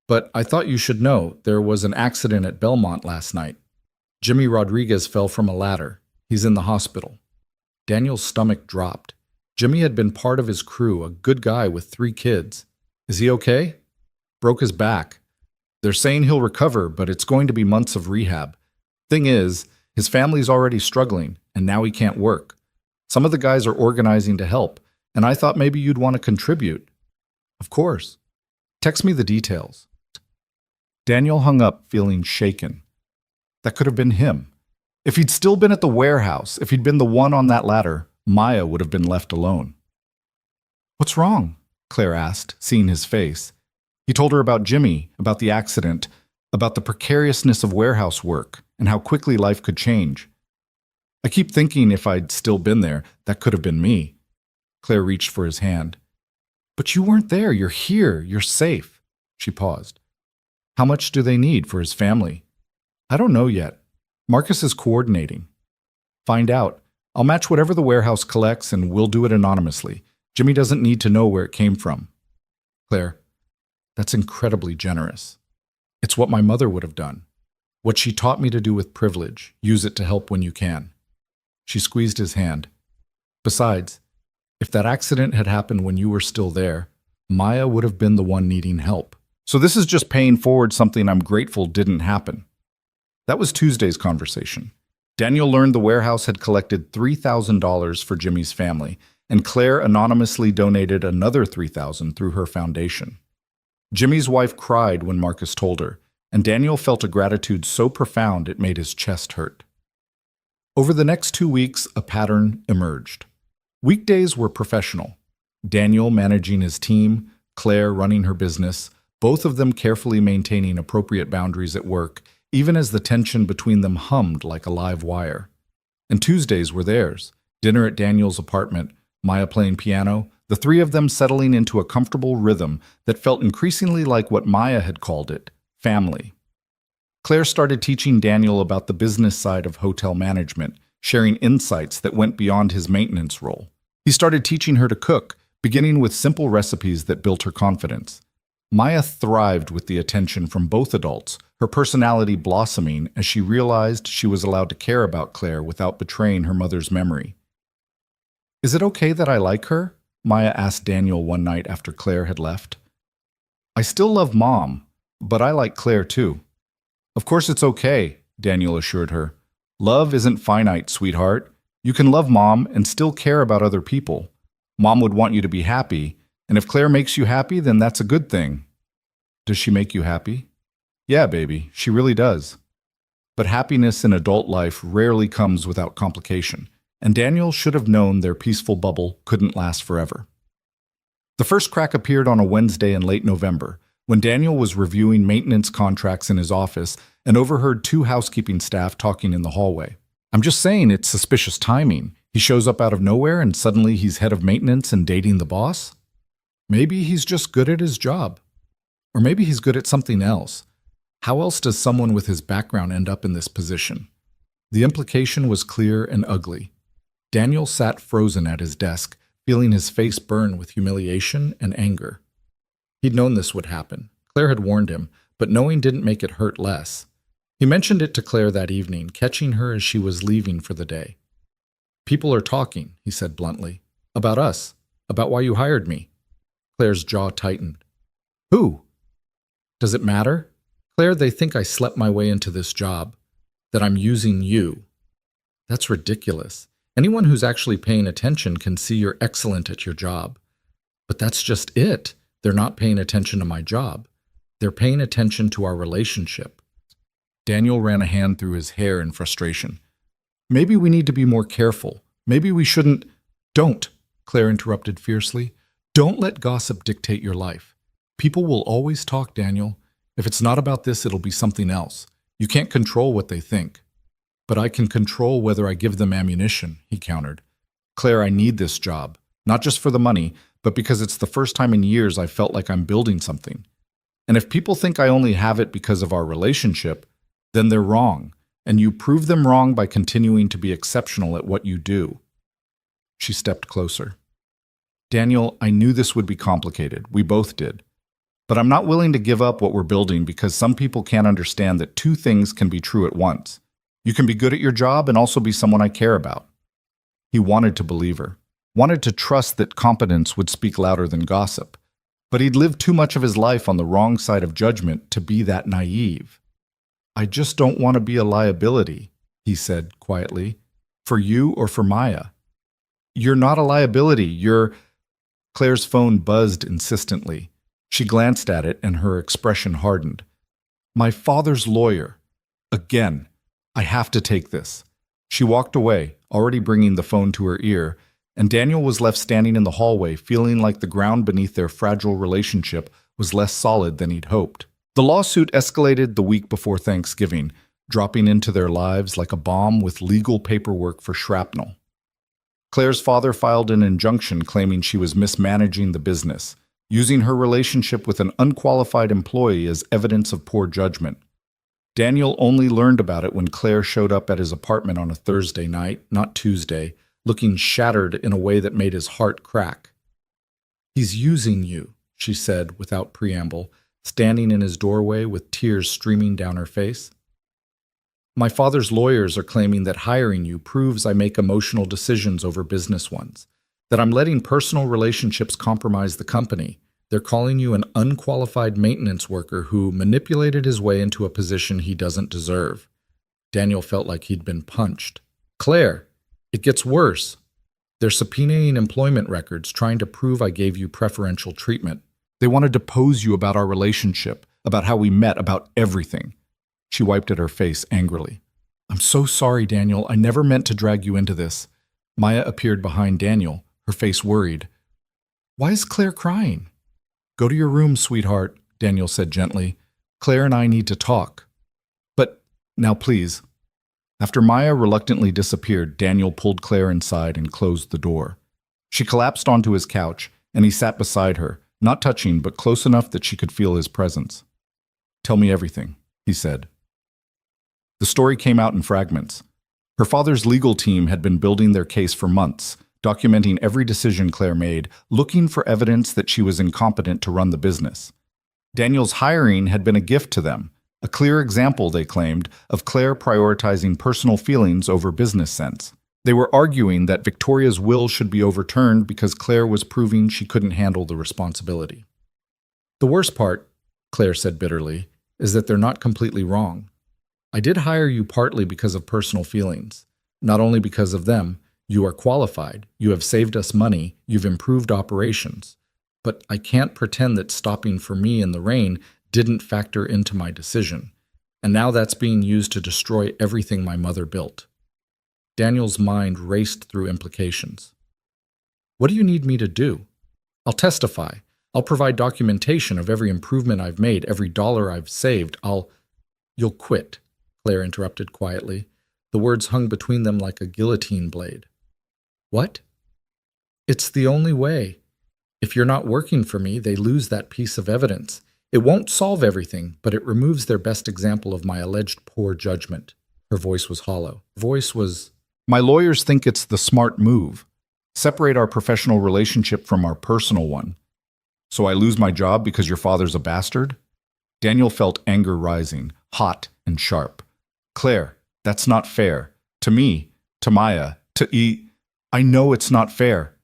Speaker 1: But I thought you should know there was an accident at Belmont last night. Jimmy Rodriguez fell from a ladder. He's in the hospital. Daniel's stomach dropped. Jimmy had been part of his crew, a good guy with 3 kids. Is he okay? Broke his back. They're saying he'll recover, but it's going to be months of rehab. Thing is, his family's already struggling, and now he can't work. Some of the guys are organizing to help, and I thought maybe you'd want to contribute. Of course. Text me the details. Daniel hung up, feeling shaken. That could have been him. If he'd still been at the warehouse, if he'd been the one on that ladder, Maya would have been left alone. What's wrong? Claire asked, seeing his face. He told her about Jimmy, about the accident, about the precariousness of warehouse work, and how quickly life could change. I keep thinking if I'd still been there, that could have been me. Claire reached for his hand. But you weren't there. You're here. You're safe. She paused. How much do they need for his family? I don't know yet. Marcus is coordinating. Find out. I'll match whatever the warehouse collects and we'll do it anonymously. Jimmy doesn't need to know where it came from. Claire, that's incredibly generous. It's what my mother would have done. What she taught me to do with privilege. Use it to help when you can. She squeezed his hand. Besides, if that accident had happened when you were still there, Maya would have been the one needing help. So this is just paying forward something I'm grateful didn't happen. That was Tuesday's conversation. Daniel learned the warehouse had collected $3,000 for Jimmy's family, and Claire anonymously donated another $3,000 through her foundation. Jimmy's wife cried when Marcus told her, and Daniel felt a gratitude so profound it made his chest hurt. Over the next 2 weeks, a pattern emerged. Weekdays were professional. Daniel managing his team, Claire running her business, both of them carefully maintaining appropriate boundaries at work, even as the tension between them hummed like a live wire. And Tuesdays were theirs. Dinner at Daniel's apartment, Maya playing piano, the 3 of them settling into a comfortable rhythm that felt increasingly like what Maya had called it, family. Claire started teaching Daniel about the business side of hotel management, sharing insights that went beyond his maintenance role. He started teaching her to cook, beginning with simple recipes that built her confidence. Maya thrived with the attention from both adults, her personality blossoming as she realized she was allowed to care about Claire without betraying her mother's memory. Is it okay that I like her? Maya asked Daniel one night after Claire had left. I still love Mom, but I like Claire too. Of course it's okay, Daniel assured her. Love isn't finite, sweetheart. You can love Mom and still care about other people. Mom would want you to be happy, and if Claire makes you happy, then that's a good thing. Does she make you happy? Yeah, baby, she really does. But happiness in adult life rarely comes without complication, and Daniel should have known their peaceful bubble couldn't last forever. The first crack appeared on a Wednesday in late November, when Daniel was reviewing maintenance contracts in his office and overheard 2 housekeeping staff talking in the hallway. I'm just saying it's suspicious timing. He shows up out of nowhere and suddenly he's head of maintenance and dating the boss? Maybe he's just good at his job. Or maybe he's good at something else. How else does someone with his background end up in this position? The implication was clear and ugly. Daniel sat frozen at his desk, feeling his face burn with humiliation and anger. He'd known this would happen. Claire had warned him, but knowing didn't make it hurt less. He mentioned it to Claire that evening, catching her as she was leaving for the day. "People are talking," he said bluntly. "About us. About why you hired me." Claire's jaw tightened. "Who?" "Does it matter? Claire, they think I slept my way into this job. That I'm using you." "That's ridiculous. Anyone who's actually paying attention can see you're excellent at your job." "But that's just it. They're not paying attention to my job. They're paying attention to our relationship." Daniel ran a hand through his hair in frustration. "Maybe we need to be more careful. Maybe we shouldn't—" "Don't," Claire interrupted fiercely. "Don't let gossip dictate your life. People will always talk, Daniel. If it's not about this, it'll be something else. You can't control what they think." "But I can control whether I give them ammunition," he countered. "Claire, I need this job. Not just for the money, but because it's the first time in years I felt like I'm building something. And if people think I only have it because of our relationship, then they're wrong, and you prove them wrong by continuing to be exceptional at what you do." She stepped closer. "Daniel, I knew this would be complicated. We both did. But I'm not willing to give up what we're building because some people can't understand that two things can be true at once. You can be good at your job and also be someone I care about." He wanted to believe her, wanted to trust that competence would speak louder than gossip. But he'd lived too much of his life on the wrong side of judgment to be that naive. "I just don't want to be a liability," he said quietly, "for you or for Maya." "You're not a liability, you're—" Claire's phone buzzed insistently. She glanced at it and her expression hardened. "My father's lawyer. Again. I have to take this." She walked away, already bringing the phone to her ear, and Daniel was left standing in the hallway, feeling like the ground beneath their fragile relationship was less solid than he'd hoped. The lawsuit escalated the week before Thanksgiving, dropping into their lives like a bomb with legal paperwork for shrapnel. Claire's father filed an injunction claiming she was mismanaging the business, using her relationship with an unqualified employee as evidence of poor judgment. Daniel only learned about it when Claire showed up at his apartment on a Thursday night, not Tuesday, looking shattered in a way that made his heart crack. "He's using you," she said without preamble, standing in his doorway with tears streaming down her face. "My father's lawyers are claiming that hiring you proves I make emotional decisions over business ones, that I'm letting personal relationships compromise the company. They're calling you an unqualified maintenance worker who manipulated his way into a position he doesn't deserve." Daniel felt like he'd been punched. "Claire, it gets worse. They're subpoenaing employment records, trying to prove I gave you preferential treatment. They want to depose you about our relationship, about how we met, about everything." She wiped at her face angrily. "I'm so sorry, Daniel. I never meant to drag you into this." Maya appeared behind Daniel, her face worried. "Why is Claire crying?" "Go to your room, sweetheart," Daniel said gently. "Claire and I need to talk." "But now please." After Maya reluctantly disappeared, Daniel pulled Claire inside and closed the door. She collapsed onto his couch, and he sat beside her, not touching but close enough that she could feel his presence. "Tell me everything," he said. The story came out in fragments. Her father's legal team had been building their case for months, documenting every decision Claire made, looking for evidence that she was incompetent to run the business. Daniel's hiring had been a gift to them, a clear example, they claimed, of Claire prioritizing personal feelings over business sense. They were arguing that Victoria's will should be overturned because Claire was proving she couldn't handle the responsibility. "The worst part," Claire said bitterly, "is that they're not completely wrong. I did hire you partly because of personal feelings, not only because of them. You are qualified, you have saved us money, you've improved operations. But I can't pretend that stopping for me in the rain didn't factor into my decision. And now that's being used to destroy everything my mother built." Daniel's mind raced through implications. "What do you need me to do?" "I'll testify. I'll provide documentation of every improvement I've made, every dollar I've saved. You'll quit," Claire interrupted quietly. The words hung between them like a guillotine blade. "What?" "It's the only way. If you're not working for me, they lose that piece of evidence. It won't solve everything, but it removes their best example of my alleged poor judgment." Her voice was hollow. Her voice was My lawyers think it's the smart move. Separate our professional relationship from our personal one. So I lose my job because your father's a bastard? Daniel felt anger rising, hot and sharp. Claire, that's not fair. To me, to Maya, to E. I know it's not fair.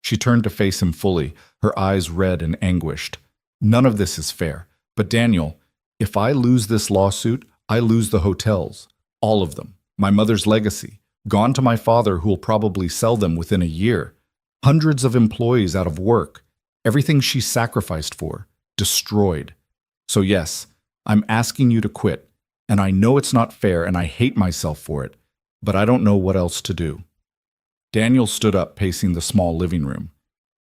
Speaker 1: She turned to face him fully, her eyes red and anguished. None of this is fair. But Daniel, if I lose this lawsuit, I lose the hotels. All of them. My mother's legacy. Gone to my father, who'll probably sell them within a year. Hundreds of employees out of work. Everything she sacrificed for. Destroyed. So yes, I'm asking you to quit. And I know it's not fair and I hate myself for it. But I don't know what else to do. Daniel stood up, pacing the small living room.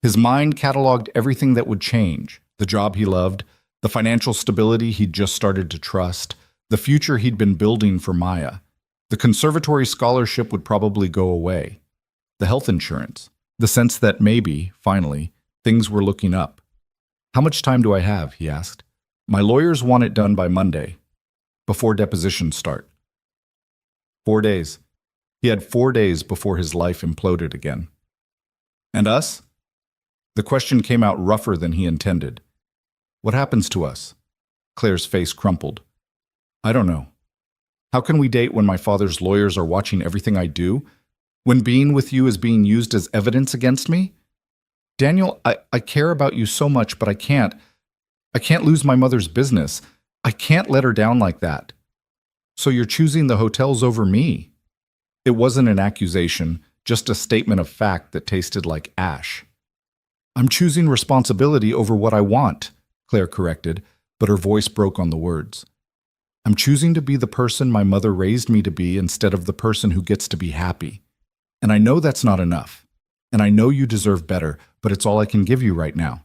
Speaker 1: His mind cataloged everything that would change. The job he loved, the financial stability he'd just started to trust, the future he'd been building for Maya. The conservatory scholarship would probably go away. The health insurance. The sense that maybe, finally, things were looking up. How much time do I have? He asked. My lawyers want it done by Monday, before depositions start. 4 days. He had 4 days before his life imploded again. And us? The question came out rougher than he intended. What happens to us? Claire's face crumpled. I don't know. How can we date when my father's lawyers are watching everything I do? When being with you is being used as evidence against me? Daniel, I care about you so much, but I can't. I can't lose my mother's business. I can't let her down like that. So you're choosing the hotels over me? It wasn't an accusation, just a statement of fact that tasted like ash. I'm choosing responsibility over what I want, Claire corrected, but her voice broke on the words. I'm choosing to be the person my mother raised me to be instead of the person who gets to be happy. And I know that's not enough. And I know you deserve better, but it's all I can give you right now.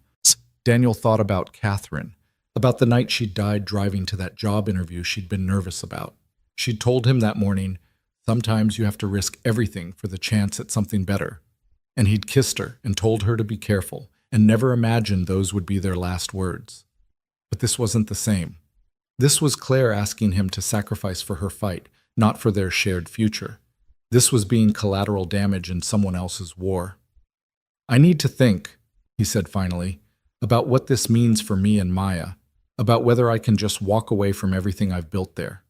Speaker 1: Daniel thought about Catherine, about the night she'd died driving to that job interview she'd been nervous about. She'd told him that morning, sometimes you have to risk everything for the chance at something better. And he'd kissed her and told her to be careful and never imagined those would be their last words. But this wasn't the same. This was Claire asking him to sacrifice for her fight, not for their shared future. This was being collateral damage in someone else's war. I need to think, he said finally, about what this means for me and Maya, about whether I can just walk away from everything I've built there.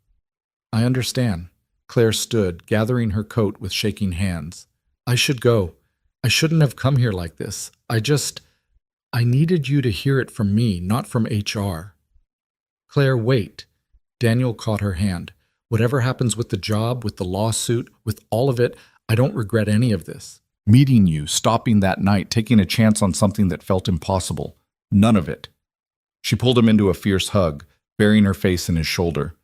Speaker 1: I understand. Claire stood, gathering her coat with shaking hands. I should go. I shouldn't have come here like this. I needed you to hear it from me, not from HR. Claire, wait. Daniel caught her hand. Whatever happens with the job, with the lawsuit, with all of it, I don't regret any of this. Meeting you, stopping that night, taking a chance on something that felt impossible. None of it. She pulled him into a fierce hug, burying her face in his shoulder.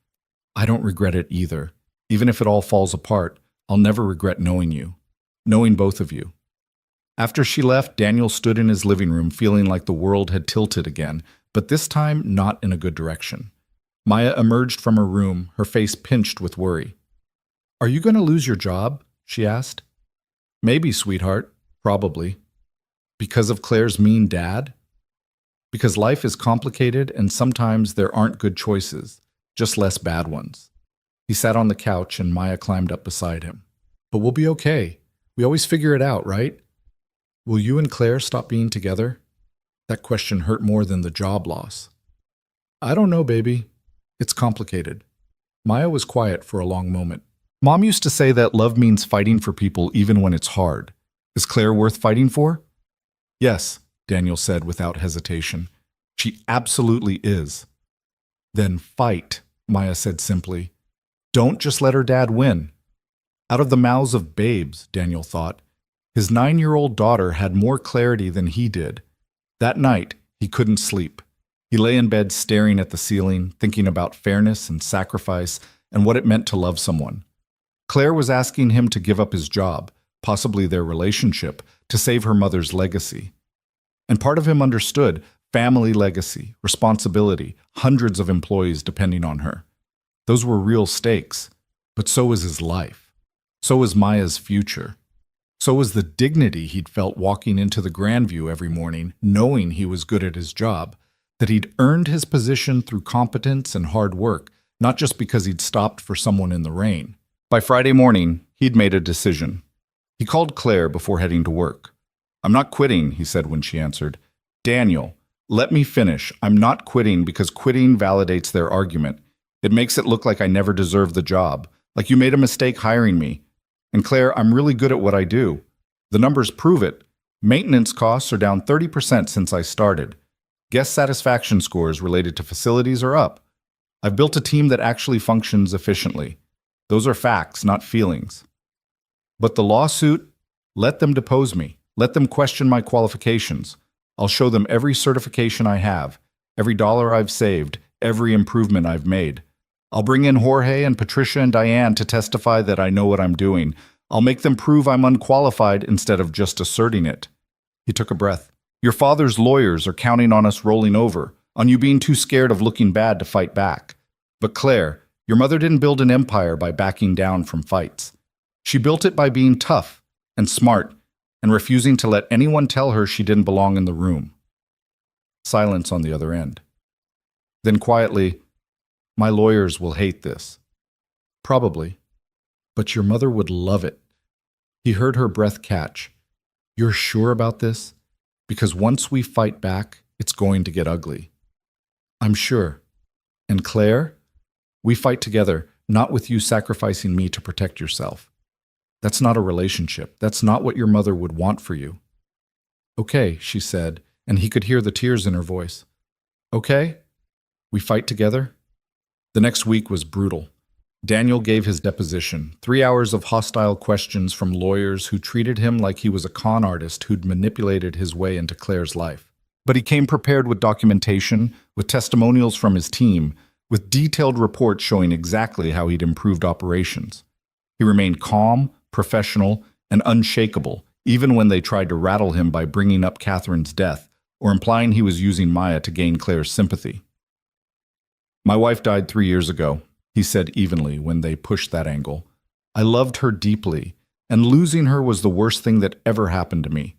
Speaker 1: I don't regret it either. Even if it all falls apart, I'll never regret knowing you. Knowing both of you. After she left, Daniel stood in his living room feeling like the world had tilted again, but this time not in a good direction. Maya emerged from her room, her face pinched with worry. Are you going to lose your job? She asked. Maybe, sweetheart. Probably. Because of Claire's mean dad? Because life is complicated and sometimes there aren't good choices, just less bad ones. He sat on the couch and Maya climbed up beside him. But we'll be okay. We always figure it out, right? Will you and Claire stop being together? That question hurt more than the job loss. I don't know, baby. It's complicated. Maya was quiet for a long moment. Mom used to say that love means fighting for people even when it's hard. Is Claire worth fighting for? Yes, Daniel said without hesitation. She absolutely is. Then fight, Maya said simply. Don't just let her dad win. Out of the mouths of babes, Daniel thought. His 9-year-old daughter had more clarity than he did. That night, he couldn't sleep. He lay in bed staring at the ceiling, thinking about fairness and sacrifice and what it meant to love someone. Claire was asking him to give up his job, possibly their relationship, to save her mother's legacy. And part of him understood family legacy, responsibility, hundreds of employees depending on her. Those were real stakes, but so was his life. So was Maya's future. So was the dignity he'd felt walking into the Grandview every morning, knowing he was good at his job, that he'd earned his position through competence and hard work, not just because he'd stopped for someone in the rain. By Friday morning, he'd made a decision. He called Claire before heading to work. "I'm not quitting," he said when she answered. "Daniel, let me finish. I'm not quitting because quitting validates their argument. It makes it look like I never deserve the job, like you made a mistake hiring me. And Claire, I'm really good at what I do. The numbers prove it. Maintenance costs are down 30% since I started. Guest satisfaction scores related to facilities are up. I've built a team that actually functions efficiently. Those are facts, not feelings. But the lawsuit, let them depose me. Let them question my qualifications. I'll show them every certification I have, every dollar I've saved, every improvement I've made. I'll bring in Jorge and Patricia and Diane to testify that I know what I'm doing. I'll make them prove I'm unqualified instead of just asserting it." He took a breath. "Your father's lawyers are counting on us rolling over, on you being too scared of looking bad to fight back. But Claire, your mother didn't build an empire by backing down from fights. She built it by being tough and smart and refusing to let anyone tell her she didn't belong in the room." Silence on the other end. Then quietly, "My lawyers will hate this." "Probably. But your mother would love it." He heard her breath catch. "You're sure about this? Because once we fight back, it's going to get ugly." "I'm sure. And Claire, we fight together, not with you sacrificing me to protect yourself. That's not a relationship. That's not what your mother would want for you." "Okay," she said, and he could hear the tears in her voice. "Okay, we fight together." The next week was brutal. Daniel gave his deposition, 3 hours of hostile questions from lawyers who treated him like he was a con artist who'd manipulated his way into Claire's life. But he came prepared with documentation, with testimonials from his team, with detailed reports showing exactly how he'd improved operations. He remained calm, professional, and unshakable, even when they tried to rattle him by bringing up Catherine's death or implying he was using Maya to gain Claire's sympathy. "My wife died 3 years ago," he said evenly when they pushed that angle. "I loved her deeply, and losing her was the worst thing that ever happened to me.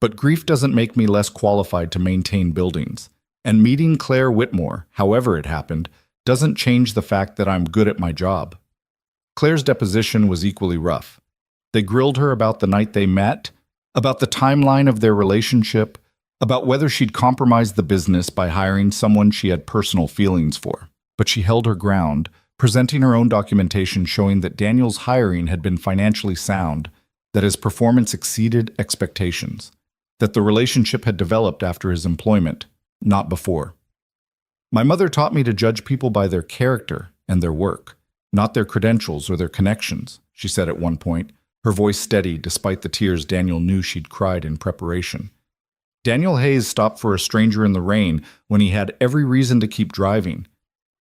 Speaker 1: But grief doesn't make me less qualified to maintain buildings, and meeting Claire Whitmore, however it happened, doesn't change the fact that I'm good at my job." Claire's deposition was equally rough. They grilled her about the night they met, about the timeline of their relationship, about whether she'd compromised the business by hiring someone she had personal feelings for. But she held her ground, presenting her own documentation showing that Daniel's hiring had been financially sound, that his performance exceeded expectations, that the relationship had developed after his employment, not before. "My mother taught me to judge people by their character and their work, not their credentials or their connections," she said at one point, her voice steady despite the tears Daniel knew she'd cried in preparation. Daniel Hayes stopped for a stranger in the rain when he had every reason to keep driving.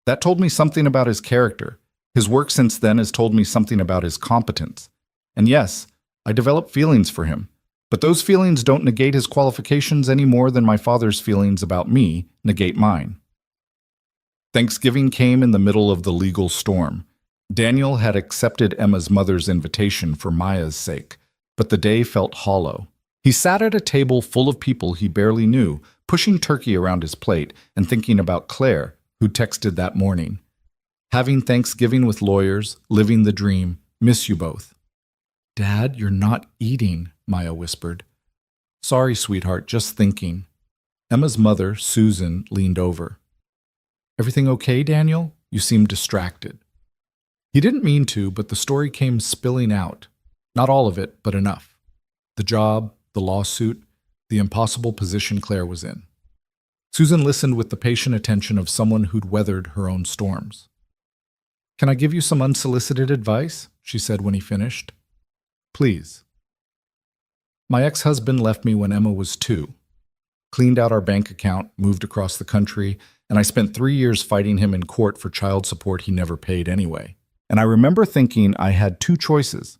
Speaker 1: That told me something about his character. His work since then has told me something about his competence. And yes, I developed feelings for him, but those feelings don't negate his qualifications any more than my father's feelings about me negate mine. Thanksgiving came in the middle of the legal storm. Daniel had accepted Emma's mother's invitation for Maya's sake, but the day felt hollow. He sat at a table full of people he barely knew, pushing turkey around his plate and thinking about Claire, who texted that morning. "Having Thanksgiving with lawyers, living the dream, miss you both." "Dad, you're not eating," Maya whispered. "Sorry, sweetheart, just thinking." Emma's mother, Susan, leaned over. "Everything okay, Daniel? You seem distracted." He didn't mean to, but the story came spilling out. Not all of it, but enough. The job, the lawsuit, the impossible position Claire was in. Susan listened with the patient attention of someone who'd weathered her own storms. "Can I give you some unsolicited advice?" she said when he finished. "Please." "My ex-husband left me when Emma was 2. Cleaned out our bank account, moved across the country, and I spent 3 years fighting him in court for child support he never paid anyway. And I remember thinking I had 2 choices.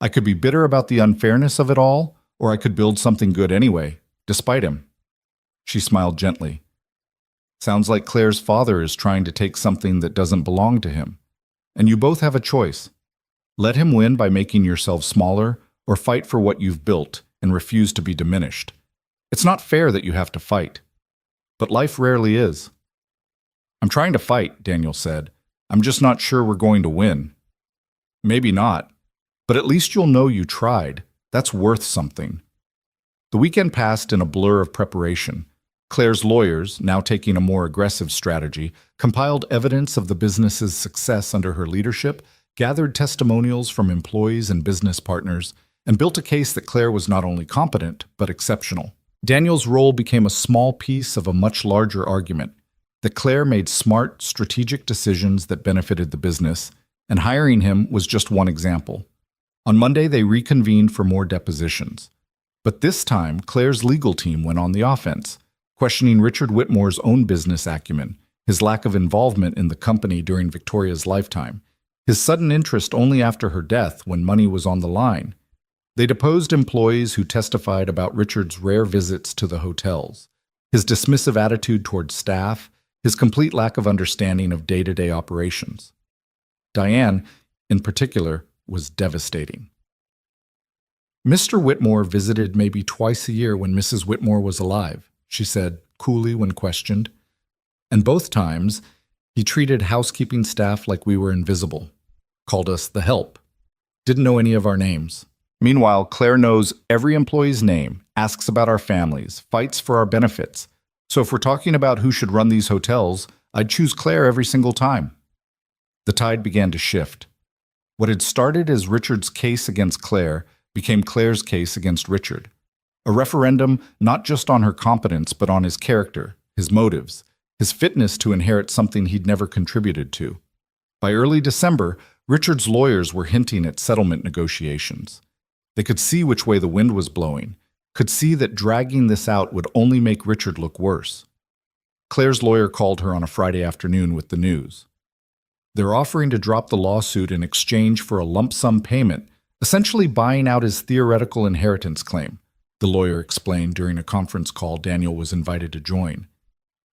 Speaker 1: I could be bitter about the unfairness of it all, or I could build something good anyway, despite him." She smiled gently. "Sounds like Claire's father is trying to take something that doesn't belong to him. And you both have a choice. Let him win by making yourself smaller, or fight for what you've built and refuse to be diminished. It's not fair that you have to fight. But life rarely is." "I'm trying to fight," Daniel said. "I'm just not sure we're going to win." "Maybe not. But at least you'll know you tried. That's worth something. The weekend passed in a blur of preparation. Claire's lawyers, now taking a more aggressive strategy, compiled evidence of the business's success under her leadership, gathered testimonials from employees and business partners, and built a case that Claire was not only competent, but exceptional. Daniel's role became a small piece of a much larger argument that Claire made smart, strategic decisions that benefited the business, and hiring him was just one example. On Monday, they reconvened for more depositions. But this time, Claire's legal team went on the offense, questioning Richard Whitmore's own business acumen, his lack of involvement in the company during Victoria's lifetime, his sudden interest only after her death when money was on the line. They deposed employees who testified about Richard's rare visits to the hotels, his dismissive attitude toward staff, his complete lack of understanding of day-to-day operations. Diane, in particular, was devastating. Mr. Whitmore visited maybe twice a year when Mrs. Whitmore was alive, she said coolly when questioned. And both times, he treated housekeeping staff like we were invisible, called us the help, didn't know any of our names. Meanwhile, Claire knows every employee's name, asks about our families, fights for our benefits. So if we're talking about who should run these hotels, I'd choose Claire every single time. The tide began to shift. What had started as Richard's case against Claire became Claire's case against Richard. A referendum not just on her competence, but on his character, his motives, his fitness to inherit something he'd never contributed to. By early December, Richard's lawyers were hinting at settlement negotiations. They could see which way the wind was blowing, could see that dragging this out would only make Richard look worse. Claire's lawyer called her on a Friday afternoon with the news. They're offering to drop the lawsuit in exchange for a lump sum payment, essentially buying out his theoretical inheritance claim, the lawyer explained during a conference call Daniel was invited to join.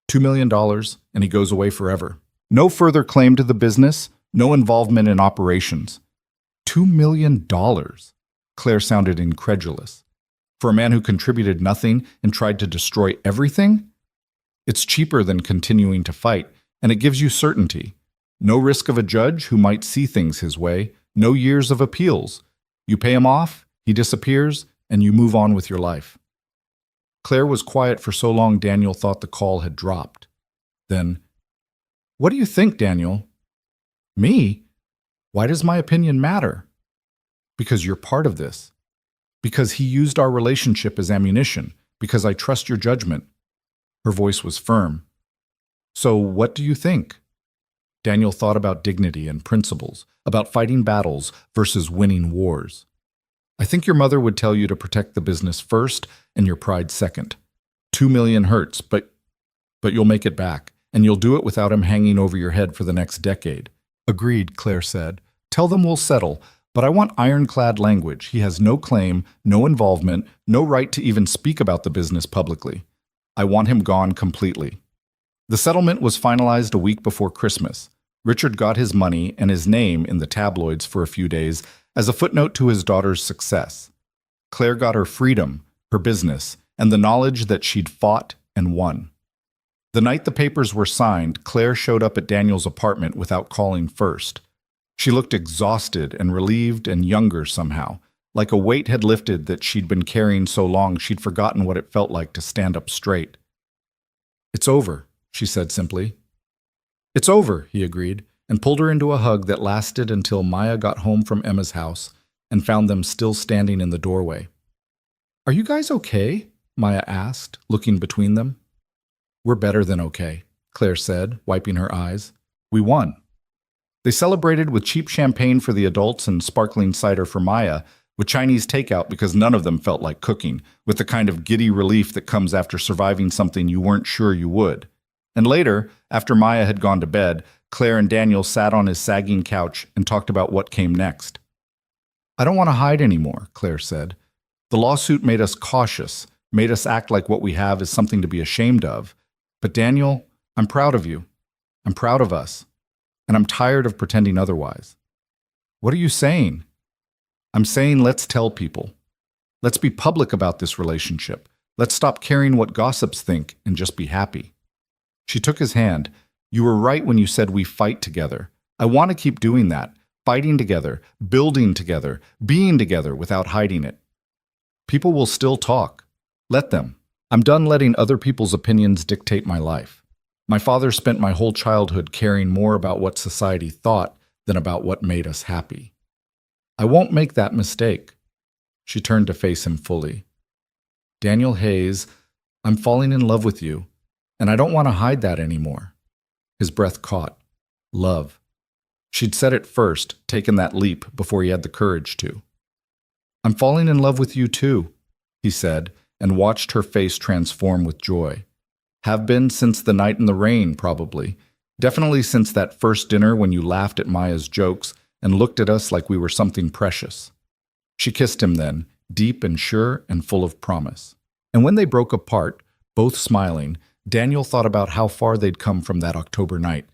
Speaker 1: $2 million, and he goes away forever. No further claim to the business, no involvement in operations. $2 million. Claire sounded incredulous. For a man who contributed nothing and tried to destroy everything? It's cheaper than continuing to fight, and it gives you certainty. No risk of a judge who might see things his way, no years of appeals. You pay him off, he disappears, and you move on with your life. Claire was quiet for so long Daniel thought the call had dropped. Then, "What do you think, Daniel?" "Me? Why does my opinion matter?" "Because you're part of this. Because he used our relationship as ammunition. Because I trust your judgment." Her voice was firm. "So what do you think?" Daniel thought about dignity and principles, about fighting battles versus winning wars. "I think your mother would tell you to protect the business first and your pride second. $2 million hurts, but you'll make it back, and you'll do it without him hanging over your head for the next decade." "Agreed," Claire said. "Tell them we'll settle, but I want ironclad language. He has no claim, no involvement, no right to even speak about the business publicly. I want him gone completely." The settlement was finalized a week before Christmas. Richard got his money and his name in the tabloids for a few days as a footnote to his daughter's success. Claire got her freedom, her business, and the knowledge that she'd fought and won. The night the papers were signed, Claire showed up at Daniel's apartment without calling first. She looked exhausted and relieved and younger somehow, like a weight had lifted that she'd been carrying so long she'd forgotten what it felt like to stand up straight. "It's over," she said simply. "It's over," he agreed, and pulled her into a hug that lasted until Maya got home from Emma's house and found them still standing in the doorway. "Are you guys okay?" Maya asked, looking between them. "We're better than okay," Claire said, wiping her eyes. "We won." They celebrated with cheap champagne for the adults and sparkling cider for Maya, with Chinese takeout because none of them felt like cooking, with the kind of giddy relief that comes after surviving something you weren't sure you would. And later, after Maya had gone to bed, Claire and Daniel sat on his sagging couch and talked about what came next. "I don't want to hide anymore," Claire said. "The lawsuit made us cautious, made us act like what we have is something to be ashamed of. But Daniel, I'm proud of you. I'm proud of us. And I'm tired of pretending otherwise." "What are you saying?" "I'm saying let's tell people. Let's be public about this relationship. Let's stop caring what gossips think and just be happy." She took his hand. "You were right when you said we fight together. I want to keep doing that. Fighting together, building together, being together without hiding it. People will still talk. Let them. I'm done letting other people's opinions dictate my life. My father spent my whole childhood caring more about what society thought than about what made us happy. I won't make that mistake. She turned to face him fully. Daniel Hayes, I'm falling in love with you, and I don't want to hide that anymore. His breath caught. Love. She'd said it first, taken that leap before he had the courage to. I'm falling in love with you too, he said, and watched her face transform with joy. Have been since the night in the rain, probably. Definitely since that first dinner when you laughed at Maya's jokes and looked at us like we were something precious. She kissed him then, deep and sure and full of promise. And when they broke apart, both smiling, Daniel thought about how far they'd come from that October night.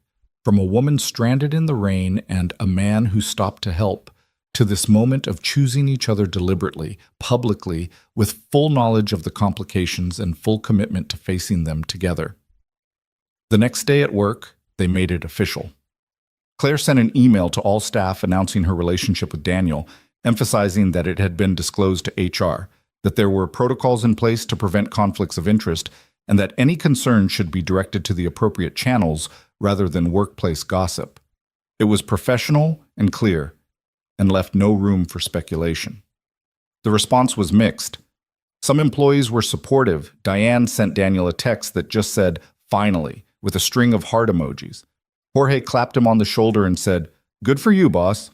Speaker 1: From a woman stranded in the rain and a man who stopped to help, to this moment of choosing each other deliberately, publicly, with full knowledge of the complications and full commitment to facing them together. The next day at work, they made it official. Claire sent an email to all staff announcing her relationship with Daniel, emphasizing that it had been disclosed to HR, that there were protocols in place to prevent conflicts of interest, and that any concerns should be directed to the appropriate channels rather than workplace gossip. It was professional and clear, and left no room for speculation. The response was mixed. Some employees were supportive. Diane sent Daniel a text that just said, "Finally," with a string of heart emojis. Jorge clapped him on the shoulder and said, "Good for you, boss."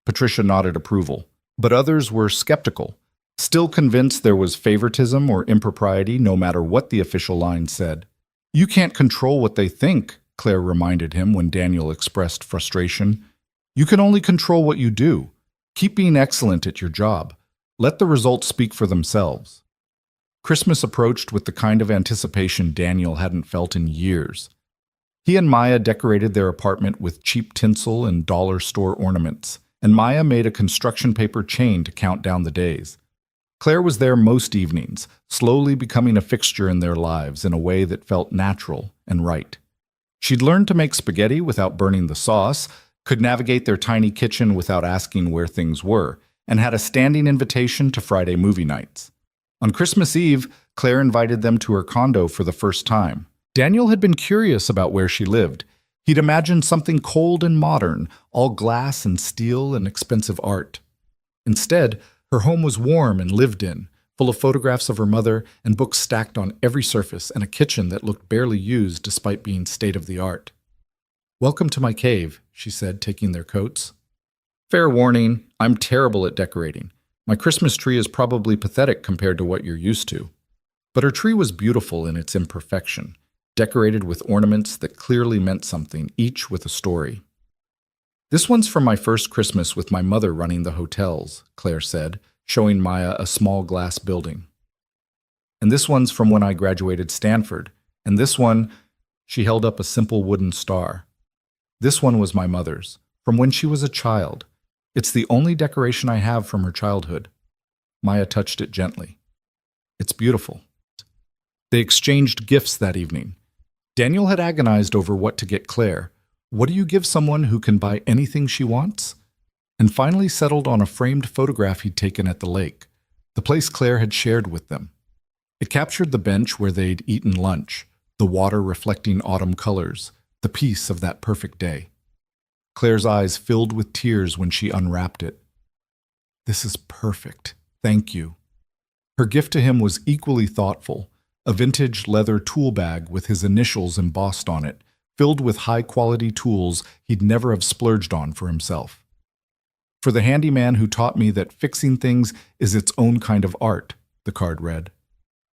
Speaker 1: Patricia nodded approval. But others were skeptical, still convinced there was favoritism or impropriety no matter what the official line said. You can't control what they think, Claire reminded him when Daniel expressed frustration. You can only control what you do. Keep being excellent at your job. Let the results speak for themselves. Christmas approached with the kind of anticipation Daniel hadn't felt in years. He and Maya decorated their apartment with cheap tinsel and dollar store ornaments, and Maya made a construction paper chain to count down the days. Claire was there most evenings, slowly becoming a fixture in their lives in a way that felt natural and right. She'd learned to make spaghetti without burning the sauce, could navigate their tiny kitchen without asking where things were, and had a standing invitation to Friday movie nights. On Christmas Eve, Claire invited them to her condo for the first time. Daniel had been curious about where she lived. He'd imagined something cold and modern, all glass and steel and expensive art. Instead, her home was warm and lived in, full of photographs of her mother and books stacked on every surface and a kitchen that looked barely used despite being state-of-the-art. "Welcome to my cave," she said, taking their coats. "Fair warning, I'm terrible at decorating. My Christmas tree is probably pathetic compared to what you're used to." But her tree was beautiful in its imperfection, decorated with ornaments that clearly meant something, each with a story. "This one's from my first Christmas with my mother running the hotels," Claire said, showing Maya a small glass building. "And this one's from when I graduated Stanford. And this one," she held up a simple wooden star. "This one was my mother's, from when she was a child. It's the only decoration I have from her childhood." Maya touched it gently. "It's beautiful." They exchanged gifts that evening. Daniel had agonized over what to get Claire. What do you give someone who can buy anything she wants? And finally settled on a framed photograph he'd taken at the lake, the place Claire had shared with them. It captured the bench where they'd eaten lunch, the water reflecting autumn colors, the peace of that perfect day. Claire's eyes filled with tears when she unwrapped it. "This is perfect. Thank you." Her gift to him was equally thoughtful, a vintage leather tool bag with his initials embossed on it, filled with high-quality tools he'd never have splurged on for himself. "For the handyman who taught me that fixing things is its own kind of art," the card read.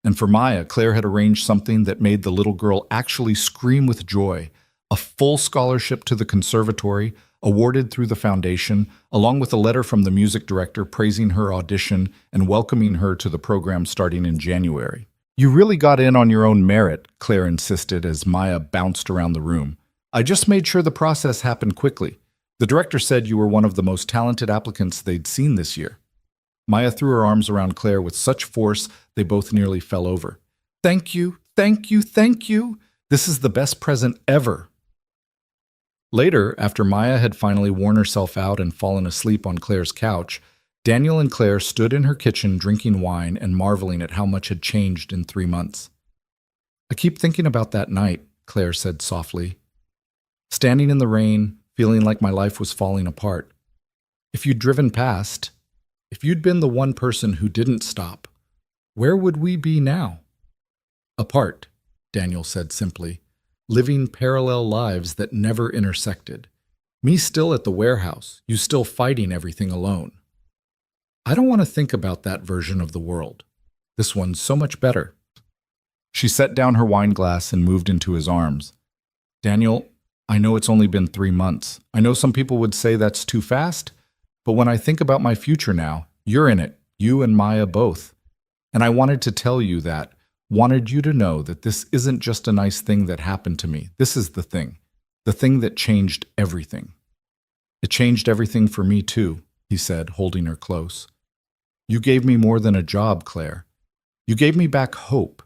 Speaker 1: And for Maya, Claire had arranged something that made the little girl actually scream with joy, a full scholarship to the conservatory, awarded through the foundation, along with a letter from the music director praising her audition and welcoming her to the program starting in January. "You really got in on your own merit," Claire insisted as Maya bounced around the room. "I just made sure the process happened quickly. The director said you were one of the most talented applicants they'd seen this year." Maya threw her arms around Claire with such force they both nearly fell over. "Thank you, thank you, thank you. This is the best present ever." Later, after Maya had finally worn herself out and fallen asleep on Claire's couch, Daniel and Claire stood in her kitchen drinking wine and marveling at how much had changed in 3 months. I keep thinking about that night, Claire said softly. Standing in the rain, feeling like my life was falling apart. If you'd driven past, if you'd been the one person who didn't stop, where would we be now? Apart, Daniel said simply, living parallel lives that never intersected. Me still at the warehouse, you still fighting everything alone. I don't want to think about that version of the world. This one's so much better. She set down her wine glass and moved into his arms. Daniel, I know it's only been 3 months. I know some people would say that's too fast, but when I think about my future now, you're in it, you and Maya both. And I wanted to tell you that, wanted you to know that this isn't just a nice thing that happened to me. This is the thing that changed everything. It changed everything for me too, he said, holding her close. You gave me more than a job, Claire. You gave me back hope,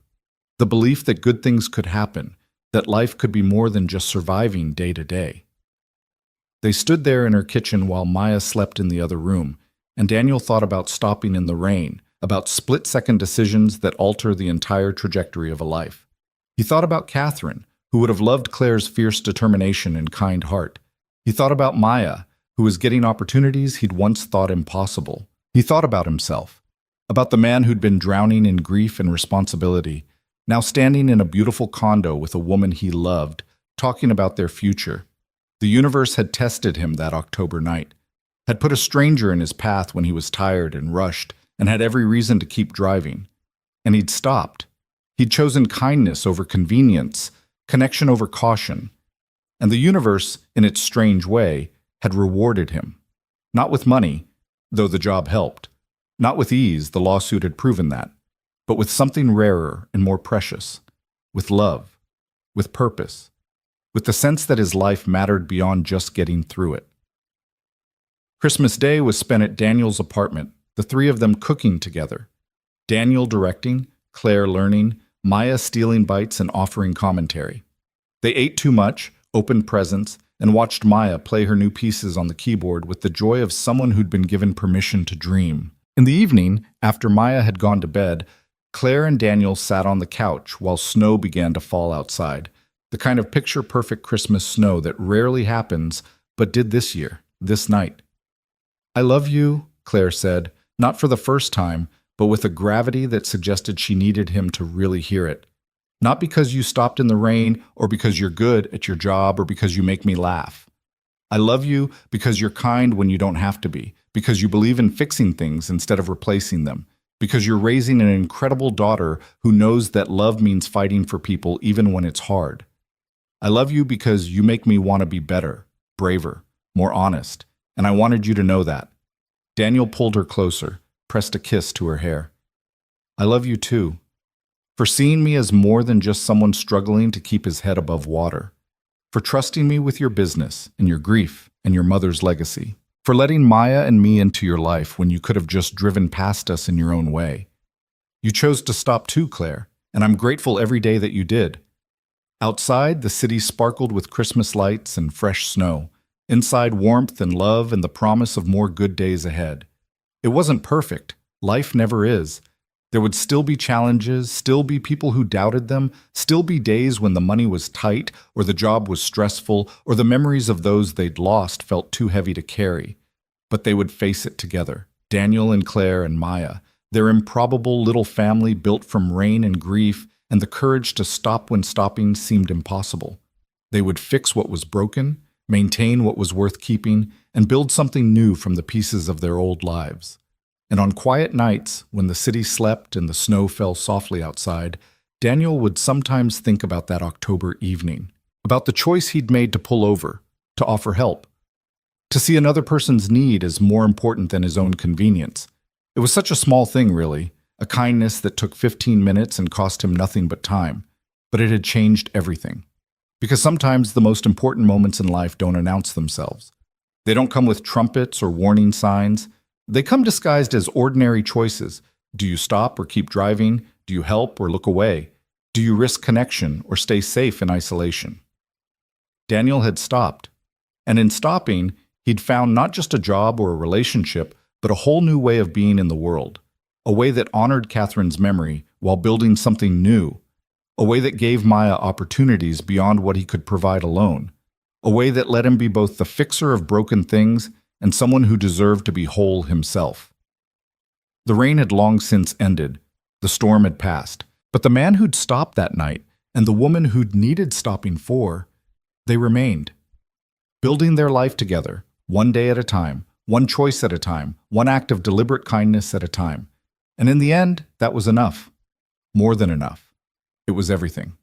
Speaker 1: the belief that good things could happen, that life could be more than just surviving day to day. They stood there in her kitchen while Maya slept in the other room, and Daniel thought about stopping in the rain, about split-second decisions that alter the entire trajectory of a life. He thought about Catherine, who would have loved Claire's fierce determination and kind heart. He thought about Maya, who was getting opportunities he'd once thought impossible. He thought about himself, about the man who'd been drowning in grief and responsibility, now standing in a beautiful condo with a woman he loved, talking about their future. The universe had tested him that October night, had put a stranger in his path when he was tired and rushed, and had every reason to keep driving. And he'd stopped. He'd chosen kindness over convenience, connection over caution. And the universe, in its strange way, had rewarded him. Not with money, though the job helped. Not with ease, the lawsuit had proven that. But with something rarer and more precious. With love. With purpose. With the sense that his life mattered beyond just getting through it. Christmas Day was spent at Daniel's apartment, the three of them cooking together. Daniel directing, Claire learning, Maya stealing bites and offering commentary. They ate too much, opened presents, and watched Maya play her new pieces on the keyboard with the joy of someone who'd been given permission to dream. In the evening, after Maya had gone to bed, Claire and Daniel sat on the couch while snow began to fall outside, the kind of picture-perfect Christmas snow that rarely happens, but did this year, this night. I love you, Claire said, not for the first time, but with a gravity that suggested she needed him to really hear it. Not because you stopped in the rain, or because you're good at your job, or because you make me laugh. I love you because you're kind when you don't have to be, because you believe in fixing things instead of replacing them, because you're raising an incredible daughter who knows that love means fighting for people even when it's hard. I love you because you make me want to be better, braver, more honest, and I wanted you to know that. Daniel pulled her closer, pressed a kiss to her hair. I love you too, for seeing me as more than just someone struggling to keep his head above water, for trusting me with your business and your grief and your mother's legacy, for letting Maya and me into your life when you could have just driven past us in your own way. You chose to stop too, Claire, and I'm grateful every day that you did. Outside, the city sparkled with Christmas lights and fresh snow. Inside, warmth and love and the promise of more good days ahead. It wasn't perfect. Life never is. There would still be challenges, still be people who doubted them, still be days when the money was tight, or the job was stressful, or the memories of those they'd lost felt too heavy to carry. But they would face it together, Daniel and Claire and Maya, their improbable little family built from rain and grief, and the courage to stop when stopping seemed impossible. They would fix what was broken, maintain what was worth keeping, and build something new from the pieces of their old lives. And on quiet nights, when the city slept and the snow fell softly outside, Daniel would sometimes think about that October evening, about the choice he'd made to pull over, to offer help, to see another person's need as more important than his own convenience. It was such a small thing, really, a kindness that took 15 minutes and cost him nothing but time, but it had changed everything. Because sometimes the most important moments in life don't announce themselves. They don't come with trumpets or warning signs. They come disguised as ordinary choices. Do you stop or keep driving? Do you help or look away? Do you risk connection or stay safe in isolation? Daniel had stopped. And in stopping, he'd found not just a job or a relationship, but a whole new way of being in the world. A way that honored Catherine's memory while building something new. A way that gave Maya opportunities beyond what he could provide alone. A way that let him be both the fixer of broken things and someone who deserved to be whole himself. The rain had long since ended. The storm had passed. But the man who'd stopped that night and the woman who'd needed stopping for, they remained. Building their life together, one day at a time, one choice at a time, one act of deliberate kindness at a time. And in the end, that was enough. More than enough. It was everything.